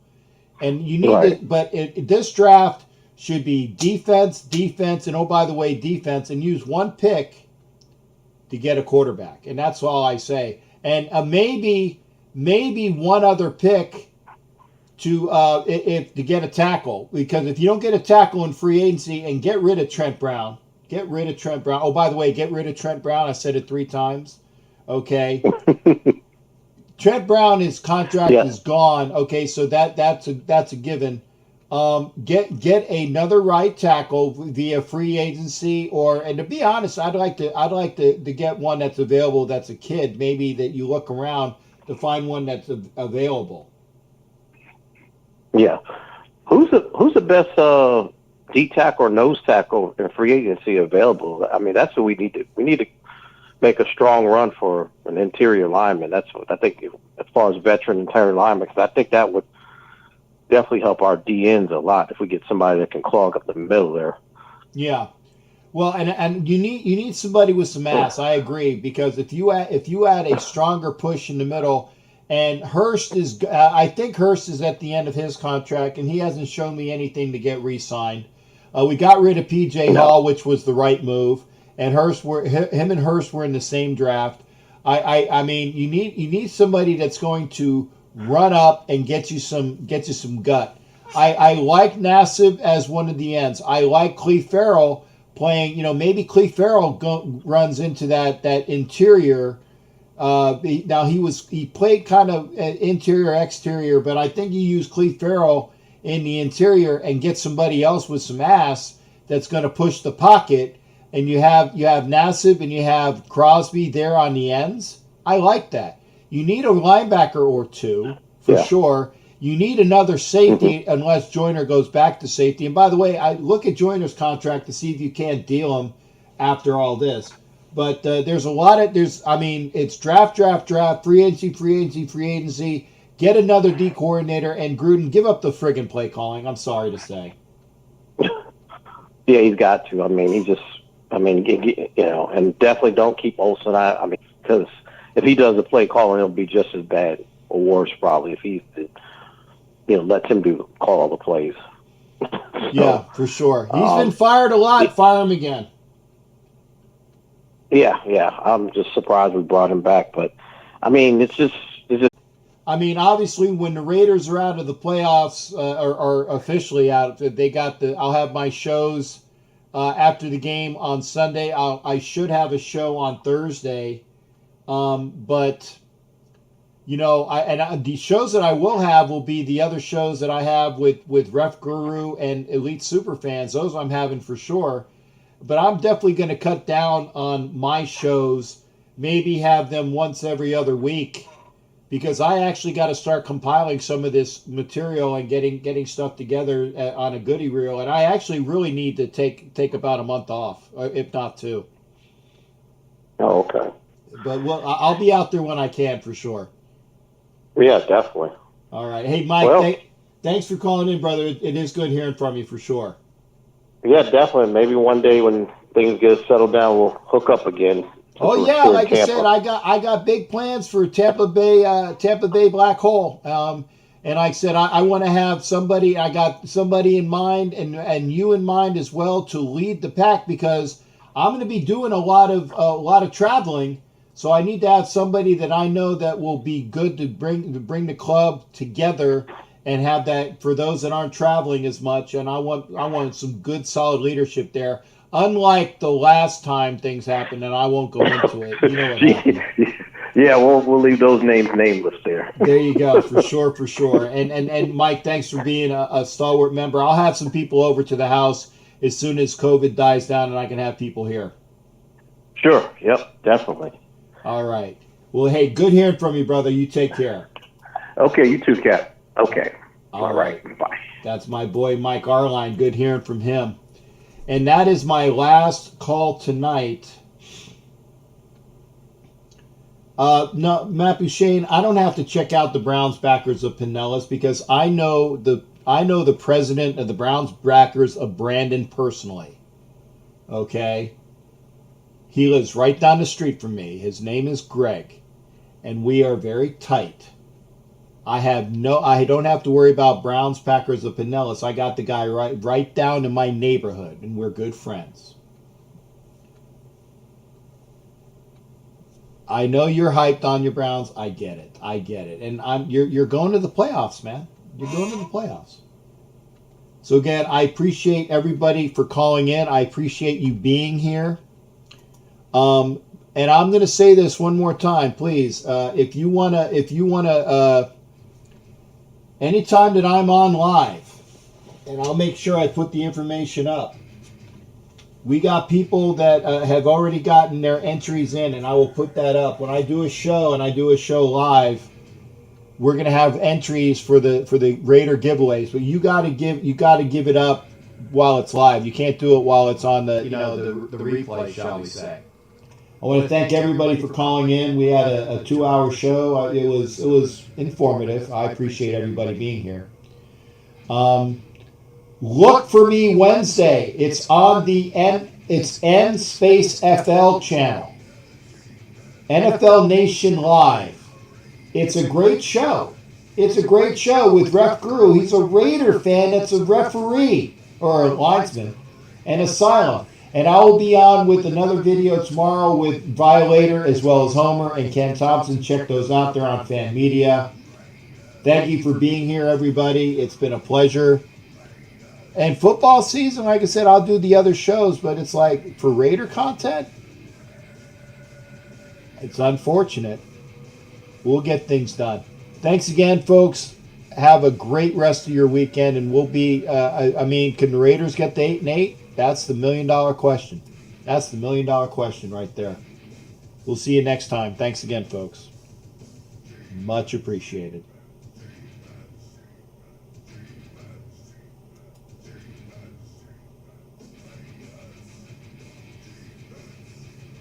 And you need this draft should be defense, and oh, by the way, defense, and use one pick to get a quarterback. And that's all I say. And maybe one other pick to get a tackle. Because if you don't get a tackle in free agency and get rid of Trent Brown. Oh, by the way, get rid of Trent Brown. I said it 3 times. Okay. Trent Brown, his contract is gone. Okay, so that's a given. Get another right tackle via free agency, and to be honest, I'd like to get one that's available. That's a kid, maybe that you look around to find one that's available. Yeah, who's the best D tackle or nose tackle in free agency available? I mean, that's what we need to. We need to make a strong run for an interior lineman. That's what I think, as far as veteran interior lineman, because I think that would definitely help our DNs a lot if we get somebody that can clog up the middle there. Yeah, well, and you need somebody with some ass. I agree, because if you add a stronger push in the middle, and Hurst is, I think Hurst is at the end of his contract, and he hasn't shown me anything to get re-signed. We got rid of P.J. Hall, which was the right move. And him and Hurst were in the same draft. I mean, you need somebody that's going to run up and get you some gut. I like Nassib as one of the ends. I like Cleve Farrell playing. Maybe Cleve Farrell runs into that interior. Now he played kind of interior exterior, but I think you use Cleve Farrell in the interior and get somebody else with some ass that's going to push the pocket. And you have Nassib and you have Crosby there on the ends. I like that. You need a linebacker or 2 for sure. You need another safety unless Joyner goes back to safety. And by the way, I look at Joyner's contract to see if you can't deal him after all this. But there's a lot of it's draft, free agency. Get another D coordinator, and Gruden, give up the friggin' play calling. I'm sorry to say. Yeah, he's got to. And definitely don't keep Olsen. Because if he does the play calling, it'll be just as bad or worse probably if he, lets him call all the plays. Yeah, for sure. He's been fired a lot. Fire him again. Yeah. I'm just surprised we brought him back, but it's just. Obviously, when the Raiders are out of the playoffs, or officially out, they got I'll have my shows after the game on Sunday. I should have a show on Thursday, but the shows that I will have will be the other shows that I have with Ref Guru and Elite Superfans. Those I'm having for sure. But I'm definitely going to cut down on my shows, maybe have them once every other week, because I actually got to start compiling some of this material and getting stuff together on a goodie reel. And I actually really need to take about a month off, if not two. Oh, okay. But I'll be out there when I can for sure. Yeah, definitely. All right. Hey, Mike, thanks for calling in, brother. It is good hearing from you for sure. Yeah, definitely. Maybe one day when things get settled down, we'll hook up again. Oh yeah, like I said, I got big plans for Tampa Bay Black Hole. And like I said, I want to have somebody. I got somebody in mind, and you in mind as well, to lead the pack, because I'm going to be doing a lot of traveling. So I need to have somebody that I know that will be good to bring the club together and have that for those that aren't traveling as much. And I want some good solid leadership there. Unlike the last time things happened, and I won't go into it. You know what happened. Yeah, we'll leave those names nameless there. There you go, for sure. And Mike, thanks for being a stalwart member. I'll have some people over to the house as soon as COVID dies down, and I can have people here. Sure. Yep. Definitely. All right. Well, hey, good hearing from you, brother. You take care. Okay. You too, Cap. Okay. All right. Bye. That's my boy, Mike Arline. Good hearing from him. And that is my last call tonight. No, Matt Bouchane, I don't have to check out the Browns backers of Pinellas, because I know the president of the Browns backers of Brandon personally. Okay? He lives right down the street from me. His name is Greg, and we are very tight. I don't have to worry about Browns Packers of Pinellas. I got the guy right down in my neighborhood, and we're good friends. I know you're hyped on your Browns. I get it. And you're going to the playoffs, man. You're going to the playoffs. So again, I appreciate everybody for calling in. I appreciate you being here. And I'm going to say this one more time, please. If you wanna, anytime that I'm on live, and I'll make sure I put the information up. We got people that have already gotten their entries in, and I will put that up. When I do a show and I do a show live, we're going to have entries for the Raider giveaways. But you got to give it up while it's live. You can't do it while it's on the the replay, shall we say. I want to thank everybody for calling in. We had a 2-hour show. It was informative. I appreciate everybody being here. Look for me Wednesday. It's on the N Space FL channel. NFL Nation Live. It's a great show. It's a great show with Ref Guru. He's a Raider fan that's a referee, or a linesman, and Asylum. And I will be on with another video tomorrow with Violator, as well as Homer and Ken Thompson. Check those out there on Fan Media. Thank you for being here, everybody. It's been a pleasure. And football season, like I said, I'll do the other shows, but it's like, for Raider content, it's unfortunate. We'll get things done. Thanks again, folks. Have a great rest of your weekend, and we'll be, can the Raiders get to 8-8? That's the $1 million question. That's the $1 million question right there. We'll see you next time. Thanks again, folks. Much appreciated.